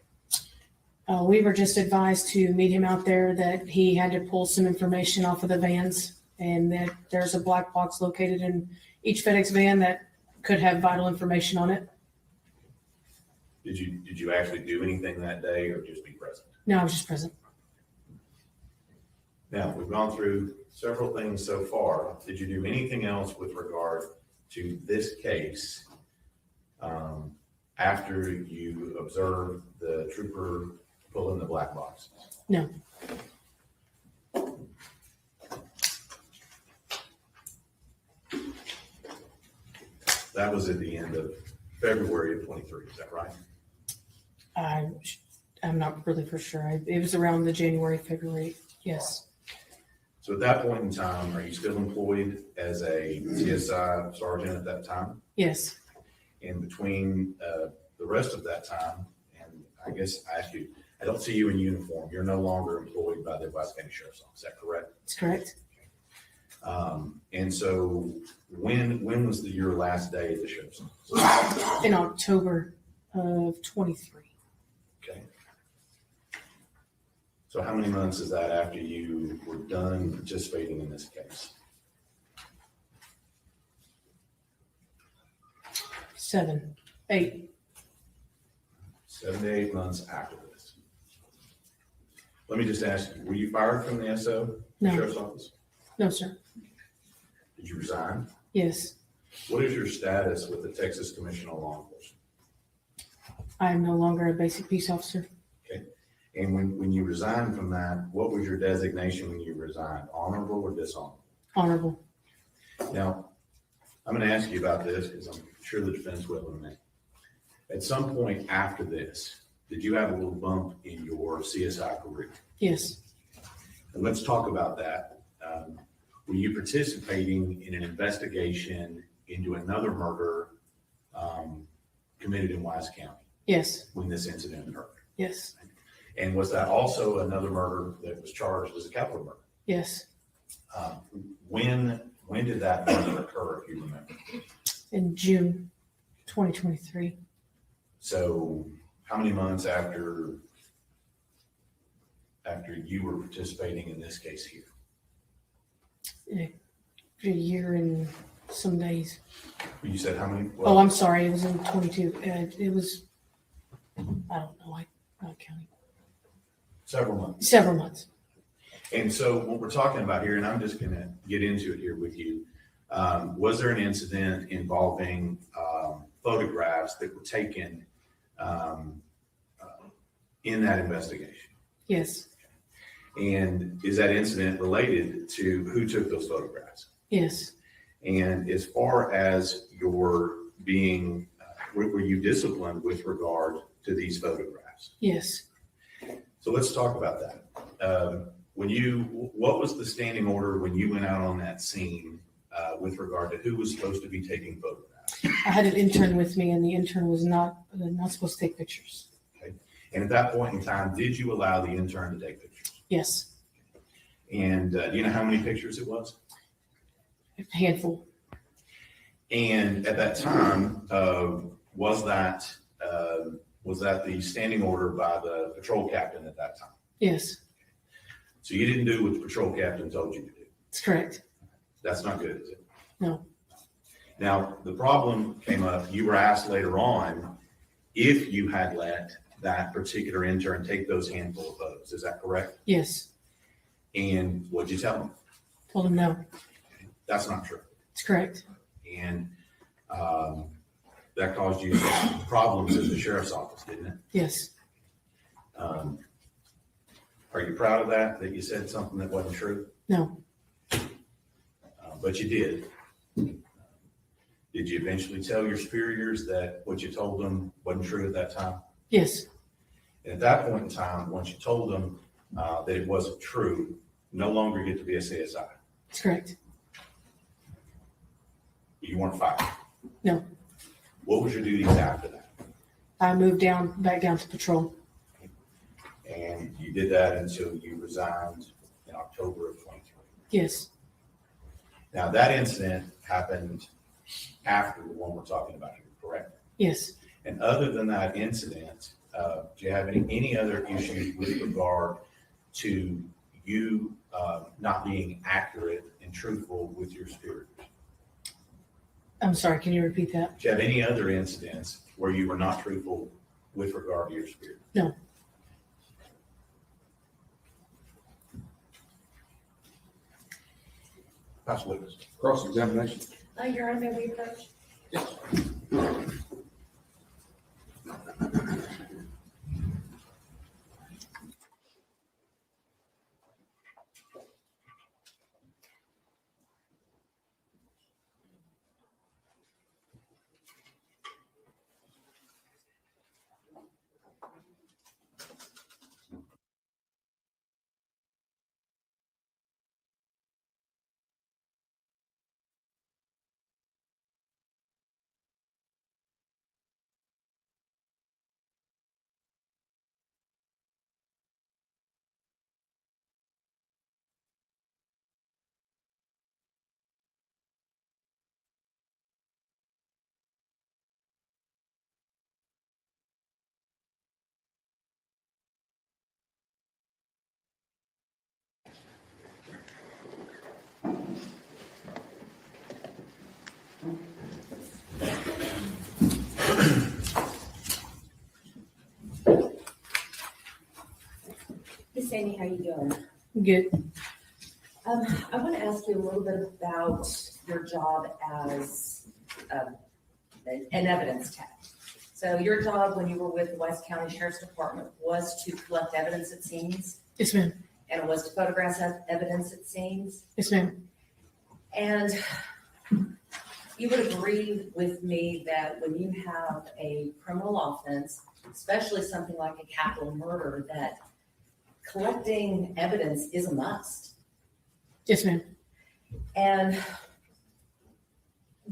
We were just advised to meet him out there, that he had to pull some information off of the vans, and that there's a black box located in each FedEx van that could have vital information on it. Did you actually do anything that day or just be present? No, I was just present. Now, we've gone through several things so far. Did you do anything else with regard to this case after you observed the trooper pull in the black boxes? No. That was at the end of February of 23, is that right? I'm not really for sure. It was around the January, February. Yes. So at that point in time, are you still employed as a CSI sergeant at that time? Yes. In between the rest of that time, and I guess I ask you, I don't see you in uniform. You're no longer employed by the Vice County Sheriff's Office. Is that correct? That's correct. And so when was your last day at the sheriff's office? In October of 23. Okay. So how many months is that after you were done participating in this case? 7, 8. 7 to 8 months after this. Let me just ask you, were you fired from the SO, No. sheriff's office? No, sir. Did you resign? Yes. What is your status with the Texas Commission on Law Enforcement? I am no longer a basic peace officer. And when you resigned from that, what was your designation when you resigned? Honorable or dishonorable? Honorable. Now, I'm going to ask you about this because I'm sure the defense will in a minute. At some point after this, did you have a little bump in your CSI career? Yes. And let's talk about that. Were you participating in an investigation into another murder committed in Wise County Yes. when this incident occurred? Yes. And was that also another murder that was charged as a capital murder? Yes. When did that murder occur, if you remember? In June 2023. So how many months after you were participating in this case here? A year and some days. You said how many? Oh, I'm sorry. It was in 22. It was, I don't know. I'm not counting. Several months. Several months. And so what we're talking about here, and I'm just going to get into it here with you, was there an incident involving photographs that were taken in that investigation? Yes. And is that incident related to who took those photographs? Yes. And as far as your being, were you disciplined with regard to these photographs? Yes. So let's talk about that. What was the standing order when you went out on that scene with regard to who was supposed to be taking photographs? I had an intern with me, and the intern was not supposed to take pictures. Okay. And at that point in time, did you allow the intern to take pictures? Yes. And do you know how many pictures it was? A handful. And at that time, was that the standing order by the patrol captain at that time? Yes. So you didn't do what the patrol captain told you to do. That's correct. That's not good, is it? No. Now, the problem came up, you were asked later on if you had let that particular intern take those handful of photos. Is that correct? Yes. And what'd you tell him? Told him no. That's not true. It's correct. And that caused you some problems at the sheriff's office, didn't it? Yes. Are you proud of that you said something that wasn't true? No. But you did. Did you eventually tell your superiors that what you told them wasn't true at that time? Yes. And at that point in time, once you told them that it wasn't true, no longer get to be a CSI. It's correct. You weren't fired. No. What was your duties after that? I moved back down to patrol. And you did that until you resigned in October of 23. Yes. Now, that incident happened after the one we're talking about here, correct? Yes. And other than that incident, do you have any other issues with regard to you not being accurate and truthful with your superiors? I'm sorry. Can you repeat that? Do you have any other incidents where you were not truthful with regard to your superiors? No. House witness. Cross-examination. Your Honor, may we approach? Yes. Sandy, how you doing? Good. I want to ask you a little bit about your job as an evidence tech. So your job when you were with the West County Sheriff's Department was to collect evidence at scenes, Yes, ma'am. and it was to photograph evidence at scenes. Yes, ma'am. And you would agree with me that when you have a criminal offense, especially something like a capital murder, that collecting evidence is a must. Yes, ma'am. And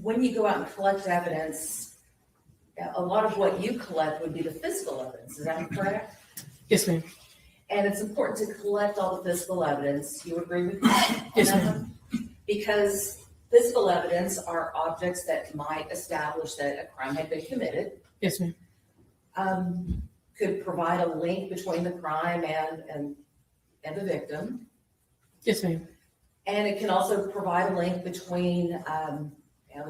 when you go out and collect evidence, a lot of what you collect would be the physical evidence, is that correct? Yes, ma'am. And it's important to collect all the physical evidence. You agree with me? Yes, ma'am. Because physical evidence are objects that might establish that a crime had been committed, Yes, ma'am. could provide a link between the crime and the victim. Yes, ma'am. And it can also provide a link between,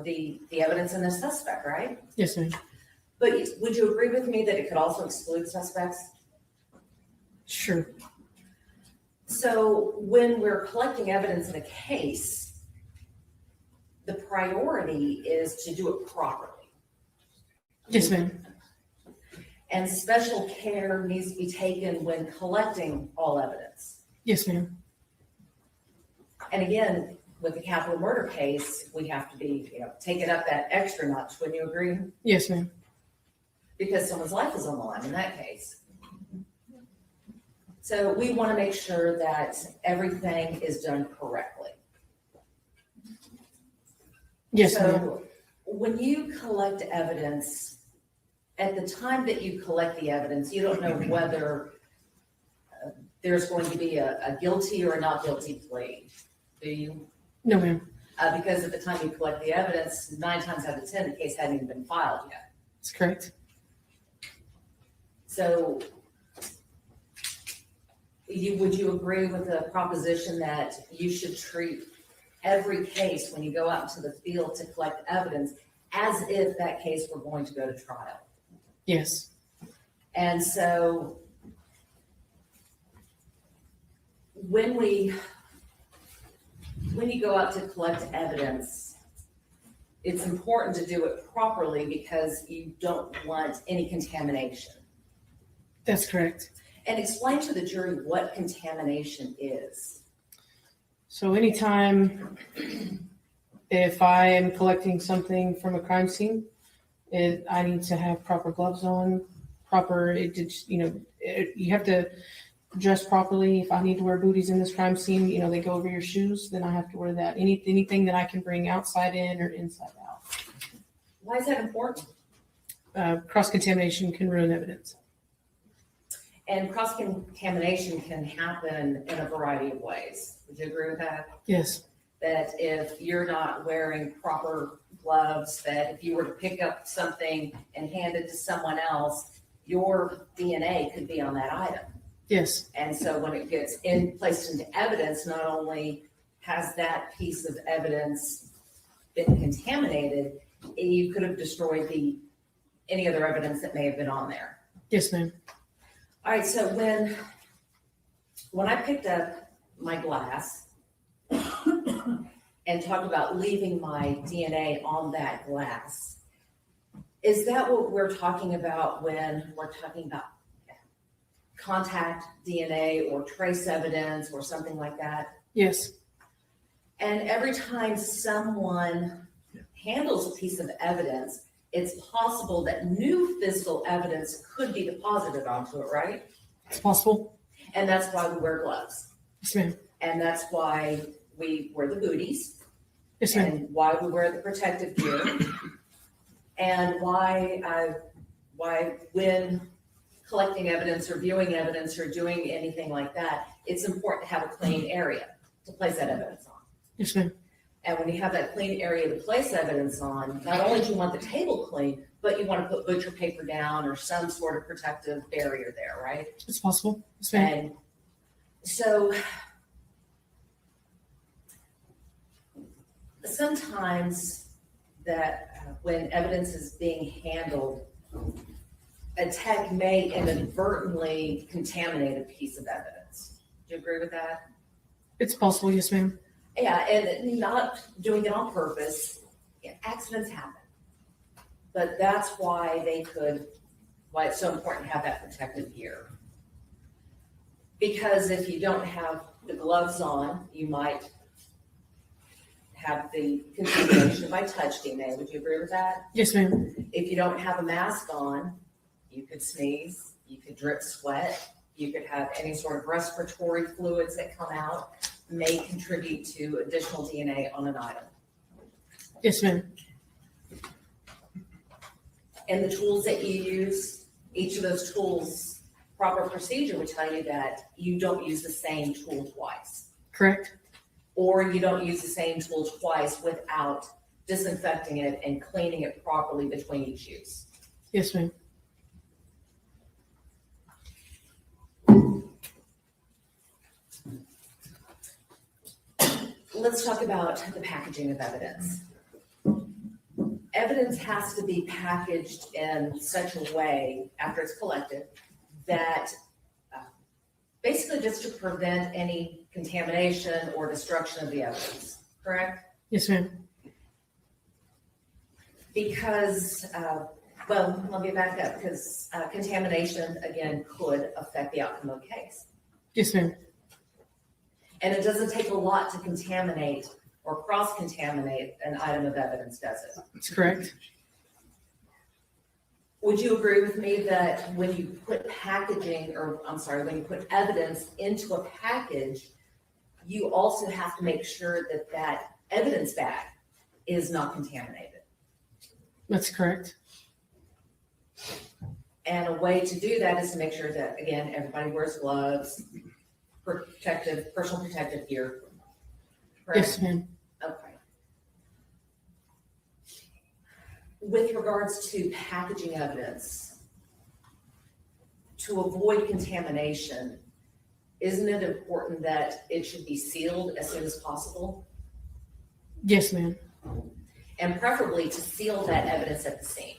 the evidence and the suspect, right? Yes, ma'am. But would you agree with me that it could also exclude suspects? Sure. So when we're collecting evidence in a case, the priority is to do it properly. Yes, ma'am. And special care needs to be taken when collecting all evidence. Yes, ma'am. And again, with the capital murder case, we have to be, take it up that extra notch. Wouldn't you agree? Yes, ma'am. Because someone's life is on the line in that case. So we want to make sure that everything is done correctly. Yes, ma'am. So when you collect evidence, at the time that you collect the evidence, you don't know whether there's going to be a guilty or a not guilty plea, do you? No, ma'am. Because at the time you collect the evidence, 9 times out of 10, the case hadn't even been filed yet. That's correct. So would you agree with the proposition that you should treat every case when you go out into the field to collect evidence as if that case were going to go to trial? Yes. And so when you go out to collect evidence, it's important to do it properly because you don't want any contamination. That's correct. And explain to the jury what contamination is. So anytime if I am collecting something from a crime scene, I need to have proper gloves on, you have to dress properly. If I need to wear booties in this crime scene, they go over your shoes, then I have to wear that. Anything that I can bring outside in or inside out. Why is that important? Cross-contamination can ruin evidence. And cross-contamination can happen in a variety of ways. Would you agree with that? Yes. That if you're not wearing proper gloves, that if you were to pick up something and hand it to someone else, your DNA could be on that item. Yes. And so when it gets placed into evidence, not only has that piece of evidence been contaminated, you could have destroyed any other evidence that may have been on there. Yes, ma'am. All right, so when I picked up my glass and talked about leaving my DNA on that glass, is that what we're talking about when we're talking about contact DNA or trace evidence or something like that? Yes. And every time someone handles a piece of evidence, it's possible that new physical evidence could be deposited onto it, right? It's possible. And that's why we wear gloves. Yes, ma'am. And that's why we wear the booties. Yes, ma'am. And why we wear the protective gear. And why when collecting evidence or viewing evidence or doing anything like that, it's important to have a clean area to place that evidence on. Yes, ma'am. And when you have that clean area to place evidence on, not only do you want the table clean, but you want to put butcher paper down or some sort of protective barrier there, right? It's possible. Yes, ma'am. And so sometimes that when evidence is being handled, a tech may inadvertently contaminate a piece of evidence. Do you agree with that? It's possible, yes, ma'am. Yeah, and not doing it on purpose, accidents happen. But that's why why it's so important to have that protective gear. Because if you don't have the gloves on, you might have the contamination by touch DNA. Would you agree with that? Yes, ma'am. If you don't have a mask on, you could sneeze, you could drip sweat, you could have any sort of respiratory fluids that come out, may contribute to additional DNA on an item. Yes, ma'am. And the tools that you use, each of those tools, proper procedure would tell you that you don't use the same tool twice. Correct. Or you don't use the same tool twice without disinfecting it and cleaning it properly between each use. Yes, ma'am. Let's talk about the packaging of evidence. Evidence has to be packaged in such a way after it's collected that basically just to prevent any contamination or destruction of the evidence, correct? Yes, ma'am. Because, well, let me back up, because contamination, again, could affect the outcome of the case. Yes, ma'am. And it doesn't take a lot to contaminate or cross-contaminate an item of evidence, does it? That's correct. Would you agree with me that when you put when you put evidence into a package, you also have to make sure that that evidence bag is not contaminated? That's correct. And a way to do that is to make sure that, again, everybody wears gloves, personal protective gear. Correct? Yes, ma'am. Okay. With regards to packaging evidence, to avoid contamination, isn't it important that it should be sealed as soon as possible? Yes, ma'am. And preferably to seal that evidence at the scene.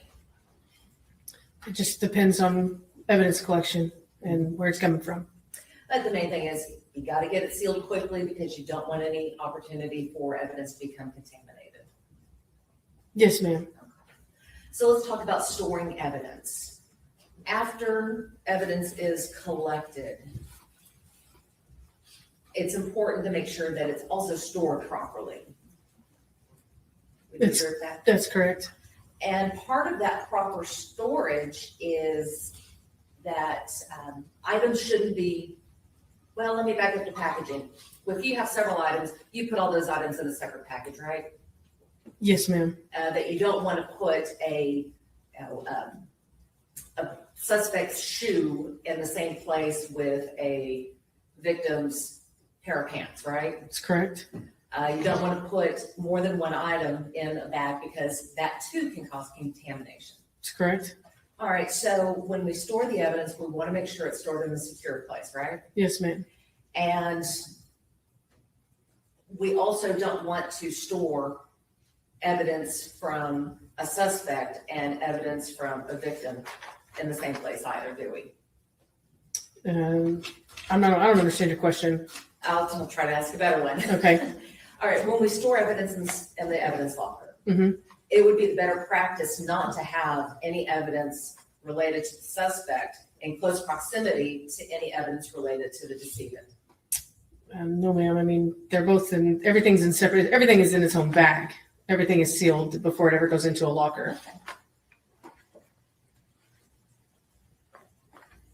It just depends on evidence collection and where it's coming from. But the main thing is you got to get it sealed quickly because you don't want any opportunity for evidence to become contaminated. Yes, ma'am. So let's talk about storing evidence. After evidence is collected, it's important to make sure that it's also stored properly. Would you agree with that? That's correct. And part of that proper storage is that items shouldn't be, well, let me back up to packaging. If you have several items, you put all those items in a separate package, right? Yes, ma'am. That you don't want to put a suspect's shoe in the same place with a victim's pair of pants, right? That's correct. You don't want to put more than one item in a bag because that too can cause contamination. That's correct. All right, so when we store the evidence, we want to make sure it's stored in a secure place, right? Yes, ma'am. And we also don't want to store evidence from a suspect and evidence from a victim in the same place either, do we? I don't understand your question. I'll try to ask a better one. Okay. All right, when we store evidence in the evidence locker, Mhm. it would be the better practice not to have any evidence related to the suspect in close proximity to any evidence related to the decedent. No, ma'am. I mean, they're both everything is in its own bag. Everything is sealed before it ever goes into a locker.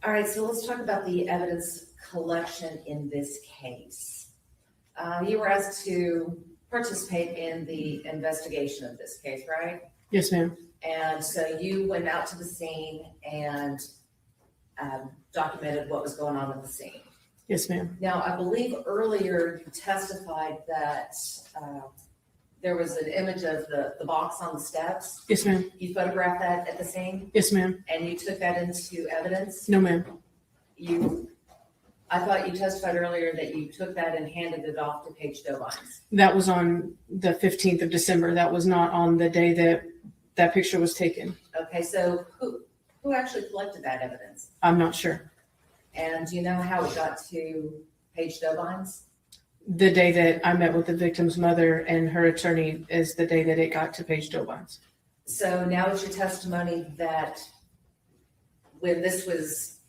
All right, so let's talk about the evidence collection in this case. You were asked to participate in the investigation of this case, right? Yes, ma'am. And so you went out to the scene and documented what was going on at the scene. Yes, ma'am. Now, I believe earlier you testified that there was an image of the box on the steps. Yes, ma'am. You photographed that at the scene Yes, ma'am. and you took that into evidence? No, ma'am. I thought you testified earlier that you took that and handed it off to Paige Dobines. That was on the 15th of December. That was not on the day that picture was taken. Okay, so who actually collected that evidence? I'm not sure. And do you know how it got to Paige Dobines? The day that I met with the victim's mother and her attorney is the day that it got to Paige Dobines. So now it's your testimony that when this was,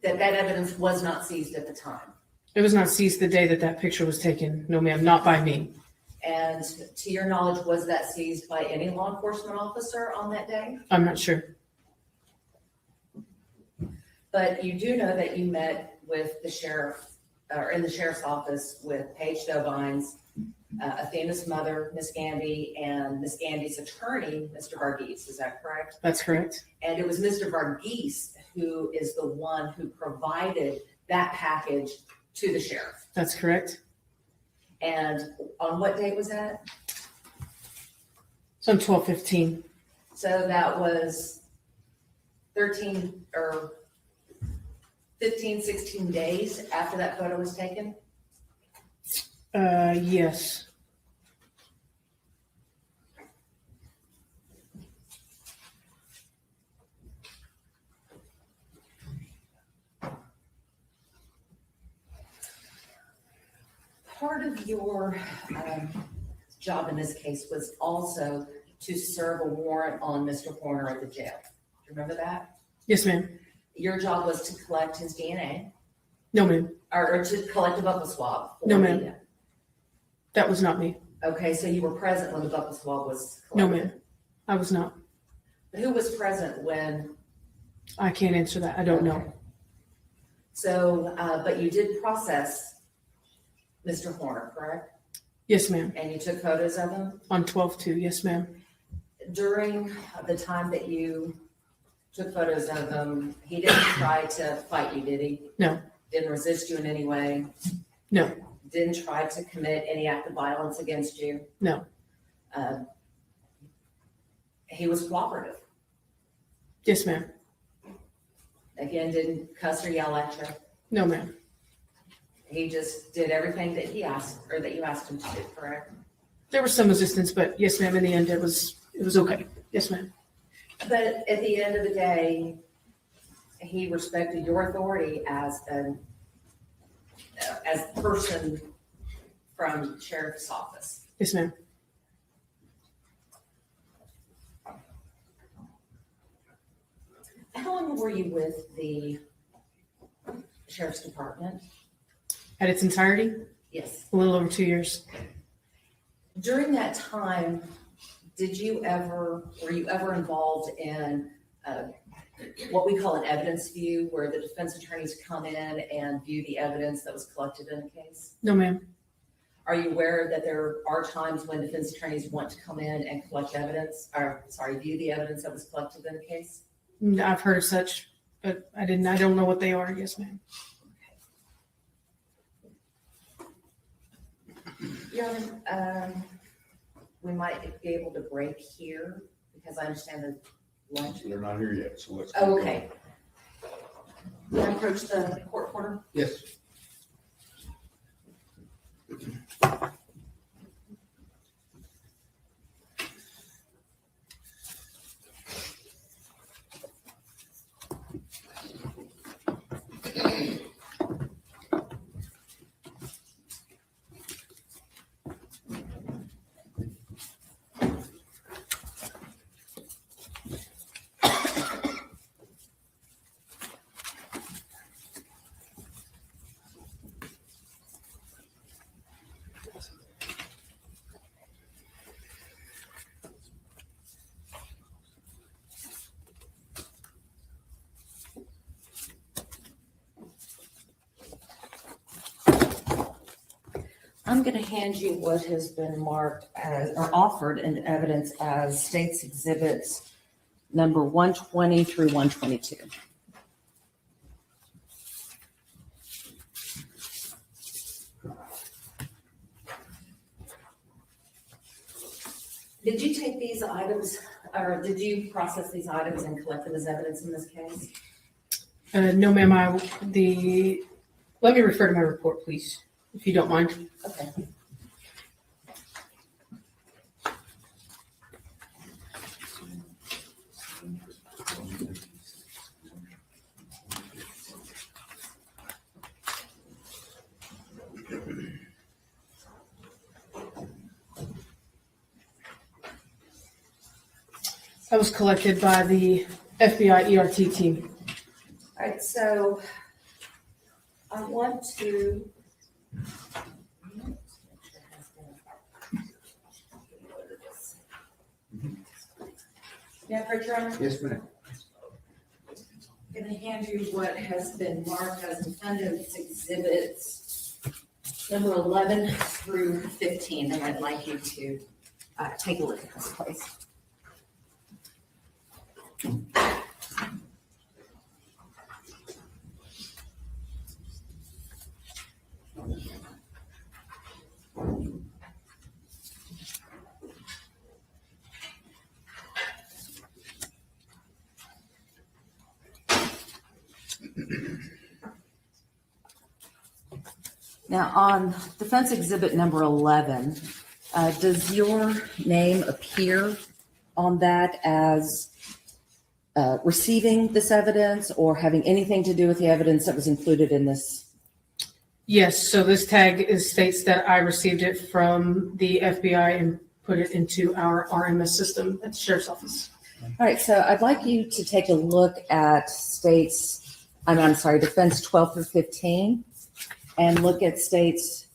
that evidence was not seized at the time. It was not seized the day that that picture was taken. No, ma'am, not by me. And to your knowledge, was that seized by any law enforcement officer on that day? I'm not sure. But you do know that you met with the sheriff, or in the sheriff's office with Paige Dobines, Athena's mother, Miss Gandy, and Miss Gandy's attorney, Mr. Varghese, is that correct? That's correct. And it was Mr. Varghese who is the one who provided that package to the sheriff. That's correct. And on what date was that? So I'm 12/15. So that was 13 or 15, 16 days after that photo was taken? Yes. Part of your job in this case was also to serve a warrant on Mr. Horner at the jail. Do you remember that? Yes, ma'am. Your job was to collect his DNA, No, ma'am. or to collect a buccal swab. for No, ma'am. the- That was not me. Okay, so you were present when the buccal swab was No, collected? ma'am. I was not. Who was present when? I can't answer that. I don't know. So, but you did process Mr. Horner, correct? Yes, ma'am. And you took photos of him? On 12/2. Yes, ma'am. During the time that you took photos of him, he didn't try to fight you, did he? No. Didn't resist you in any way? No. Didn't try to commit any act of violence against you? No. He was cooperative. Yes, ma'am. Again, didn't cuss or yell at you. No, ma'am. He just did everything that he asked, or that you asked him to do, correct? There was some resistance, but yes, ma'am. In the end, it was okay. Yes, ma'am. But at the end of the day, he respected your authority as a person from sheriff's office. Yes, ma'am. How long were you with the sheriff's department? At its entirety, Yes. a little over 2 years. During that time, were you ever involved in what we call an evidence view, where the defense attorneys come in and view the evidence that was collected in a case? No, ma'am. Are you aware that there are times when defense attorneys want to come in and collect evidence, view the evidence that was collected in a case? I've heard of such, but I don't know what they are. Yes, ma'am. Yeah, we might be able to break here, because I understand the lunch. They're not here yet, so let's. Oh, okay. Can I approach the court reporter? Yes. I'm going to hand you what has been marked as, or offered in evidence as State's Exhibits number 120 through 122. Did you take these items, or did you process these items and collect them as evidence in this case? No, ma'am. Let me refer to my report, please, if you don't mind. Okay. That was collected by the FBI ERT team. All right, so I want to. Yeah, Richard, Yes, ma'am. I'm going to hand you what has been marked as defendant's exhibits number 11 through 15, and I'd like you to take a look at this, please. Now, on defense exhibit number 11, does your name appear on that as receiving this evidence or having anything to do with the evidence that was included in this? Yes, so this tag states that I received it from the FBI and put it into our RMS system at the sheriff's office. All right, so I'd like you to take a look at defense 12 through 15, and look at states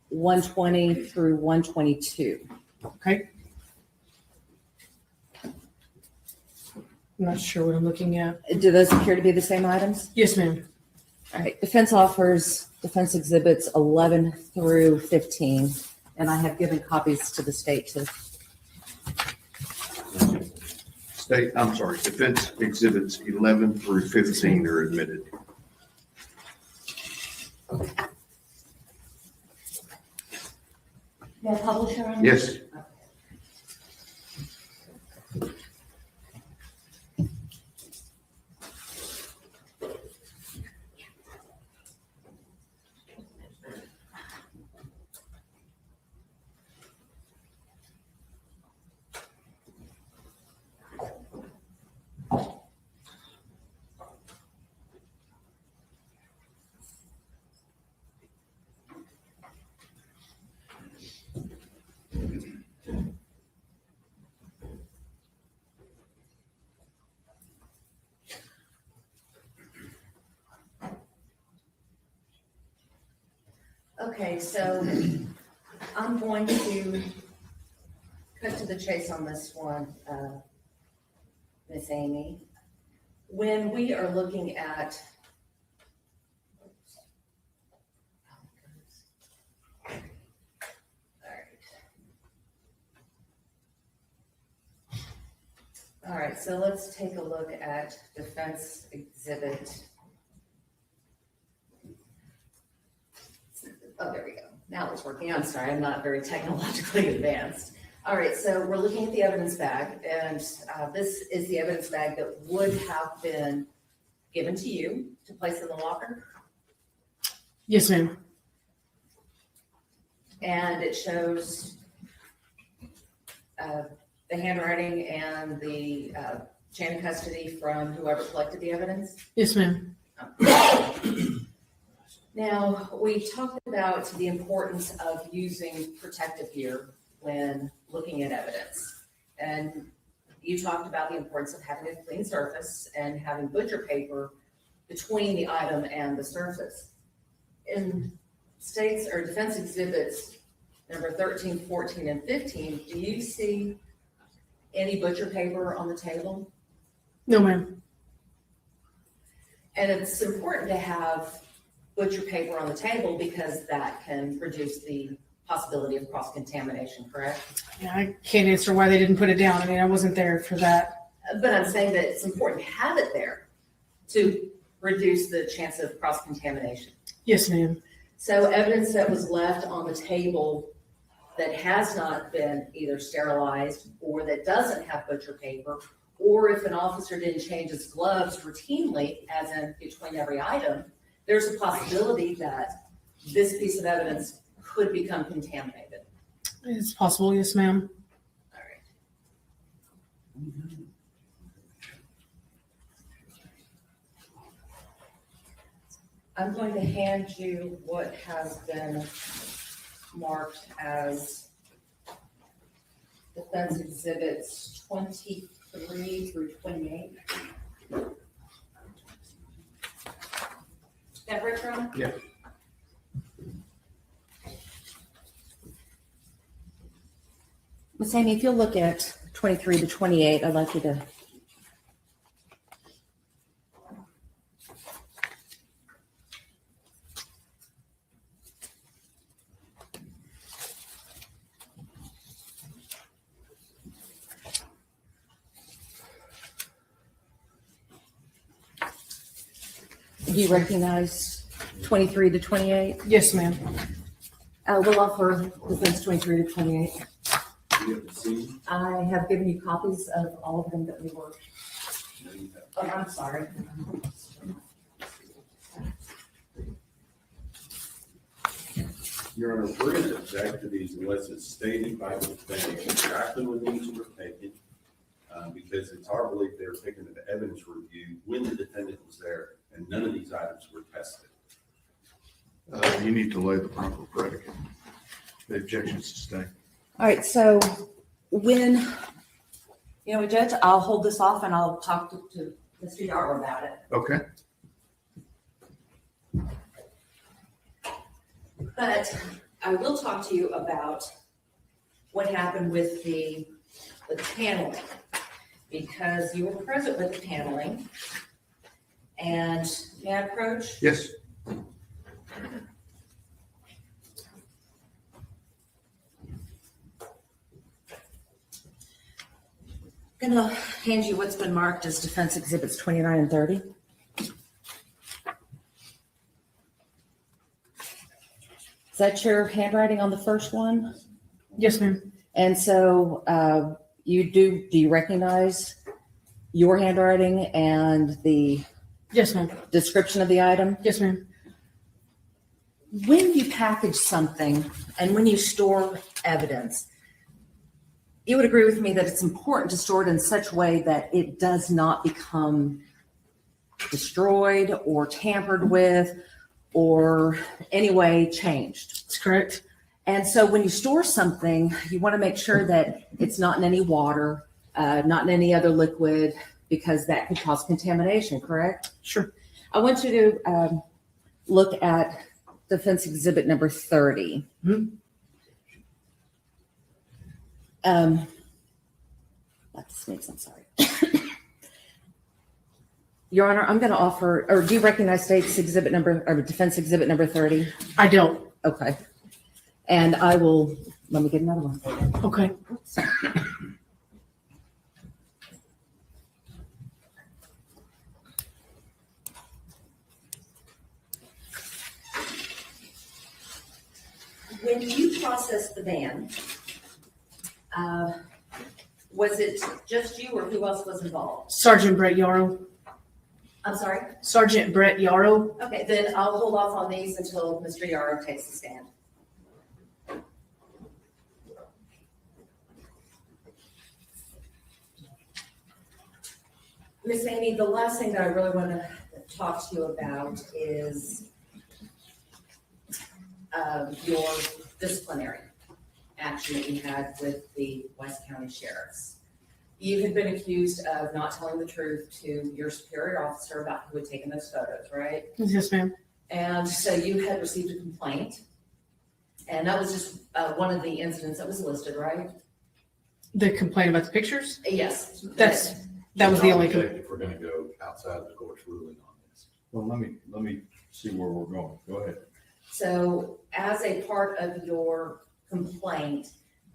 120 through 122. Okay. I'm not sure what I'm looking at. Do those appear to be the same items? Yes, ma'am. All right, defense offers defense exhibits 11 through 15, and I have given copies to the state too. Defense exhibits 11 through 15 are admitted. May I publish your own? Yes. Okay, so I'm going to cut to the chase on this one, Miss Amy. When we are looking at All right, so let's take a look at defense exhibit. Oh, there we go. Now it's working. I'm sorry, I'm not very technologically advanced. All right, so we're looking at the evidence bag, and this is the evidence bag that would have been given to you to place in the locker. Yes, ma'am. And it shows the handwriting and the chain of custody from whoever collected the evidence. Yes, ma'am. Now, we talked about the importance of using protective gear when looking at evidence. And you talked about the importance of having a clean surface and having butcher paper between the item and the surface. In states or defense exhibits number 13, 14, and 15, do you see any butcher paper on the table? No, ma'am. And it's important to have butcher paper on the table because that can reduce the possibility of cross-contamination, correct? Yeah, I can't answer why they didn't put it down. I mean, I wasn't there for that. But I'm saying that it's important to have it there to reduce the chance of cross-contamination. Yes, ma'am. So evidence that was left on the table that has not been either sterilized or that doesn't have butcher paper, or if an officer didn't change his gloves routinely, as in between every item, there's a possibility that this piece of evidence could become contaminated. It's possible. Yes, ma'am. All right. I'm going to hand you what has been marked as defense exhibits 23 23 through 28. That right, Ron? Yeah. Miss Amy, if you'll look at 23 to 28, I'd like you to. Do you recognize 23 to 28? Yes, ma'am. We'll offer defense 23 to 28. You have to see. I have given you copies of all of them that we were. Oh, I'm sorry. Your Honor, we're going to object to these unless it's stated by the defendant exactly when these were taken, because it's our belief they were taken at the evidence review when the defendant was there, and none of these items were tested. You need to lay the proper predicate. The objections to stay. All right, so when, you know, Judge, I'll hold this off and I'll talk to Mr. Yaro about it. Okay. But I will talk to you about what happened with the paneling, because you were present with the paneling. And may I approach? Yes. I'm gonna hand you what's been marked as defense exhibits 29 and 30. Is that your handwriting on the first one? Yes, ma'am. And so do you recognize your handwriting and the Yes, ma'am. description of the item? Yes, ma'am. When you package something and when you store evidence, you would agree with me that it's important to store it in such a way that it does not become destroyed or tampered with or any way changed. That's correct. And so when you store something, you want to make sure that it's not in any water, not in any other liquid, because that could cause contamination, correct? Sure. I want you to look at defense exhibit number 30. I'm sorry. Your Honor, I'm going to offer, or do you recognize state's exhibit number, or defense exhibit number 30? I don't. Okay. And I will, let me get another one. Okay. When you processed the van, was it just you or who else was involved? Sergeant Brett Yaro. I'm sorry? Sergeant Brett Yaro. Okay, then I'll hold off on these until Mr. Yaro takes the stand. Miss Amy, the last thing that I really want to talk to you about is your disciplinary action that you had with the West County Sheriffs. You had been accused of not telling the truth to your superior officer about who had taken those photos, right? Yes, ma'am. And so you had received a complaint, and that was just one of the incidents that was listed, right? The complaint about the pictures? Yes. That was the only. If we're going to go outside of the court's ruling on this. Well, let me see where we're going. Go ahead. So as a part of your complaint,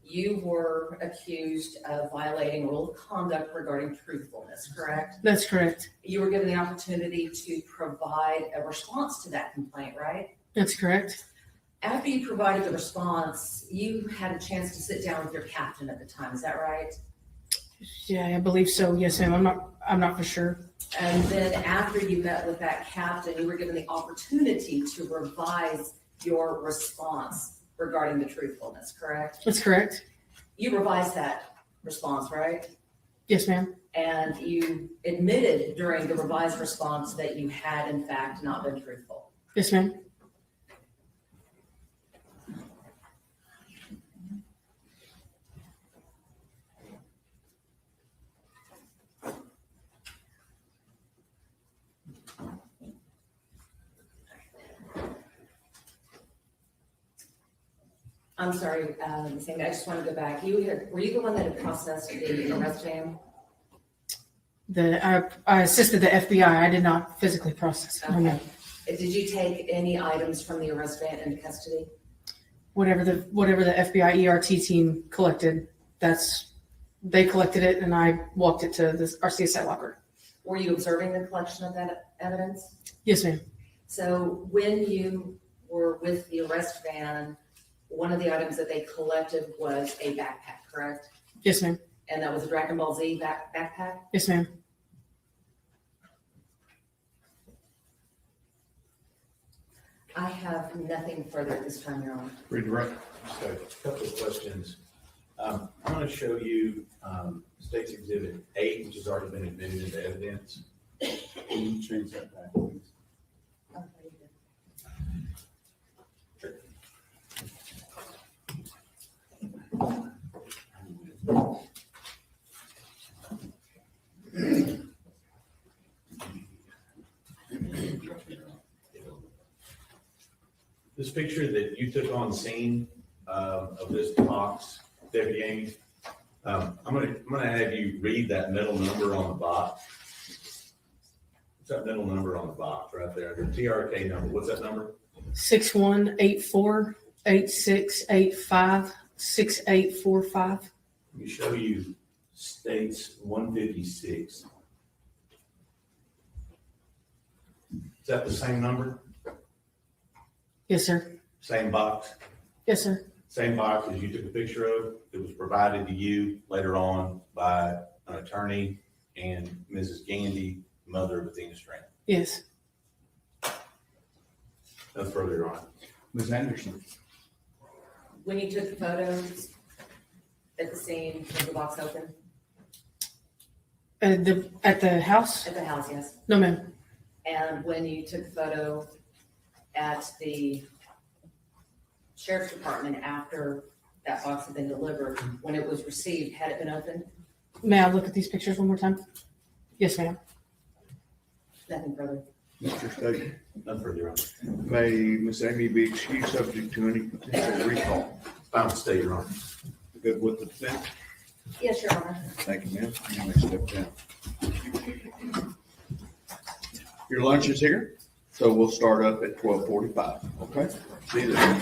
you were accused of violating rule of conduct regarding truthfulness, correct? That's correct. You were given the opportunity to provide a response to that complaint, right? That's correct. After you provided the response, you had a chance to sit down with your captain at the time, is that right? Yeah, I believe so. Yes, ma'am. I'm not for sure. And then after you met with that captain, you were given the opportunity to revise your response regarding the truthfulness, correct? That's correct. You revised that response, right? Yes, ma'am. And you admitted during the revised response that you had in fact not been truthful. Yes, ma'am. I'm sorry, Sandy, I just want to go back. Were you the one that had processed the arrest van? I assisted the FBI. I did not physically process it. No, Okay. ma'am. Did you take any items from the arrest van into custody? Whatever the FBI ERT team collected, they collected it, and I walked it to our CSI locker. Were you observing the collection of that evidence? Yes, ma'am. So when you were with the arrest van, one of the items that they collected was a backpack, correct? Yes, ma'am. And that was a Dragon Ball Z backpack? Yes, ma'am. I have nothing further at this time, Your Honor. Redirect. So, a couple of questions. I'm going to show you State's Exhibit 8, which has already been admitted into evidence. Can you change that back, please? This picture that you took on scene of this box, Deputy Amy, I'm gonna have you read that middle number on the box. What's that middle number on the box right there? The TRK number. What's that number? 6184-8685-6845. Let me show you States 156. Is that the same number? Yes, sir. Same box? Yes, sir. Same box as you took a picture of, that was provided to you later on by an attorney and Mrs. Gandy, mother of Athena Strand. Yes. That's further on. Ms. Anderson? When you took the photos at the scene, was the box open? At the house? At the house, yes. No, ma'am. And when you took the photo at the sheriff's department after that box had been delivered, when it was received, had it been opened? May I look at these pictures one more time? Yes, ma'am. Nothing further. Mr. State, That's further on. may Ms. Amy be excused subject to any potential recall? Final state, Your Honor. Good with the defense? Yes, Your Honor. Thank you, ma'am. You may step down. Your lunch is here, so we'll start up at 12:45, okay? See you then.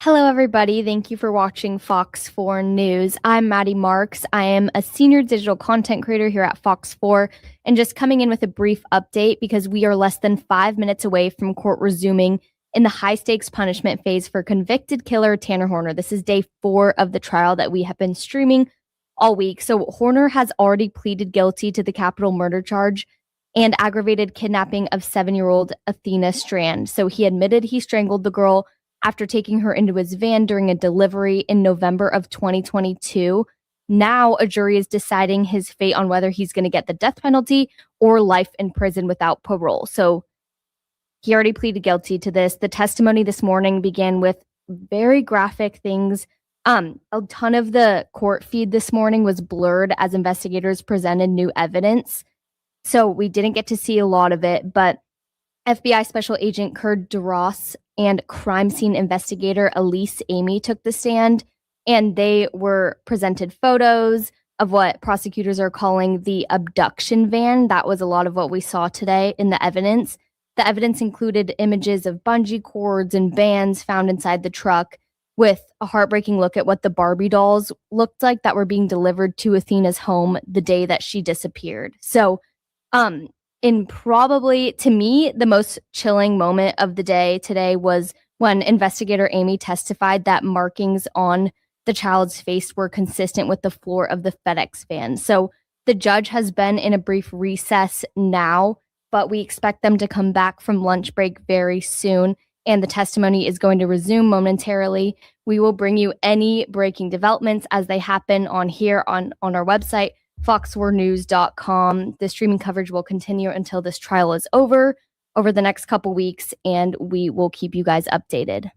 Hello, everybody. Thank you for watching Fox 4 News. I'm Maddie Marks. I am a senior digital content creator here at Fox 4, and just coming in with a brief update because we are less than 5 minutes away from court resuming in the high stakes punishment phase for convicted killer Tanner Horner. This is day 4 of the trial that we have been streaming all week. So Horner has already pleaded guilty to the capital murder charge and aggravated kidnapping of 7-year-old Athena Strand. So he admitted he strangled the girl after taking her into his van during a delivery in November of 2022. Now a jury is deciding his fate on whether he's going to get the death penalty or life in prison without parole. So he already pleaded guilty to this. The testimony this morning began with very graphic things. A ton of the court feed this morning was blurred as investigators presented new evidence. So we didn't get to see a lot of it, but FBI Special Agent Kurd Duras and crime scene investigator Elise Amy took the stand, and they were presented photos of what prosecutors are calling the abduction van. That was a lot of what we saw today in the evidence. The evidence included images of bungee cords and bands found inside the truck, with a heartbreaking look at what the Barbie dolls looked like that were being delivered to Athena's home the day that she disappeared. So, in probably, to me, the most chilling moment of the day today was when investigator Amy testified that markings on the child's face were consistent with the floor of the FedEx van. So the judge has been in a brief recess now, but we expect them to come back from lunch break very soon, and the testimony is going to resume momentarily. We will bring you any breaking developments as they happen on here on our website, fox4news.com. The streaming coverage will continue until this trial is over the next couple weeks, and we will keep you guys updated.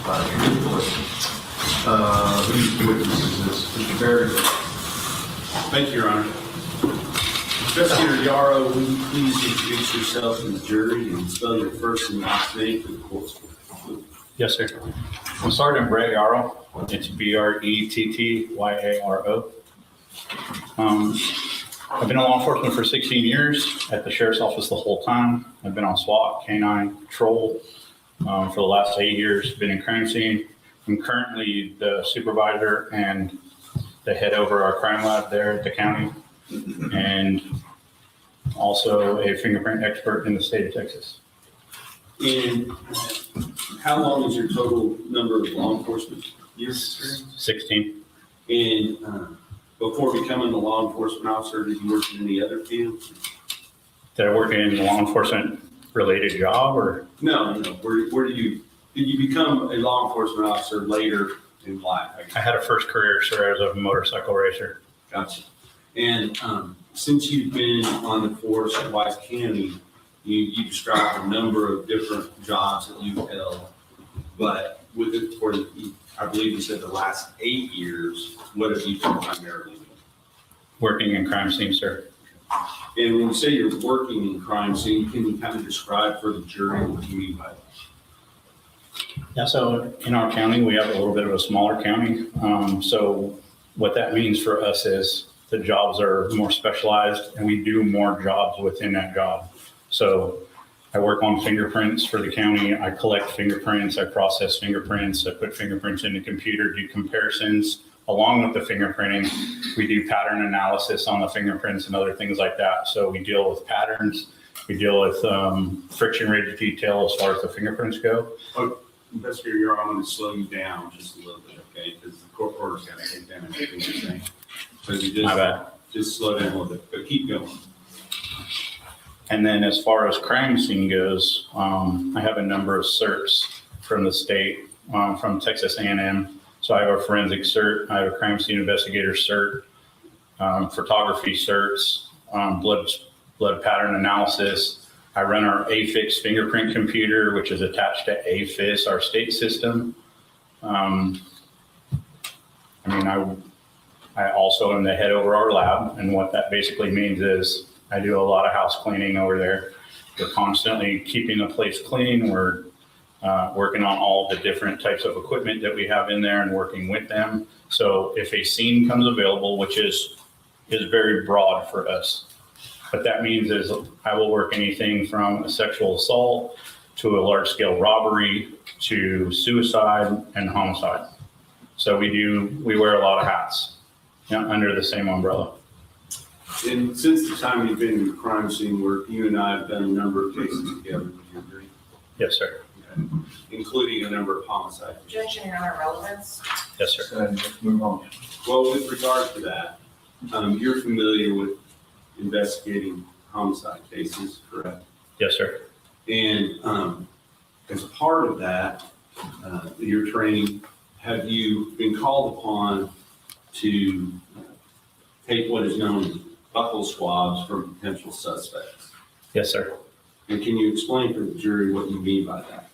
Whose witness is this? Mr. Barry? Thank you, Your Honor. Investigator Yaro, will you please introduce yourself to the jury and spell your first and last name for the court? Yes, sir. I'm Sergeant Brett Yaro. It's Bretttyaro. I've been in law enforcement for 16 years at the sheriff's office the whole time. I've been on SWAT, K-9, patrol for the last 8 years, been in crime scene. I'm currently the supervisor and the head over our crime lab there at the county, and also a fingerprint expert in the state of Texas. And how long is your total number of law enforcement years? 16. And before becoming a law enforcement officer, did you work in any other fields? Did I work in a law enforcement related job or? No. Where did you become a law enforcement officer later in life? I had a first career, sir, as a motorcycle racer. Gotcha. And since you've been on the force at Wise County, you described a number of different jobs that you've held, but with it for, I believe you said the last 8 years, what have you been primarily doing? Working in crime scene, sir. And when you say you're working in crime scene, can you kind of describe for the jury what you mean by that? Yeah, so in our county, we have a little bit of a smaller county. So what that means for us is the jobs are more specialized and we do more jobs within that job. So I work on fingerprints for the county. I collect fingerprints, I process fingerprints, I put fingerprints in the computer, do comparisons. Along with the fingerprinting, we do pattern analysis on the fingerprints and other things like that. So we deal with patterns, we deal with friction ridge detail as far as the fingerprints go. Investigator, you're on to slow you down just a little bit, okay? Because the court order's got to take down everything you're saying. So you My bad. just slow down a little bit, but keep going. And then as far as crime scene goes, I have a number of certs from the state, from Texas A&M. So I have a forensic cert, I have a crime scene investigator cert, photography certs, blood pattern analysis. I run our AFIX fingerprint computer, which is attached to AFIS, our state system. I also am the head over our lab, and what that basically means is I do a lot of house cleaning over there. We're constantly keeping the place clean. We're working on all the different types of equipment that we have in there and working with them. So if a scene comes available, which is very broad for us, what that means is I will work anything from a sexual assault to a large scale robbery to suicide and homicide. So we wear a lot of hats under the same umbrella. And since the time you've been in the crime scene work, you and I have done a number of cases together. Would you agree? Yes, sir. Okay. Including a number of homicides. Objection, Your Honor, relevance. Yes, sir. Let's move on. Well, with regard to that, you're familiar with investigating homicide cases, correct? Yes, sir. And as part of that, your training, have you been called upon to take what is known as buccal swabs from potential suspects? Yes, sir. And can you explain to the jury what you mean by that?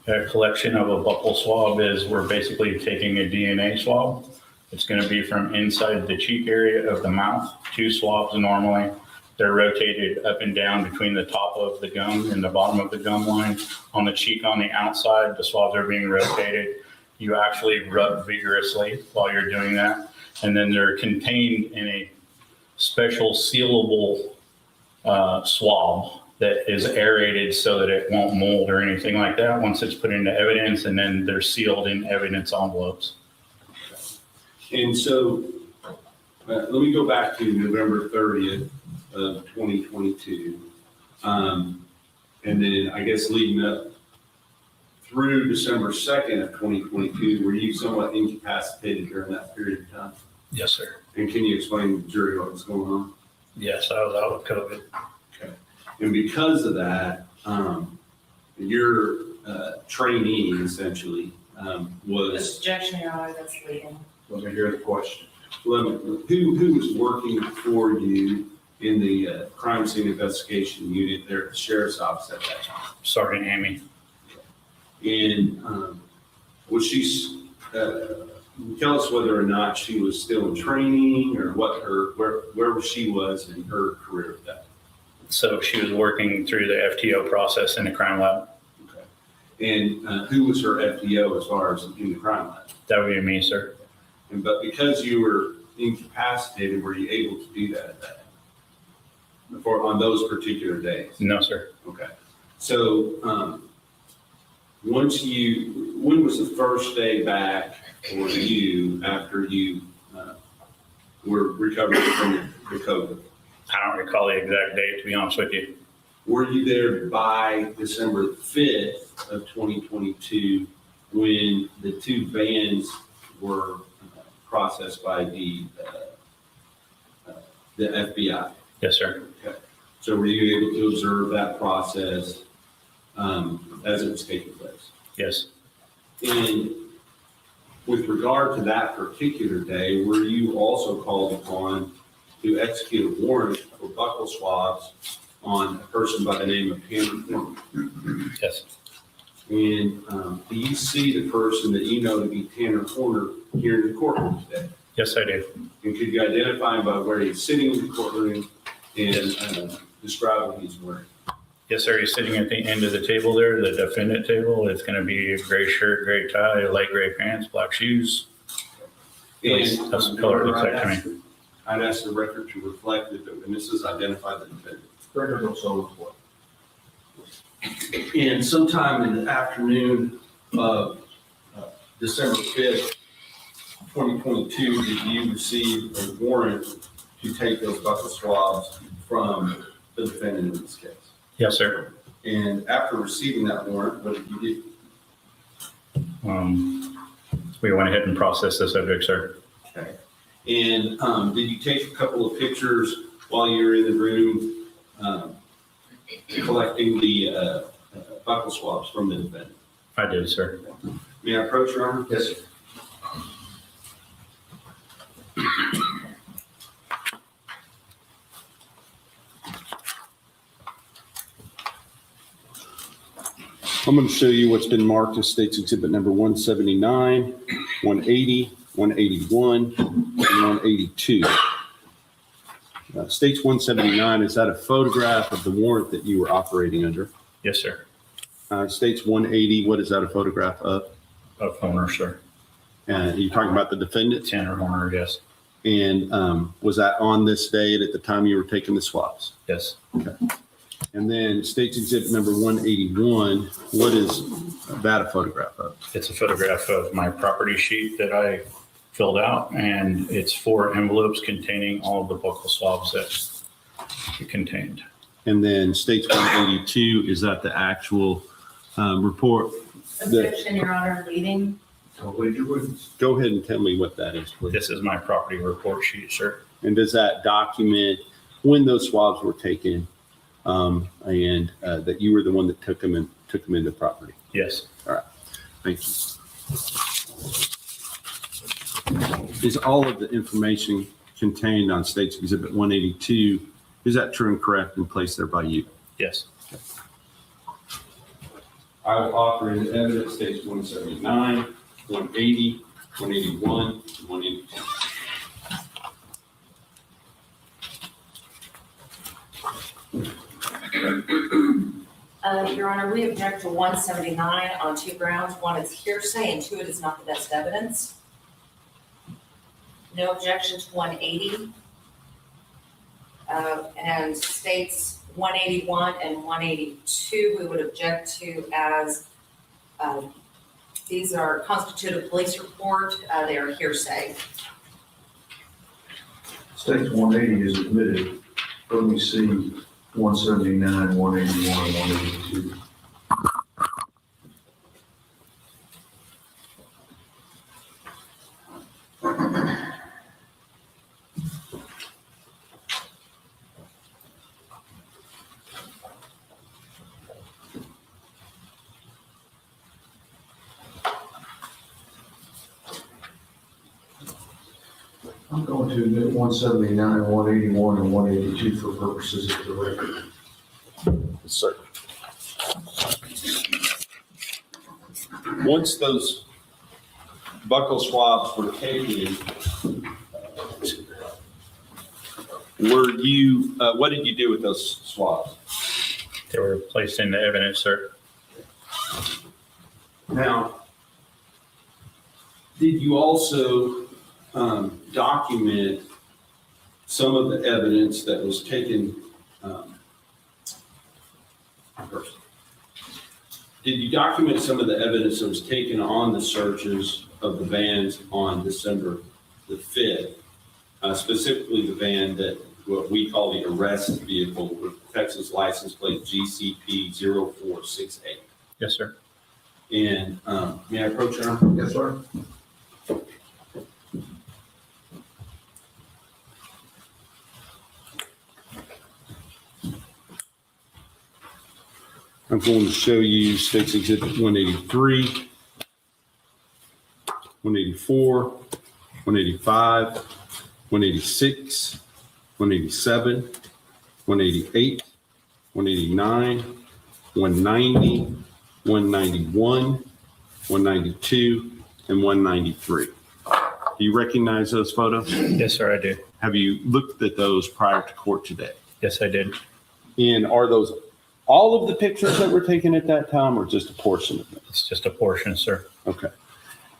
A collection of a buccal swab is we're basically taking a DNA swab. It's going to be from inside the cheek area of the mouth, 2 swabs normally. They're rotated up and down between the top of the gum and the bottom of the gum line. On the cheek on the outside, the swabs are being rotated. You actually rub vigorously while you're doing that. And then they're contained in a special sealable swab that is aerated so that it won't mold or anything like that once it's put into evidence, and then they're sealed in evidence envelopes. And so let me go back to November 30th of 2022. And then I guess leading up through December 2nd of 2022, were you somewhat incapacitated during that period of time? Yes, sir. And can you explain to the jury what was going on? Yes, I was out with COVID. Okay. And because of that, your trainee essentially was, Objection, Your Honor, that's leading. Let me hear the question. who was working for you in the crime scene investigation unit there at the sheriff's office at that time? Sergeant Amy. And was she, tell us whether or not she was still in training or what where she was in her career with that. So she was working through the FTO process in the crime lab. Okay. And who was her FTO as far as in the crime lab? That would be me, sir. But because you were incapacitated, were you able to do that at that on those particular days? No, sir. Okay. So when was the first day back for you after you were recovering from the COVID? I don't recall the exact date, to be honest with you. Were you there by December 5th of 2022 when the two vans were processed by the FBI? Yes, sir. Okay. So were you able to observe that process as it was taking place? Yes. And with regard to that particular day, were you also called upon to execute a warrant for buccal swabs on a person by the name of Tanner? Yes. And do you see the person that you know to be Tanner Horner here in the courtroom today? Yes, I do. And could you identify him by where he's sitting in the courtroom and describe what he's wearing? Yes, sir. He's sitting at the end of the table there, the defendant table. It's going to be a gray shirt, gray tie, light gray pants, black shoes. And That's the color it looks like to me. I'd ask the record to reflect that the witnesses identify the defendant. Record looks always what? And sometime in the afternoon of December 5th, 2022, did you receive a warrant to take those buccal swabs from the defendant in this case? Yes, sir. And after receiving that warrant, what did you do? We went ahead and processed the subject, sir. Okay. And did you take a couple of pictures while you were in the room collecting the buccal swabs from the defendant? I did, sir. May I approach, Your Honor? Yes, sir. I'm going to show you what's been marked as State's Exhibit number 179, 180, 181, and 182. State's 179, is that a photograph of the warrant that you were operating under? Yes, sir. State's 180, what is that a photograph of? Of Horner, sir. And you're talking about the defendant? Tanner Horner, yes. And was that on this date at the time you were taking the swabs? Yes. Okay. And then State's Exhibit number 181, what is that a photograph of? It's a photograph of my property sheet that I filled out, and it's 4 envelopes containing all of the buccal swabs that it contained. And then State's 182, is that the actual report? Objection, Your Honor, leading. Don't leave your witness. Go ahead and tell me what that is, please. This is my property report sheet, sir. And does that document when those swabs were taken and that you were the one that took them into property? Yes. All right. Thank you. Is all of the information contained on State's Exhibit 182, is that true and correct and placed there by you? Yes. I will offer in evidence States 179, 180, 181, and 182. Your Honor, we object to 179 on 2 grounds. 1, it's hearsay, and 2, it is not the best evidence. No objection to 180. And States 181 and 182, we would object to as these are constitute a police report. They are hearsay. States 180 is admitted. Let me see 179, 181, and 182. I'm going to admit 179, 181, and 182 for purposes of the record. Yes, sir. Once those buccal swabs were taken, were you, what did you do with those swabs? They were placed into evidence, sir. Now, did you also document some of the evidence that was taken? First, did you document some of the evidence that was taken on the searches of the vans on December the 5th? Specifically the van that what we call the arrest vehicle with Texas license plate GCP 0468. Yes, sir. And may I approach, Your Honor? Yes, sir. I'm going to show you State's Exhibit 183, 184, 185, 186, 187, 188, 189, 190, 191, 192, and 193. Do you recognize those photos? Yes, sir, I do. Have you looked at those prior to court today? Yes, I did. And are those all of the pictures that were taken at that time or just a portion of them? It's just a portion, sir. Okay.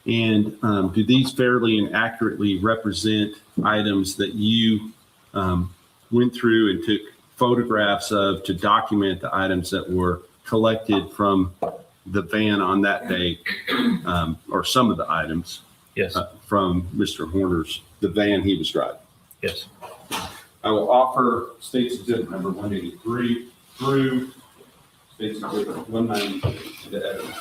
And do these fairly and accurately represent items that you went through and took photographs of to document the items that were collected from the van on that day, or some of the items? Yes. From Mr. Horner's, the van he was driving? Yes. I will offer State's Exhibit number 183 through State's Exhibit 190 to evidence.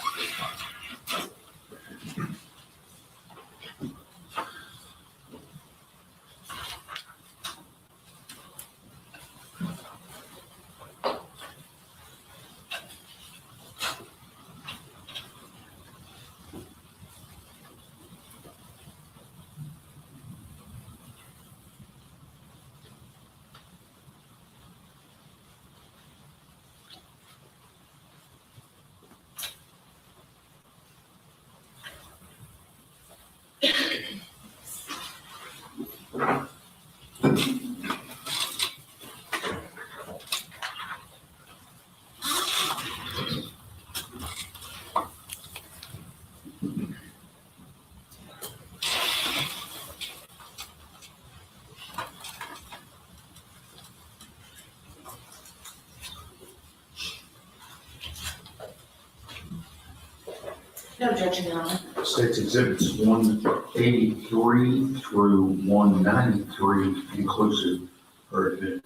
No objection, Your Honor. State's Exhibits 183 through 193 inclusive are admitted.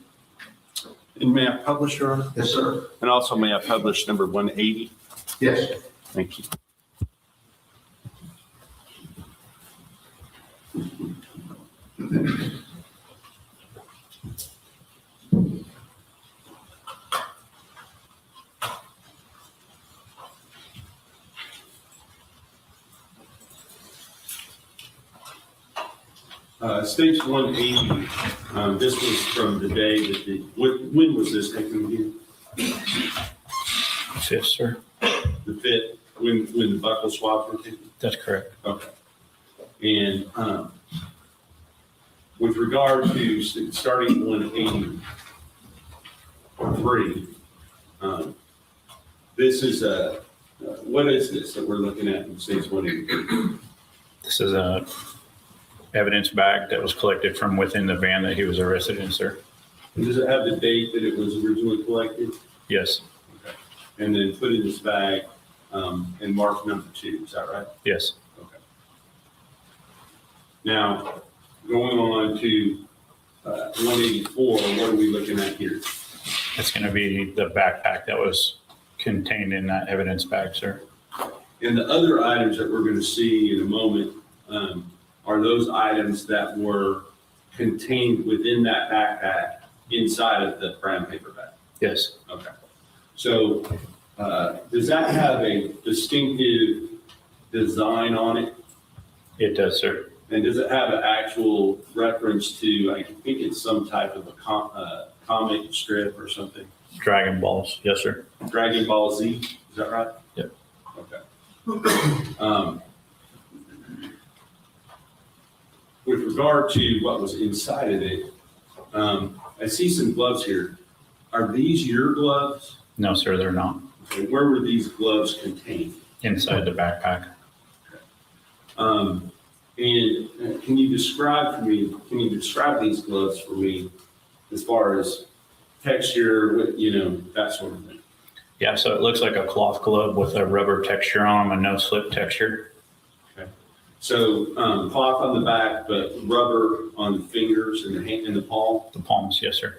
And may I publish, Your Honor? Yes, sir. And also may I publish number 180? Yes. Thank you. Stage 180, this was from the day that when was this taken again? 5th, sir. The 5th, when the buccal swabs were taken? That's correct. Okay. And with regard to starting 183, this is what is this that we're looking at in stage 183? This is a evidence bag that was collected from within the van that he was arrested in, sir. And does it have the date that it was originally collected? Yes. Okay. And then put in this bag and mark number 2, is that right? Yes. Okay. Now, going on to 184, what are we looking at here? It's going to be the backpack that was contained in that evidence bag, sir. And the other items that we're going to see in a moment are those items that were contained within that backpack inside of the brown paper bag? Yes. Okay. So does that have a distinctive design on it? It does, sir. And does it have an actual reference to, I think it's some type of a comic strip or something? Dragon balls. Yes, sir. Dragon Ball Z, is that right? Yep. Okay. with regard to what was inside of it, I see some gloves here. Are these your gloves? No, sir, they're not. Okay, where were these gloves contained? Inside the backpack. And can you describe these gloves for me as far as texture, that sort of thing? Yeah, so it looks like a cloth glove with a rubber texture on them, a no slip texture. So cloth on the back, but rubber on the fingers and the hand and the palm. The palms, yes, sir.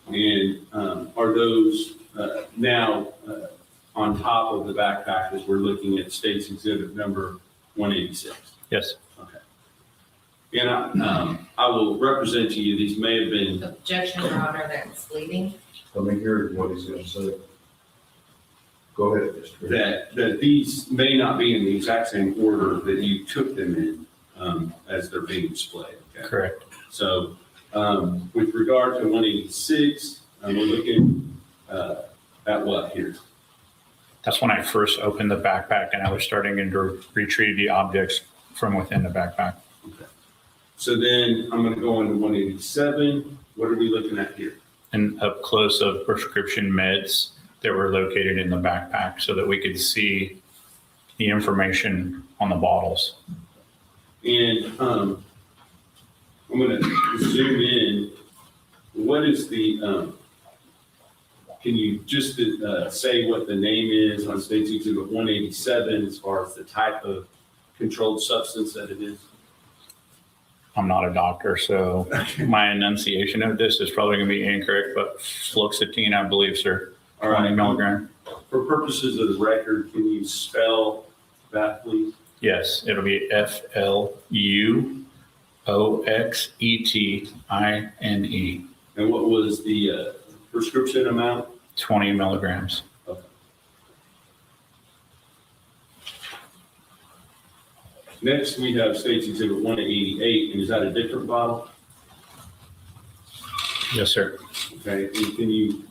And are those now on top of the backpack as we're looking at State's Exhibit number 186? Yes. Okay. And I will represent to you, these may have been, Objection, Your Honor, that's leading. Let me hear what he's gonna say. Go ahead, Mr. Green. that these may not be in the exact same order that you took them in as they're being displayed. Okay? Correct. So with regard to 186, we're looking at what here? That's when I first opened the backpack and I was starting to retrieve the objects from within the backpack. Okay. So then I'm going to go on to 187. What are we looking at here? And up close of prescription meds that were located in the backpack so that we could see the information on the bottles. And I'm going to zoom in. What is the, can you just say what the name is on State's Exhibit 187 as far as the type of controlled substance that it is? I'm not a doctor, so my enunciation of this is probably going to be incorrect, but fluoxetine, I believe, sir. All right. 20 milligram. For purposes of the record, can you spell that, please? Yes, it'll be FLUOXETINE. And what was the prescription amount? 20 milligrams. Okay. Next, we have State's Exhibit 188, and is that a different bottle? Yes, sir. Okay, and can you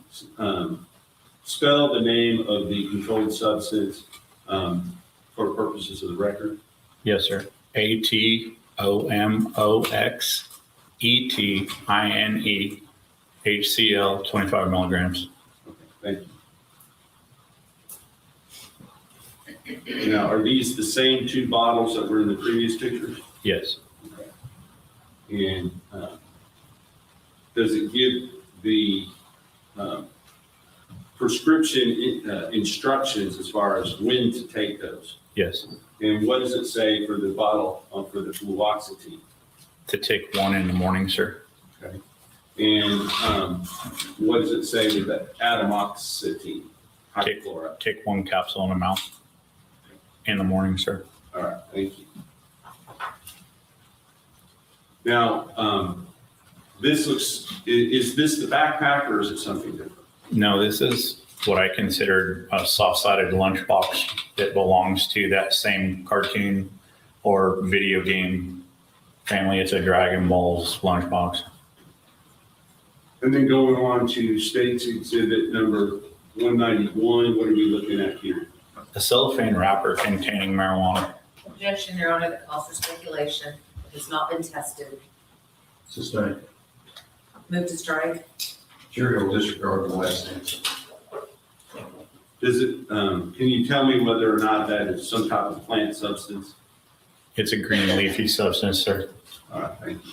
spell the name of the controlled substance for purposes of the record? Yes, sir. ATOMOXETINE HCl 25 milligrams. Okay, thank you. Now, are these the same two bottles that were in the previous pictures? Yes. Okay. And does it give the prescription instructions as far as when to take those? Yes. And what does it say for the bottle for the fluoxetine? To take one in the morning, sir. Okay. And what does it say with the atomoxetine? Hydrochloride. Take one capsule in the mouth in the morning, sir. All right, thank you. Now, is this the backpack or is it something different? No, this is what I consider a soft-sided lunchbox that belongs to that same cartoon or video game family. It's a Dragon Ball's lunchbox. And then going on to State's Exhibit number 191, what are we looking at here? A cellophane wrapper containing marijuana. Objection, Your Honor, that calls for speculation. It has not been tested. Sustained. Move to strike. Jury will disregard the last answer. Does it, can you tell me whether or not that is some type of plant substance? It's a green leafy substance, sir. All right, thank you.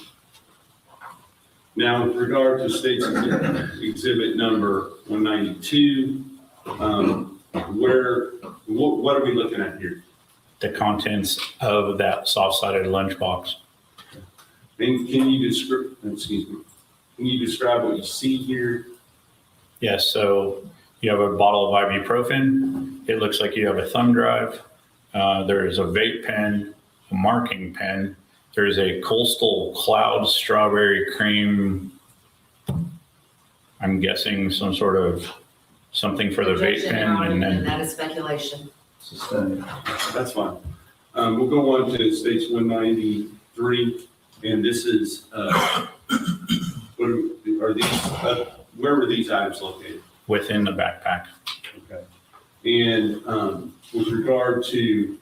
Now, with regard to State's Exhibit number 192, what are we looking at here? The contents of that soft-sided lunchbox. And can you describe what you see here? Yes, so you have a bottle of ibuprofen. It looks like you have a thumb drive. There is a vape pen, a marking pen. There's a Coastal Cloud strawberry cream. I'm guessing some sort of something for the vape Objection, pen. Your Honor, And and then that is speculation. Sustained. That's fine. We'll go on to State's 193, and this is, where were these items located? within the backpack. Okay. And with regard to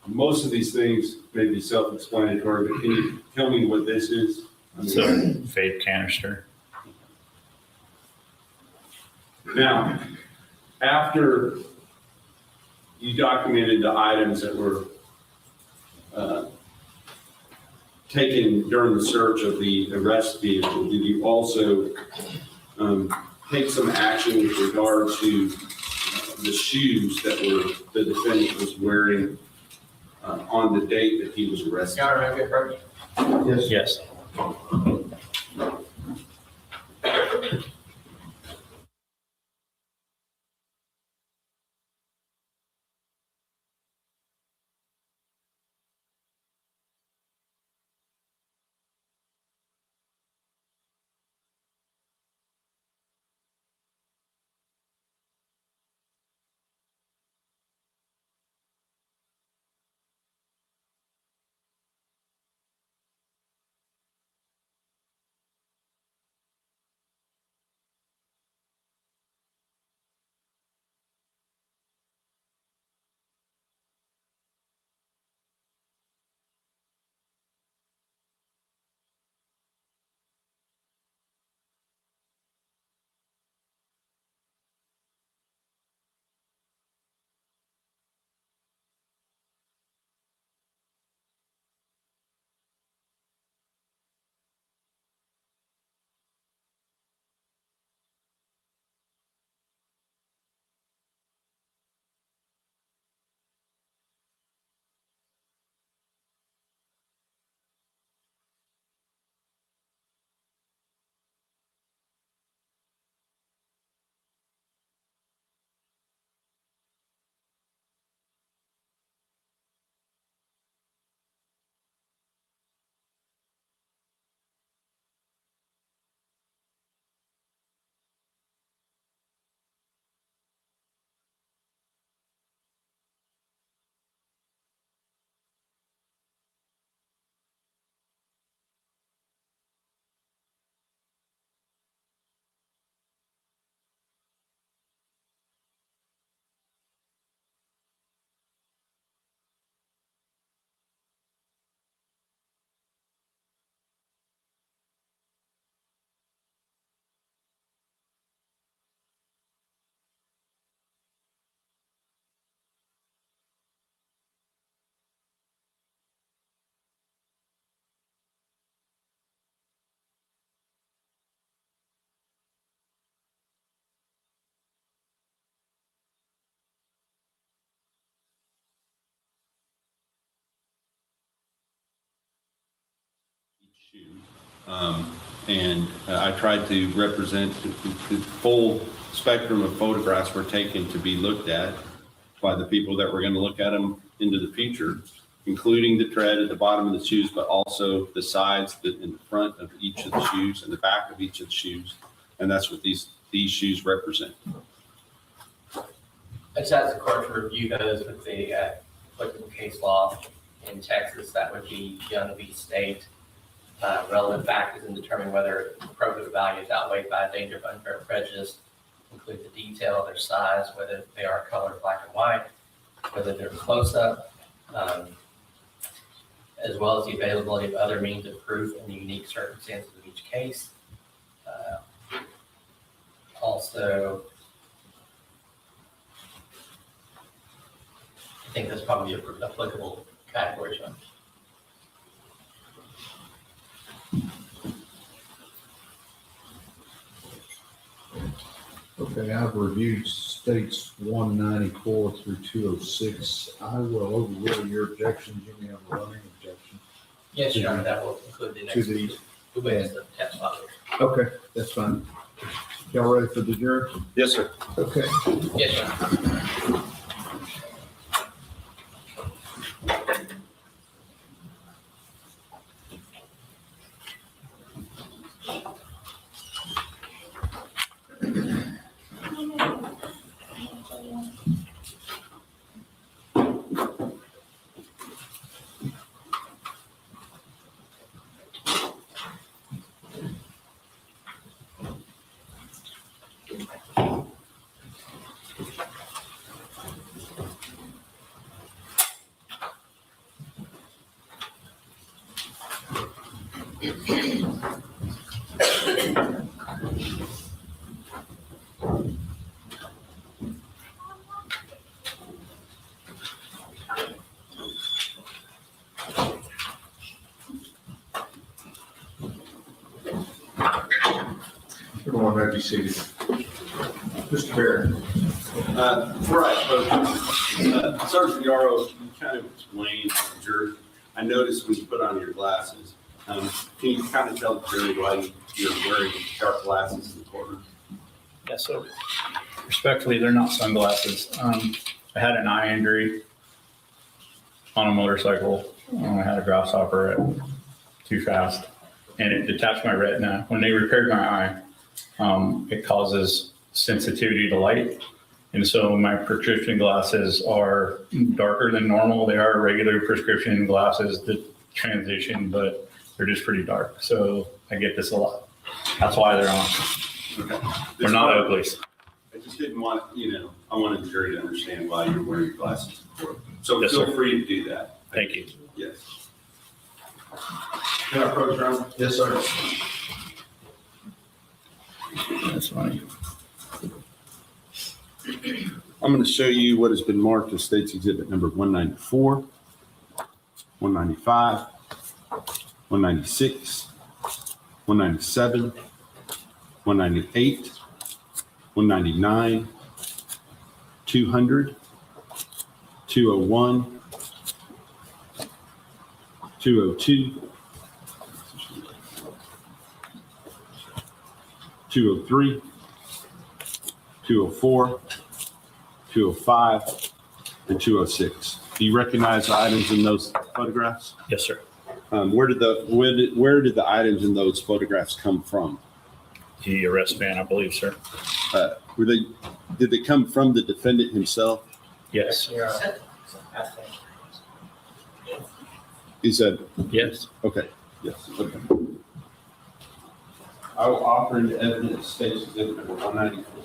most of these things may be self-explanatory, but can you tell me what this is? I mean, It's a vape canister. Now, after you documented the items that were taken during the search of the arrest vehicle, did you also take some action with regard to the shoes that the defendant was wearing on the date that he was arrested? Yaro, have a good break. Yes. And I tried to represent the full spectrum of photographs were taken to be looked at by the people that were going to look at them into the future, including the tread at the bottom of the shoes, but also the sides in the front of each of the shoes and the back of each of the shoes. And that's what these shoes represent. I just asked the court to review those with the applicable case law in Texas. That would be Young v. State. Relevant factors in determining whether probative value is outweighed by a danger of unfair prejudice include the detail, their size, whether they are colored black and white, whether they're close up, as well as the availability of other means of proof and the unique circumstances of each case. Also, I think that's probably an applicable category, John. Okay, I've reviewed states 194 through 206. I will overrule your objections. You may have a running objection. Yes, Your Honor, that will include the To next these. witness, the test file. Okay, that's fine. Y'all ready for the jury? Yes, sir. Okay. Yes, Your Honor. Everyone may be seated. Mr. Barrett. Right, Sergeant Yaro, you kind of explained to the jury. I noticed when you put on your glasses, can you kind of tell the jury why you're wearing dark glasses in the courtroom? Yeah, so respectfully, they're not sunglasses. I had an eye injury on a motorcycle. I had a grasshopper too fast and it detached my retina. When they repaired my eye, it causes sensitivity to light. And so my prescription glasses are darker than normal. They are regular prescription glasses that transition, but they're just pretty dark. So I get this a lot. That's why they're on. Okay. They're not Oakleys. I just didn't want, I wanted the jury to understand why you're wearing your glasses. So Yes, feel sir. free to do that. Thank you. Yes. Can I approach around? Yes, sir. That's funny. I'm going to show you what has been marked as State's Exhibit number 194, 195, 196, 197, 198, 199, 200, 201, 202, 203, 204, 205, and 206. Do you recognize the items in those photographs? Yes, sir. Where did the items in those photographs come from? The arrest van, I believe, sir. Did they come from the defendant himself? Yes. He said, Yes. okay, yes, okay. I will offer into evidence State's Exhibit number 194.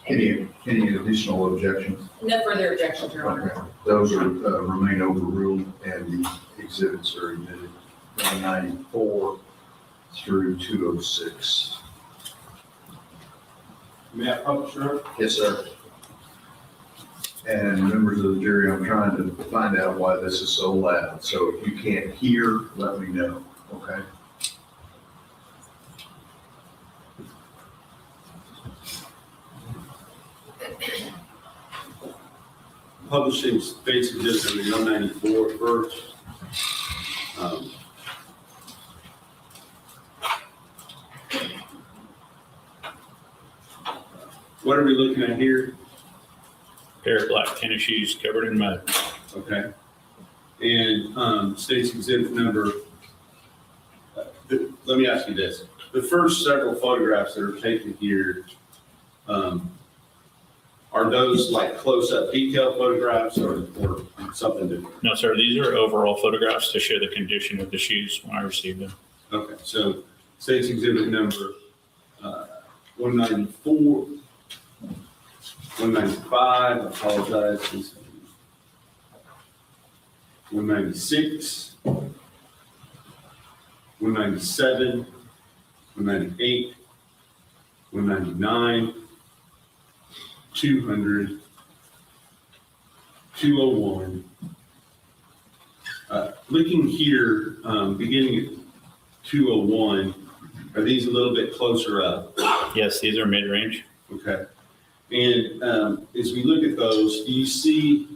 Any additional objections? No further objections, Your Honor. Okay. Those are, remain overruled and the exhibits are admitted 194 through 206. May I publish, Your Honor? Yes, sir. And members of the jury, I'm trying to find out why this is so loud. So if you can't hear, let me know, okay? Publishing State's Exhibit number 194 first. What are we looking at here? Pair of black tennis shoes covered in mud. Okay. And State's Exhibit number, let me ask you this. The first several photographs that are taken here, are those like close-up detail photographs or something different? No, sir. These are overall photographs to show the condition of the shoes when I received them. Okay, so State's Exhibit number 194, 195, I apologize. 196, 197, 198, 199, 200, 201. Looking here, beginning at 201, are these a little bit closer up? Yes, these are mid-range. Okay. And as we look at those, do you see,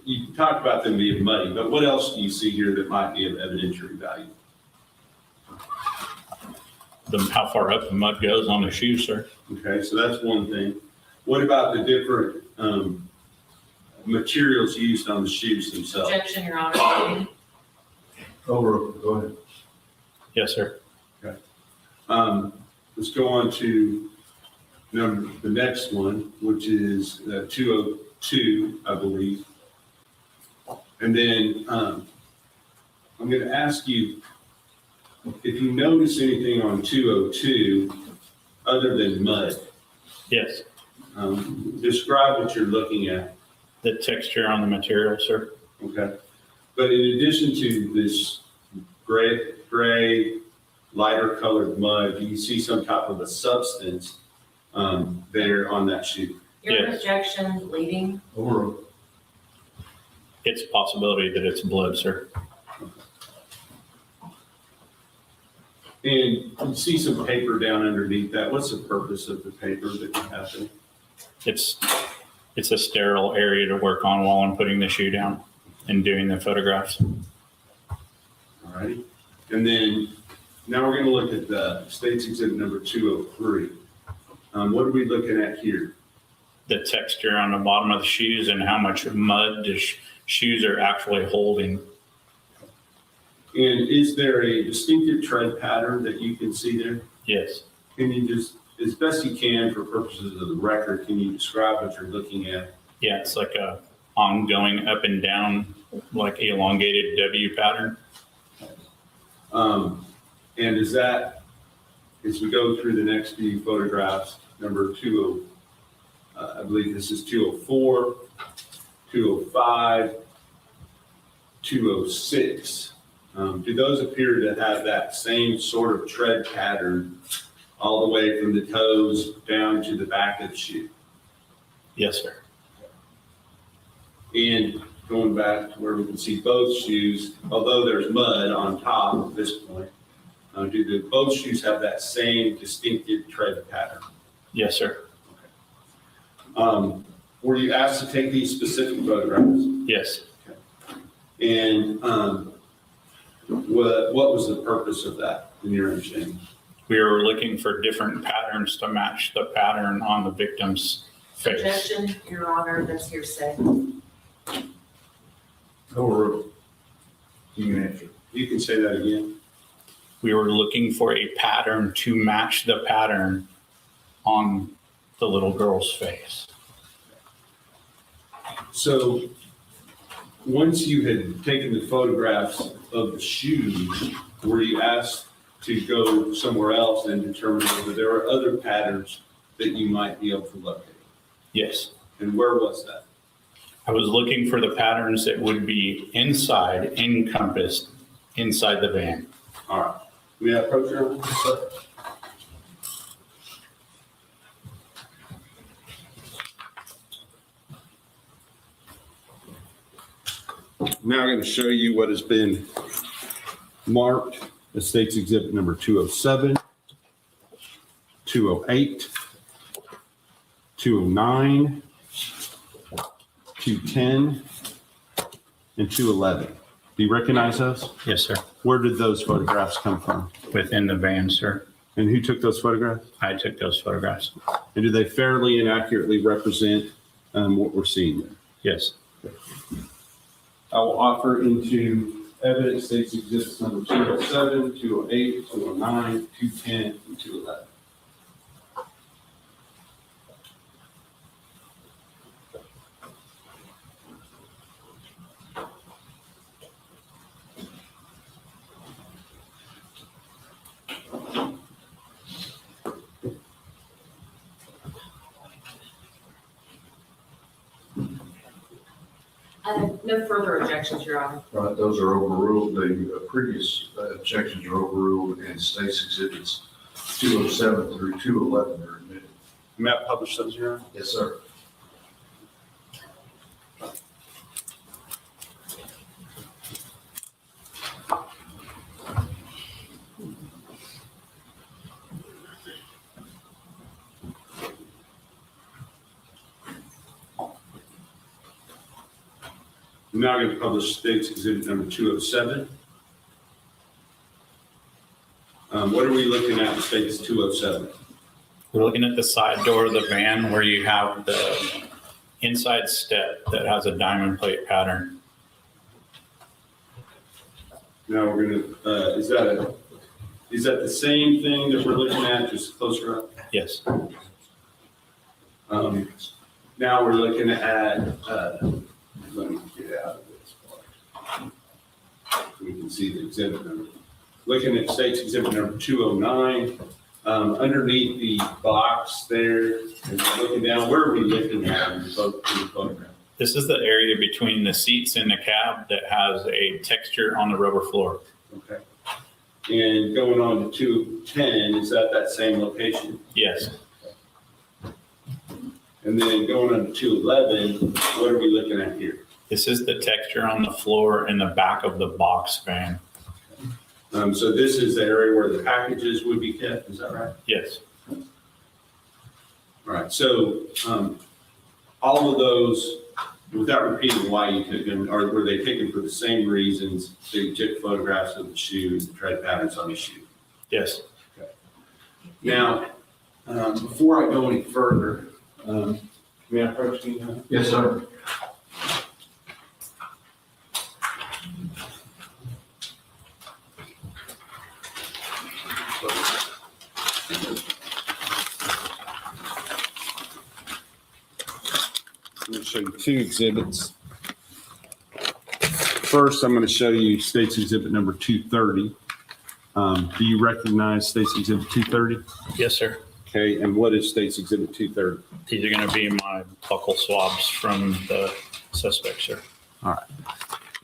you talked about them being muddy, but what else do you see here that might be of evidentiary value? How far up the mud goes on the shoes, sir. Okay, so that's one thing. What about the different materials used on the shoes themselves? Objection, Your Honor. Go ahead. Yes, sir. Let's go on to the next one, which is 202, I believe. And then I'm going to ask you if you notice anything on 202 other than mud. Yes. Describe what you're looking at. The texture on the material, sir. Okay. But in addition to this gray, lighter colored mud. Do you see some type of a substance there on that shoe? Your Yes. objection leading, Overruled. It's a possibility that it's blood, sir. And you see some paper down underneath that. What's the purpose of the paper that you have there? It's a sterile area to work on while I'm putting the shoe down and doing the photographs. All righty. And then now we're going to look at the State's Exhibit number 203. What are we looking at here? The texture on the bottom of the shoes and how much mud the shoes are actually holding. And is there a distinctive tread pattern that you can see there? Yes. Can you just, as best you can for purposes of the record, can you describe what you're looking at? Yeah, it's like a ongoing up and down, like elongated W pattern. And is that, as we go through the next few photographs, number 20, I believe this is 204, 205, 206. Do those appear to have that same sort of tread pattern all the way from the toes down to the back of the shoe? Yes, sir. And going back to where we can see both shoes, although there's mud on top at this point, do both shoes have that same distinctive tread pattern? Yes, sir. Were you asked to take these specific photographs? Yes. And what was the purpose of that, in your understanding? We were looking for different patterns to match the pattern on the victim's face. objection, Your Honor, that's hearsay. Overruled. You can answer. You can say that again. We were looking for a pattern to match the pattern on the little girl's face. So once you had taken the photographs of the shoes, were you asked to go somewhere else and determine whether there are other patterns that you might be able to locate? Yes. And where was that? I was looking for the patterns that would be encompassed inside the van. All right. May I approach your? Now I'm going to show you what has been marked as State's Exhibit number 207, 208, 209, 210, and 211. Do you recognize those? Yes, sir. Where did those photographs come from? Within the van, sir. And who took those photographs? I took those photographs. And do they fairly and accurately represent what we're seeing there? Yes. I will offer into evidence State's Exhibits number 207, 208, 209, 210, and 211. No further objections, Your Honor. Right, those are overruled. The previous objections are overruled, and State's Exhibits 207 through 211 are admitted. May I publish those, Your Honor? Yes, sir. I'm now going to publish State's Exhibit number 207. What are we looking at in State's 207? We're looking at the side door of the van where you have the inside step that has a diamond plate pattern. Now we're going to, is that the same thing that we're looking at, just closer up? Yes. Now we're looking at, let me get out of this part. So we can see the exhibit number. Looking at State's Exhibit number 209, underneath the box there, as we're looking down, where are we looking at in the photograph? This is the area between the seats in the cab that has a texture on the rubber floor. Okay. And going on to 210, is that same location? Yes. And then going on to 211, what are we looking at here? This is the texture on the floor in the back of the box van. So this is the area where the packages would be kept, is that right? Yes. All right, so all of those, without repeating why you took them, or were they taken for the same reasons that you took photographs of the shoe, the tread patterns on the shoe? Yes. Now, before I go any further, may I approach you? Yes, sir. I'm going to show you two exhibits. First, I'm going to show you State's Exhibit number 230. Do you recognize State's Exhibit 230? Yes, sir. Okay, and what is State's Exhibit 230? These are going to be my buckle swabs from the suspect, sir.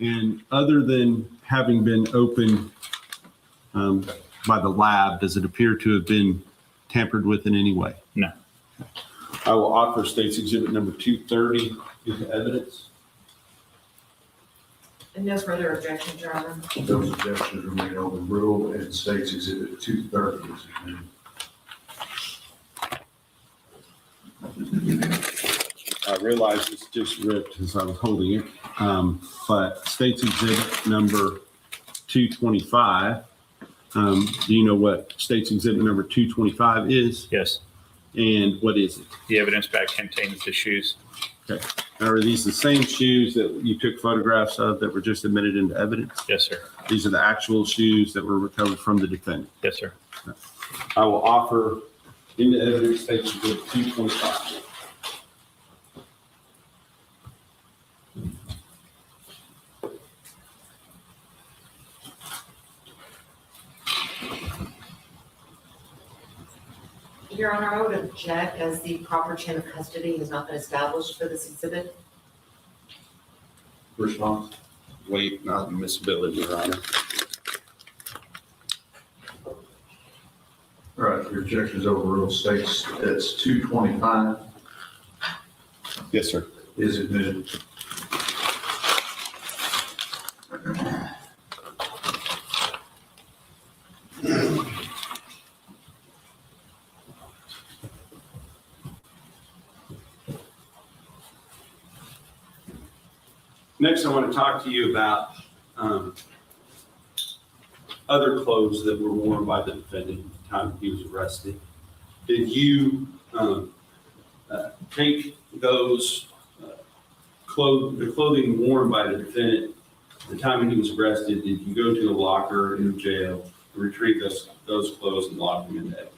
And other than having been opened by the lab, does it appear to have been tampered with in any way? No. I will offer State's Exhibit number 230 into evidence. And no further objections, Your Honor. Those objections remain overruled and State's Exhibit 230 is admitted. I realize it's just ripped as I was holding it, but State's Exhibit number 225. Do you know what State's Exhibit number 225 is? Yes. And what is it? The evidence bag contains the shoes. Okay. Now, are these the same shoes that you took photographs of that were just admitted into evidence? Yes, sir. These are the actual shoes that were recovered from the defendant. Yes, sir. I will offer into evidence State's Exhibit 225. Your Honor, I would object as the proper chain of custody has not been established for this exhibit. Response? Wait, not admissibility, Your Honor. All right, your objection is overruled. States that's 225 Yes, sir. is admitted. Next, I want to talk to you about other clothes that were worn by the defendant at the time he was arrested. Did you take those the clothing worn by the defendant at the time he was arrested? Did you go to the locker in the jail and retrieve those clothes and lock them in evidence?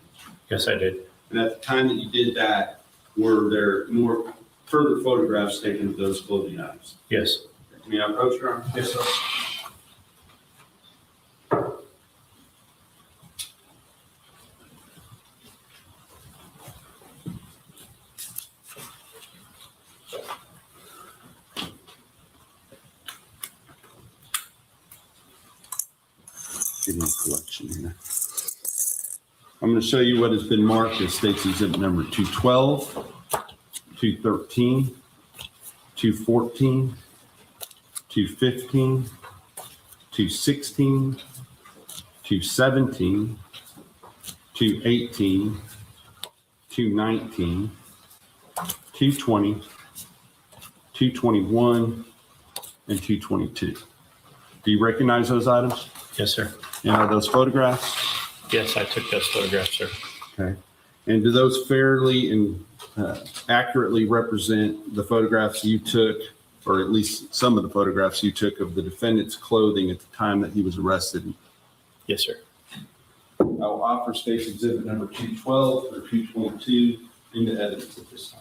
Yes, I did. And at the time that you did that, were there more further photographs taken of those clothing items? Yes. May I approach, Your Honor? Yes, sir. Give me a collection here. I'm going to show you what has been marked as State's Exhibit number 212, 213, 214, 215, 216, 217, 218, 219, 220, 221, and 222. Do you recognize those items? Yes, sir. And are those photographs? Yes, I took those photographs, sir. Okay. And do those fairly and accurately represent the photographs you took, or at least some of the photographs you took of the defendant's clothing at the time that he was arrested? Yes, sir. I will offer State's Exhibit number 212 or 222 into evidence at this time.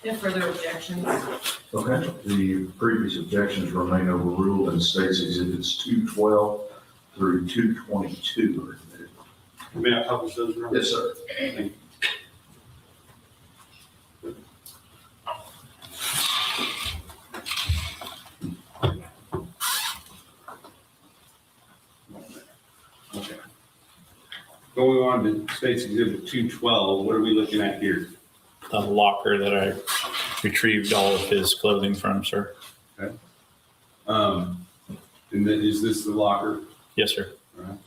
No further objections. Okay, the previous objections remain overruled and states exhibits 212 through 222 are admitted. May I publish those? Ron? Yes, sir. Thank you. Okay. Going on to State's Exhibit 212, what are we looking at here? The locker that I retrieved all of his clothing from, sir. And then is this the locker? Yes, sir. All right.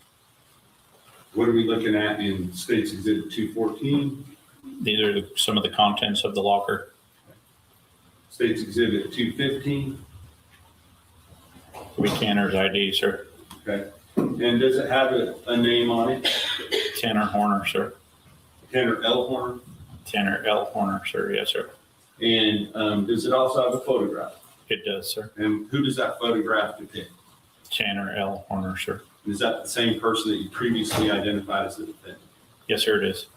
What are we looking at in State's Exhibit 214? These are some of the contents of the locker. State's Exhibit 215? We Tanner's ID, sir. Okay. And does it have a name on it? Tanner Horner, sir. Tanner L. Horner? Tanner L. Horner, sir. Yes, sir. And does it also have a photograph? It does, sir. And who does that photograph depict? Tanner L. Horner, sir. Is that the same person that you previously identified as the defendant? Yes, sir, it is.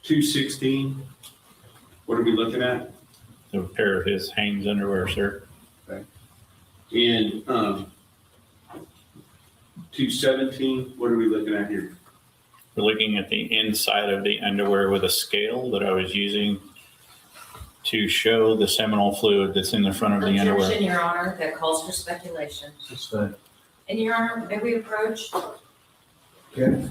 $216, what are we looking at? A pair of his Hanes underwear, sir. And $217, what are we looking at here? We're looking at the inside of the underwear with a scale that I was using to show the seminal fluid that's in the front of the underwear. Objection, Your Honor, that calls for speculation. Sustained. And Your Honor, may we approach? Okay.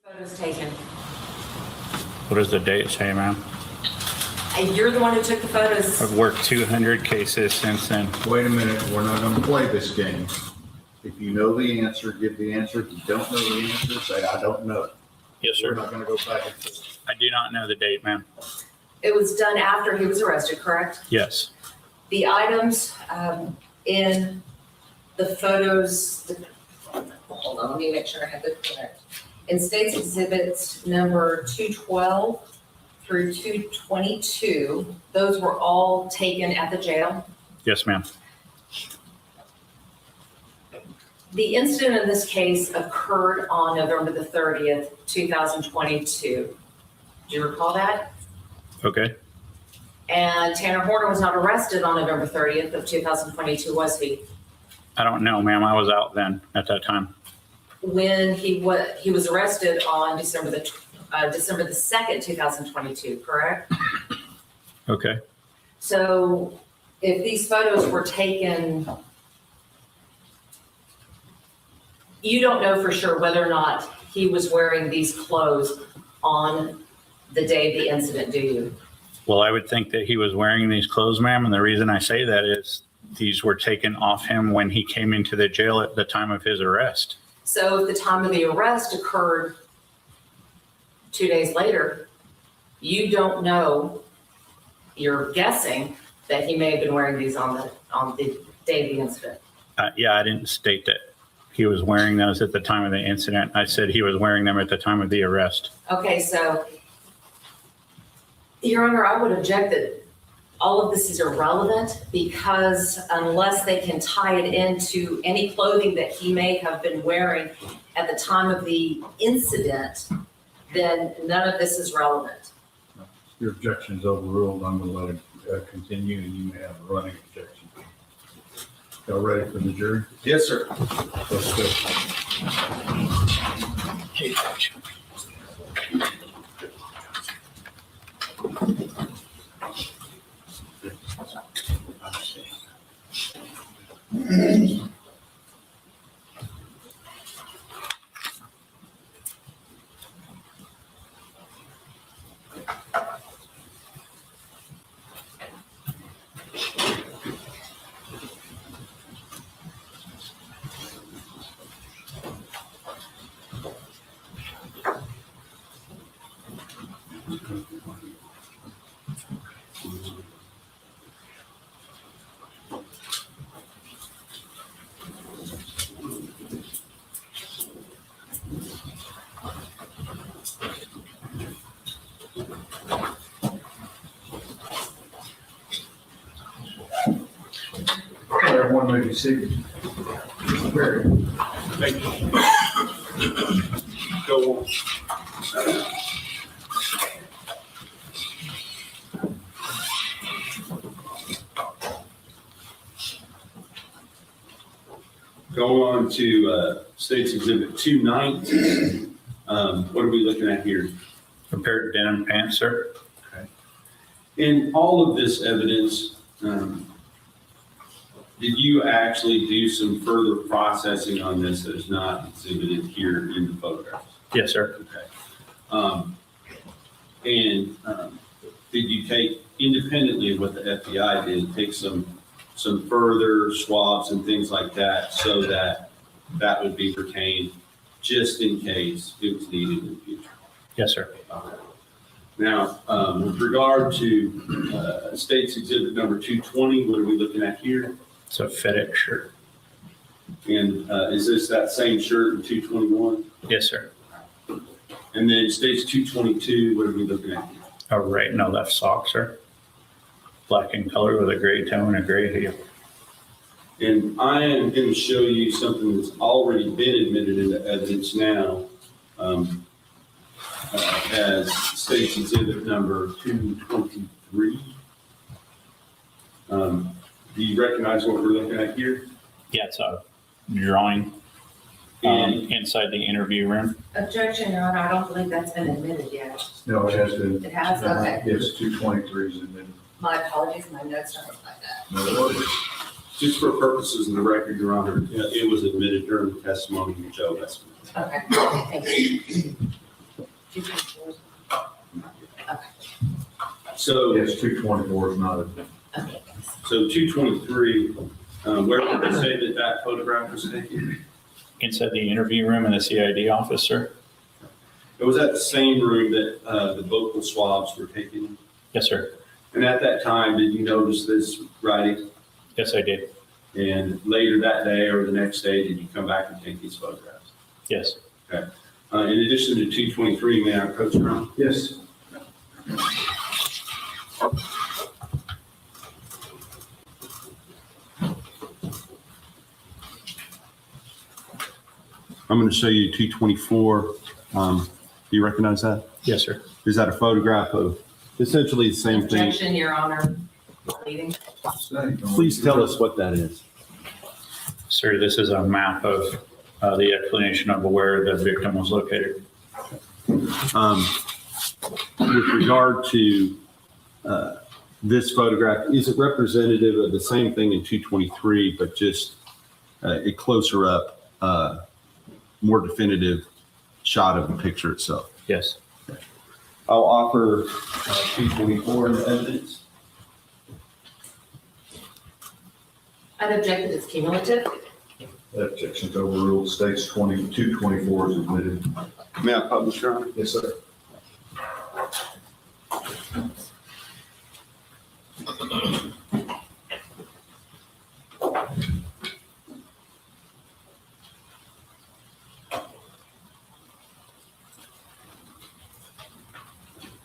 Photos taken. What does the date say, ma'am? And you're the one who took the photos. I've worked 200 cases since then. Wait a minute, we're not gonna play this game. If you know the answer, give the answer. If you don't know the answer, say, I don't know it. Yes, We're sir. not gonna go back and forth. I do not know the date, ma'am. It was done after he was arrested, correct? Yes. The items in the photos, hold on, let me make sure I have it correct. In State's Exhibits number 212 through 222, those were all taken at the jail. Yes, ma'am. The incident in this case occurred on November the 30th, 2022. Do you recall that? Okay. And Tanner Horner was not arrested on November 30th of 2022, was he? I don't know, ma'am. I was out then at that time. When he was arrested on December the 2nd, 2022, correct? Okay. So if these photos were taken, you don't know for sure whether or not he was wearing these clothes on the day of the incident, do you? Well, I would think that he was wearing these clothes, ma'am. And the reason I say that is these were taken off him when he came into the jail at the time of his arrest. So if the time of the arrest occurred 2 days later, you don't know, you're guessing that he may have been wearing these on the day of the incident. Yeah, I didn't state that he was wearing those at the time of the incident. I said he was wearing them at the time of the arrest. Okay, so, Your Honor, I would object that all of this is irrelevant because unless they can tie it into any clothing that he may have been wearing at the time of the incident, then none of this is relevant. Your objection is overruled. I'm going to let it continue, and you may have a running objection. Y'all ready for the jury? Yes, sir. Let's go. Everyone may be seated. Very. Thank you. Go on. Going on to State's Exhibit 219. What are we looking at here? Prepared denim pants, sir. In all of this evidence, did you actually do some further processing on this that is not exhibited here in the photographs? Yes, sir. Okay. Did you take, independently of what the FBI did, take some further swabs and things like that so that that would be retained just in case it was needed in the future? Yes, sir. Okay. Now, with regard to State's Exhibit number 220, what are we looking at here? It's a FedEx shirt. And is this that same shirt in 221? Yes, sir. And then State's 222, what are we looking at here? A right and a left sock, sir. Black in color with a gray toe and a gray heel. And I am going to show you something that's already been admitted into evidence now as State's Exhibit number 223. Do you recognize what we're looking at here? Yeah, it's a drawing inside the interview room. Objection, Your Honor, I don't believe that's been admitted yet. No, it has been. It has, okay. Yes, 223s and then. My apologies, my notes don't look like that. No worries. Just for purposes of the record, Your Honor, it was admitted during the testimony of Joe Westman. Okay, thank you. Okay, So, Yes, 224 is not a. okay. so 223, where did they say that that photograph was taken? Inside the interview room in the CID office, sir. It was at the same room that the vocal swabs were taken. Yes, sir. And at that time, did you notice this writing? Yes, I did. And later that day or the next day, did you come back and take these photographs? Yes. Okay. In addition to 223, may I approach around? Yes. I'm going to show you 224. Do you recognize that? Yes, sir. Is that a photograph of essentially the same thing? Objection, Your Honor. Leading. Please tell us what that is. Sir, this is a map of the explanation of where the victim was located. With regard to this photograph, is it representative of the same thing in 223, but just a closer up, more definitive shot of the picture itself? Yes. I'll offer 224 in the evidence. I'd object that it's cumulative. That objection's overruled. States 224 is admitted. May I publish, Your Honor? Yes, sir.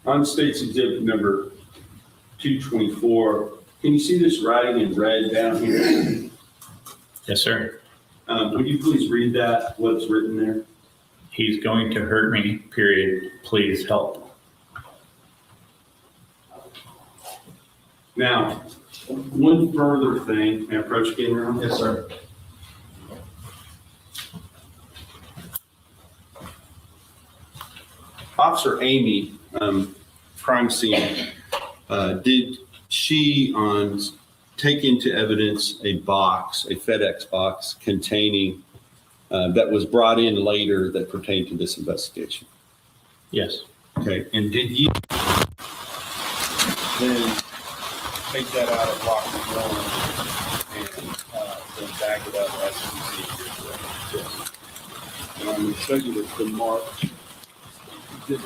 On State's Exhibit number 224, can you see this writing in red down here? Yes, sir. Would you please read that, what's written there? He's going to hurt me, period. Please help. Now, one further thing, may I approach again, Your Honor? Yes, sir. Officer Amy, crime scene, did she take into evidence a box, a FedEx box containing, that was brought in later that pertained to this investigation? Yes. Okay, and did you then take that out of lock and roll and then back it up as you see here? Yes. And I'm going to show you the mark. You've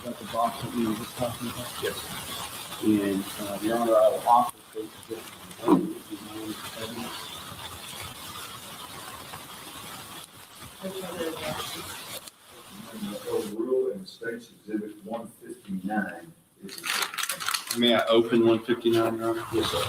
got the box that we were just talking about? Yes. And, Your Honor, I will offer those evidence. Overrule and State's Exhibit 159 is. May I open 159, Your Honor? Yes, sir.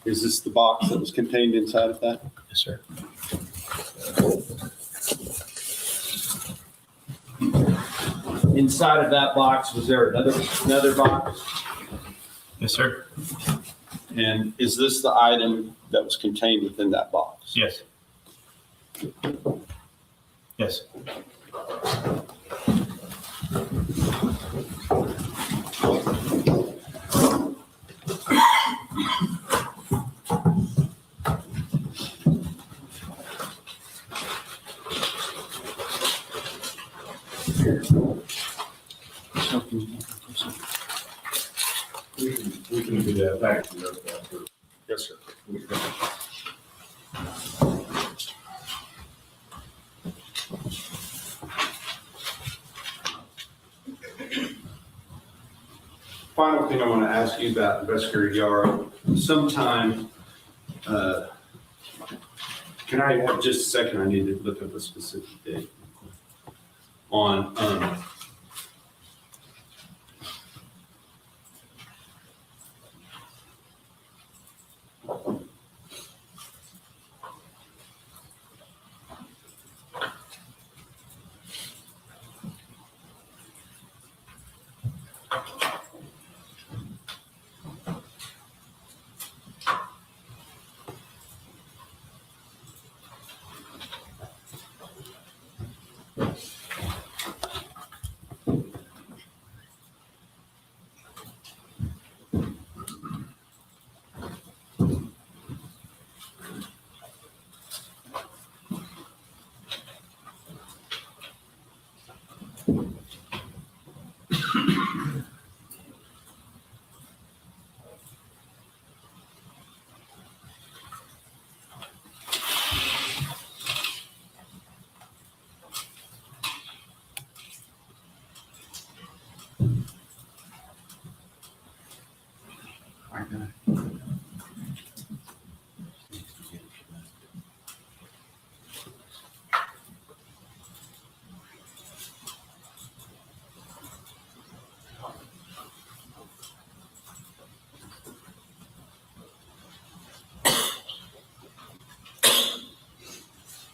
Is this the box that was contained inside of that? Yes, sir. Inside of that box, was there another box? Yes, sir. And is this the item that was contained within that box? Yes. Yes. We can do that back to the after. Yes, sir. Final thing I want to ask you about, Investigator Yaro, sometime, can I have just a second? I need to look up a specific date on,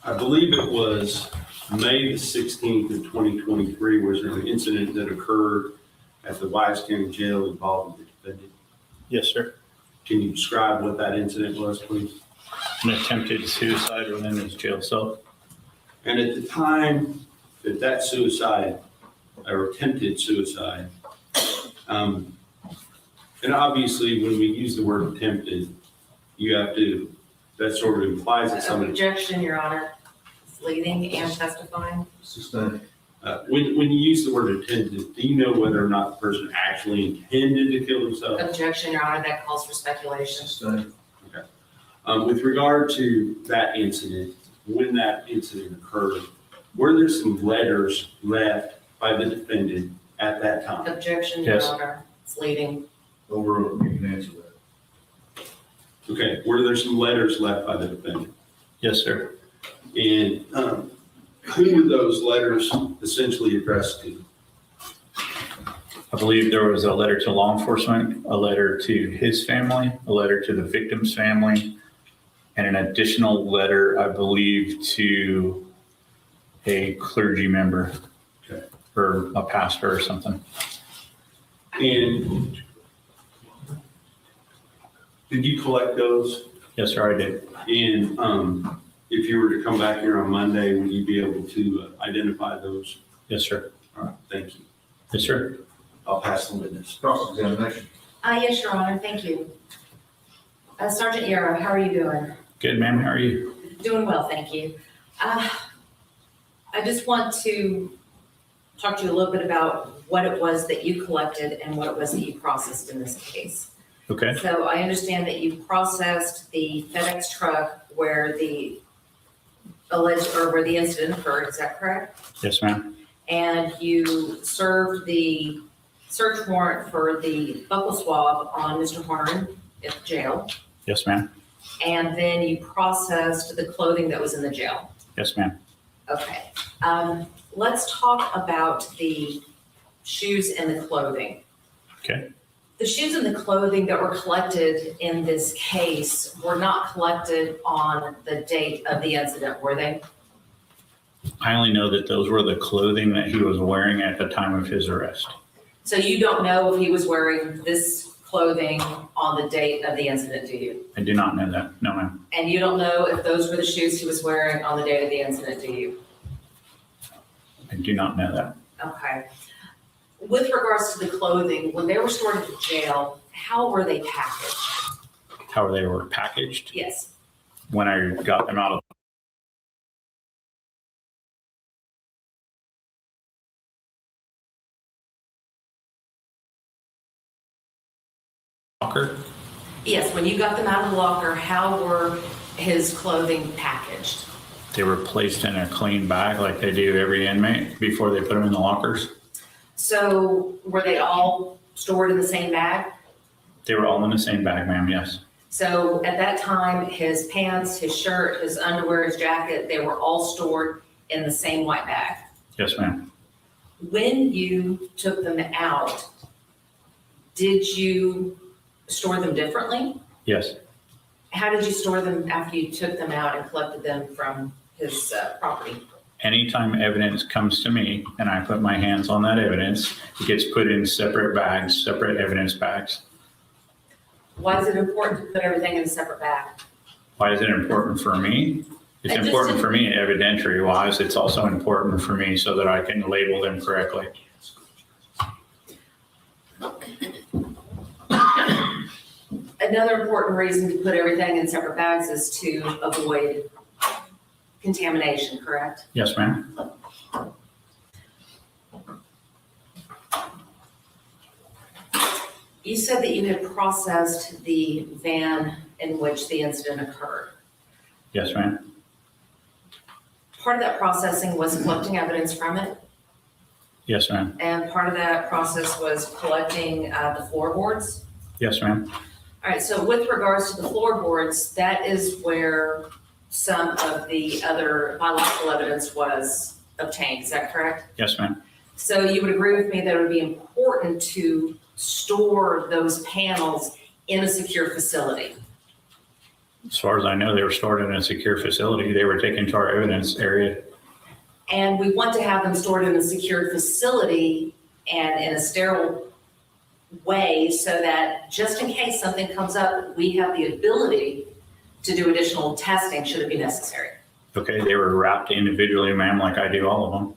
I believe it was May the 16th of 2023, was there an incident that occurred at the Wise County Jail involving the defendant? Yes, sir. Can you describe what that incident was, please? An attempted suicide within his jail cell. And at the time that that suicide or attempted suicide. And obviously, when we use the word attempted, you have to, that sort of implies that somebody, Objection, Your Honor. It's leading and testifying. Sustained. when you use the word attempted, do you know whether or not the person actually intended to kill themselves? Objection, Your Honor, that calls for speculation. Sustained. With regard to that incident, when that incident occurred, were there some letters left by the defendant at that time? Objection, Your Yes. Honor. It's leading. Overruled, you can answer that. Okay, were there some letters left by the defendant? Yes, sir. And who were those letters essentially addressed to? I believe there was a letter to law enforcement, a letter to his family, a letter to the victim's family, and an additional letter, I believe, to a clergy member Okay. or a pastor or something. And did you collect those? Yes, sir, I did. And if you were to come back here on Monday, would you be able to identify those? Yes, sir. All right, thank you. Yes, sir. I'll pass the witness. Cross-examination. Yes, Your Honor, thank you. Sergeant Yaro, how are you doing? Good, ma'am. How are you? Doing well, thank you. I just want to talk to you a little bit about what it was that you collected and what it was that you processed in this case. Okay. So I understand that you processed the FedEx truck where the where the incident occurred, is that correct? Yes, ma'am. And you served the search warrant for the buccal swab on Mr. Horner at the jail. Yes, ma'am. And then you processed the clothing that was in the jail. Yes, ma'am. Okay. Let's talk about the shoes and the clothing. Okay. The shoes and the clothing that were collected in this case were not collected on the date of the incident, were they? I only know that those were the clothing that he was wearing at the time of his arrest. So you don't know if he was wearing this clothing on the date of the incident, do you? I do not know that. No, ma'am. And you don't know if those were the shoes he was wearing on the date of the incident, do you? I do not know that. Okay. With regards to the clothing, when they were stored at the jail, how were they packaged? How they were packaged Yes. when I got them out of the locker. Yes, when you got them out of the locker, how were his clothing packaged? They were placed in a clean bag like they do every inmate before they put them in the lockers. So were they all stored in the same bag? They were all in the same bag, ma'am, yes. So at that time, his pants, his shirt, his underwear, his jacket, they were all stored in the same white bag. Yes, ma'am. When you took them out, did you store them differently? Yes. How did you store them after you took them out and collected them from his property? Anytime evidence comes to me and I put my hands on that evidence, it gets put in separate bags, separate evidence bags. Why is it important to put everything in a separate bag? Why is it important for me? It's And just important to- for me evidentiary wise. It's also important for me so that I can label them correctly. Another important reason to put everything in separate bags is to avoid contamination, correct? Yes, ma'am. You said that you had processed the van in which the incident occurred. Yes, ma'am. Part of that processing was collecting evidence from it, Yes, ma'am. and part of that process was collecting the floorboards. Yes, ma'am. All right, so with regards to the floorboards, that is where some of the other biological evidence was obtained, is that correct? Yes, ma'am. So you would agree with me that it would be important to store those panels in a secure facility? As far as I know, they were stored in a secure facility. They were taken to our evidence area. And we want to have them stored in a secured facility and in a sterile way so that just in case something comes up, we have the ability to do additional testing should it be necessary. Okay, they were wrapped individually, ma'am, like I do all of them.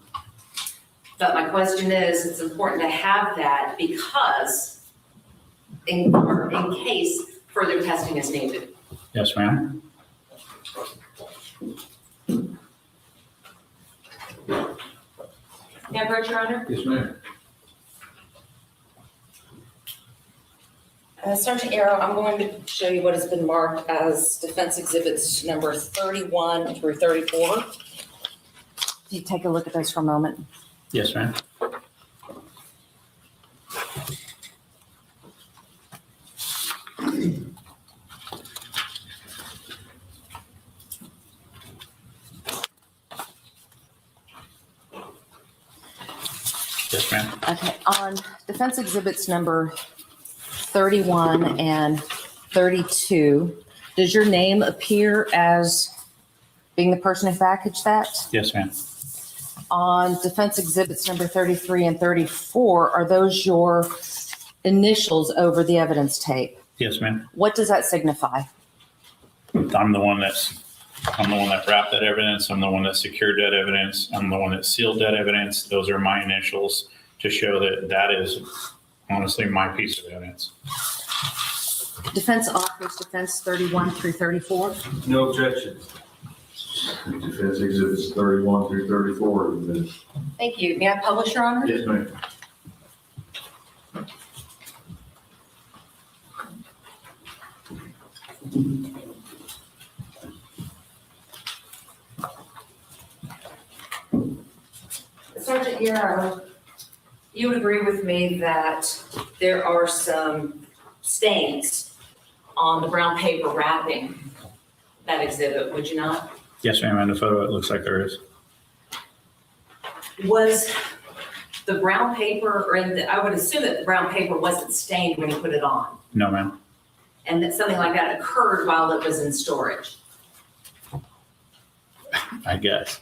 But my question is, it's important to have that because in case further testing is needed. Yes, ma'am. Yeah, Brett, Your Honor? Yes, ma'am. Sergeant Yaro, I'm going to show you what has been marked as defense exhibits number 31 through 34. If you take a look at those for a moment. Yes, ma'am. Yes, ma'am. Okay, on defense exhibits number 31 and 32, does your name appear as being the person who packaged that? Yes, ma'am. On defense exhibits number 33 and 34, are those your initials over the evidence tape? Yes, ma'am. What does that signify? I'm the one that wrapped that evidence. I'm the one that secured that evidence. I'm the one that sealed that evidence. Those are my initials to show that that is honestly my piece of evidence. Defense offers defense 31 through 34. No objection. Defense exhibits 31 through 34 are admitted. Thank you. May I publish, Your Honor? Yes, ma'am. Sergeant Yaro, you would agree with me that there are some stains on the brown paper wrapping that exhibit, would you not? Yes, ma'am. In the photo, it looks like there is. Was the brown paper, I would assume that the brown paper wasn't stained when you put it on, No, ma'am. and that something like that occurred while it was in storage? I guess.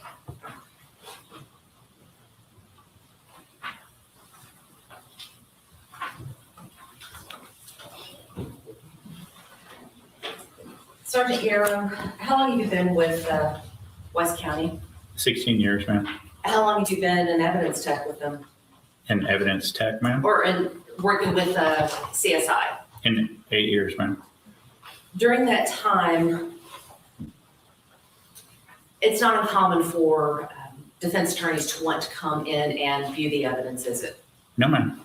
Sergeant Yaro, how long have you been with West County? 16 years, ma'am. How long have you been an evidence tech with them? In evidence tech, ma'am. Or in working with CSI? In 8 years, ma'am. During that time, it's not uncommon for defense attorneys to want to come in and view the evidence, is it? No, ma'am.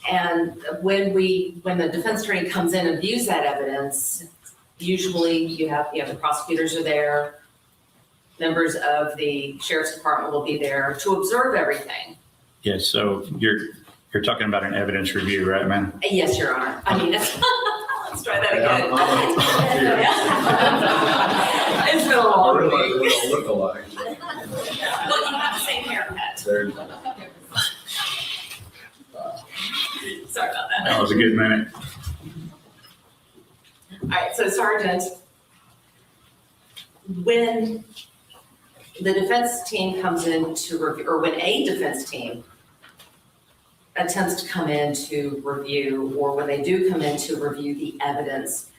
And when the defense attorney comes in and views that evidence, usually you have the prosecutors are there, members of the sheriff's department will be there to observe everything. Yes, so you're talking about an evidence review, right, ma'am? Yes, Your Honor. I mean, let's try that again. It's been a long week. Look alike. Well, you have the same haircut. There you go. Sorry about that. That was a good minute. All right, so Sergeant, when the defense team comes in to review, or when a defense team attempts to come in to review, or when they do come in to review the evidence,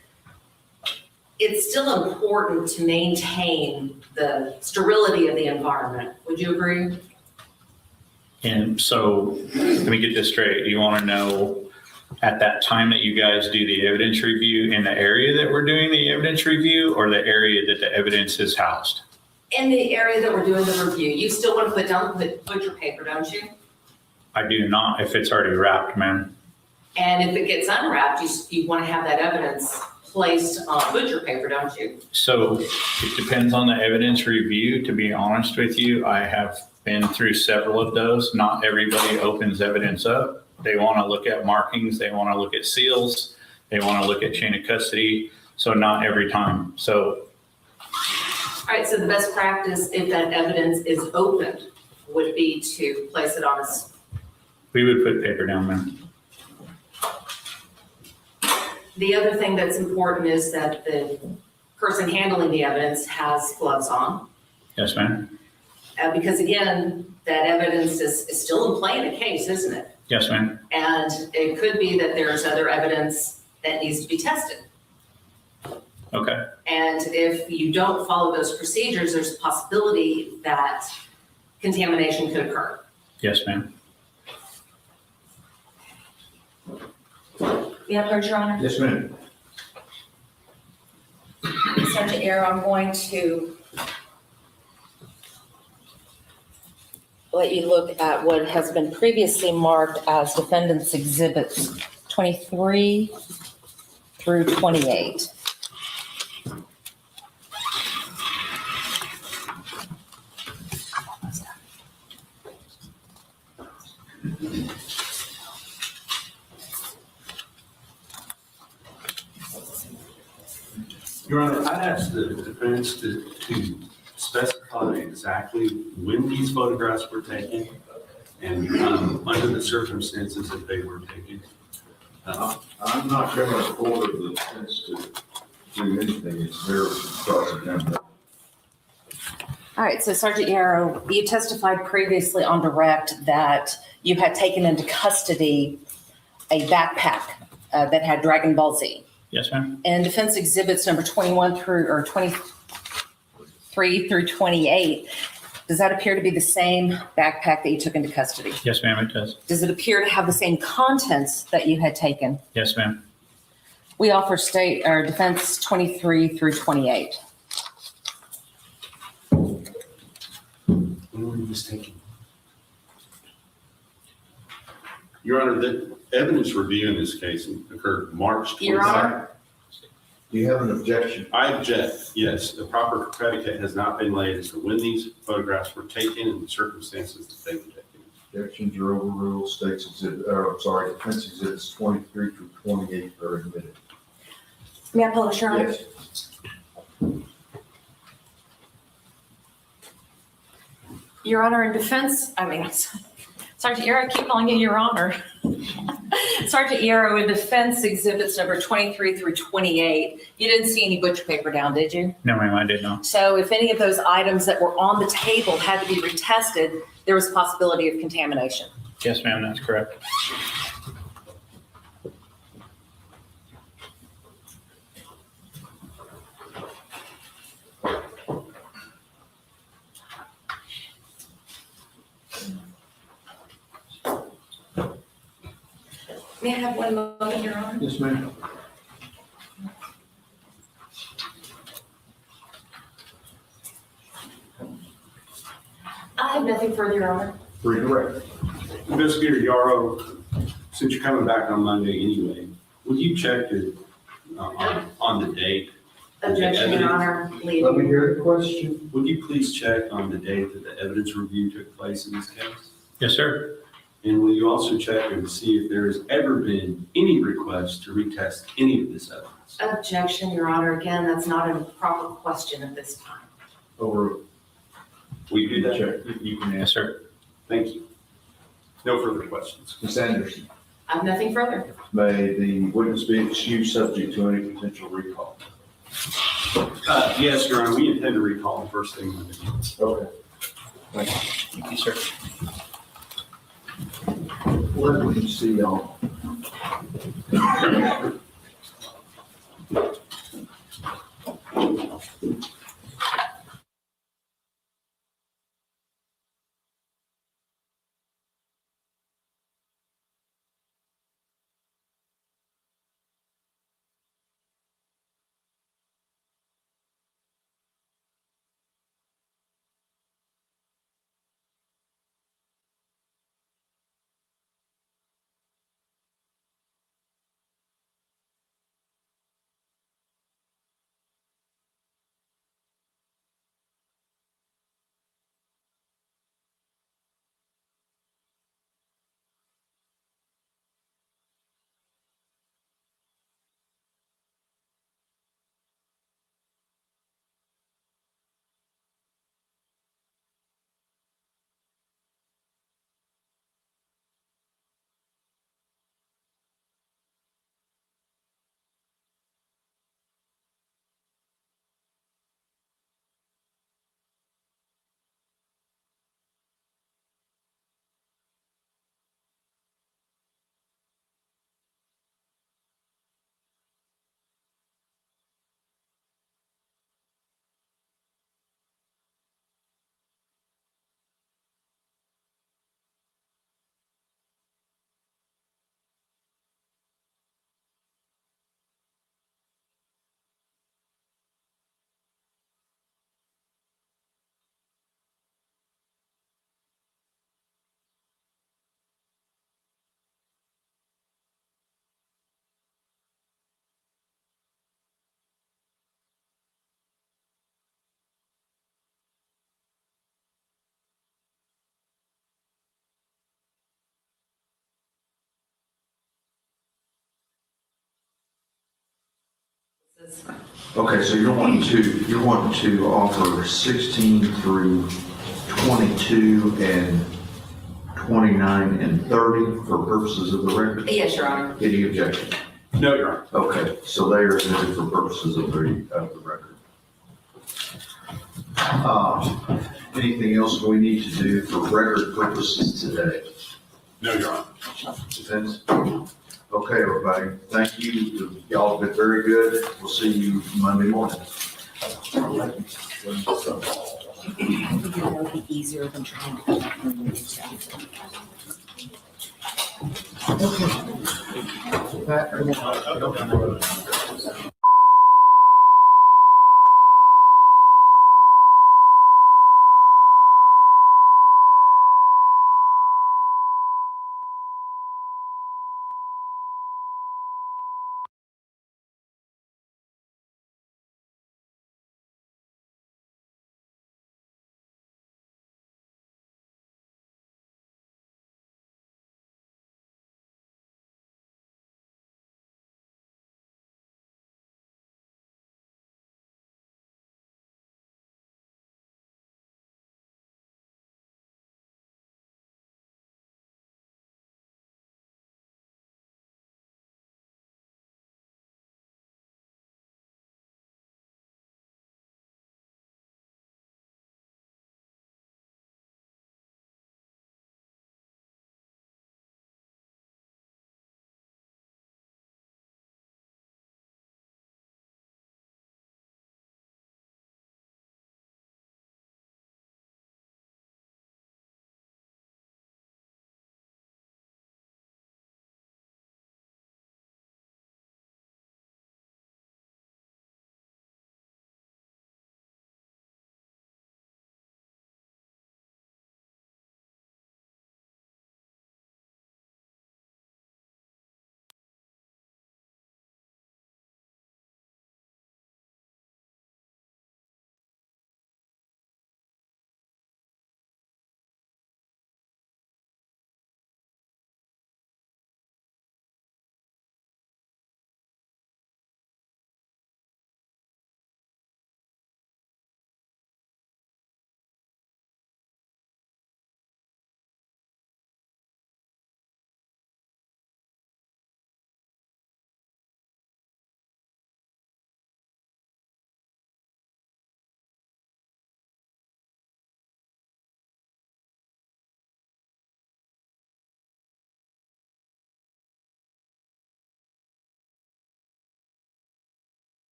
it's still important to maintain the sterility of the environment. Would you agree? And so let me get this straight. You want to know at that time that you guys do the evidence review in the area that we're doing the evidence review or the area that the evidence is housed? In the area that we're doing the review, you still want to put down the butcher paper, don't you? I do not if it's already wrapped, ma'am. And if it gets unwrapped, you want to have that evidence placed on butcher paper, don't you? So it depends on the evidence review. To be honest with you, I have been through several of those. Not everybody opens evidence up. They want to look at markings. They want to look at seals. They want to look at chain of custody. So not every time. So. All right, so the best practice, if that evidence is opened, would be to place it on a. We would put paper down, ma'am. The other thing that's important is that the person handling the evidence has gloves on. Yes, ma'am. Because again, that evidence is still in play in the case, isn't it? Yes, ma'am. And it could be that there's other evidence that needs to be tested. Okay. And if you don't follow those procedures, there's a possibility that contamination could occur. Yes, ma'am. You have heard, Your Honor? Yes, ma'am. Sergeant Yaro, I'm going to let you look at what has been previously marked as defendant's exhibits 23 through 28. Your Honor, I'd ask the defense to specify exactly when these photographs were taken and under the circumstances that they were taken. I'm not going to order the defense to do anything. It's their cross-examination. All right, so Sergeant Yaro, you testified previously on direct that you had taken into custody a backpack that had Dragon Ball Z. Yes, ma'am. And defense exhibits number 21 through, or 23 through 28, does that appear to be the same backpack that you took into custody? Yes, ma'am, it does. Does it appear to have the same contents that you had taken? Yes, ma'am. We offer state or defense 23 through 28. When were these taken? Your Honor, the evidence review in this case occurred March 22nd. Your Honor? Do you have an objection? I object, yes. The proper predicate has not been laid as to when these photographs were taken and the circumstances that they were taken. Objections are overruled. States exhibit, defense exhibits 23 through 28 are admitted. May I publish, Your Honor? Yes. Your Honor, in defense, Sergeant Yaro, I keep calling you Your Honor. Sergeant Yaro, in defense exhibits number 23 through 28, you didn't see any butcher paper down, did you? No, ma'am, I did not. So if any of those items that were on the table had to be retested, there was a possibility of contamination. Yes, ma'am, that's correct. May I have one moment, Your Honor? Yes, ma'am. I have nothing further, Your Honor. Redirect. Investigator Yaro, since you're coming back on Monday anyway, would you check on the date? Objection, Your Honor. Leave. Let me hear the question. Would you please check on the date that the evidence review took place in this case? Yes, sir. And will you also check and see if there has ever been any request to retest any of this evidence? Objection, Your Honor. Again, that's not a proper question at this time. Over. Will you do that? Check. You can, yes, sir. Thank you. No further questions. Ms. Anderson, I have nothing further. may the witness be excused subject to any potential recall? Yes, Your Honor, we intend to recall the first thing Monday. Okay. Thank you, sir. Where do you see y'all? Okay, so you're wanting to offer 16 through 22 and 29 and 30 for purposes of the record? Yes, Your Honor. Any objection? No, Your Honor. Okay, so they are admitted for purposes of the record. Anything else we need to do for record purposes today? No, Your Honor. Defense? Okay, everybody, thank you. Y'all have been very good. We'll see you Monday morning. It'll be easier than trying to.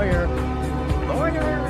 lawyer. Lawyer.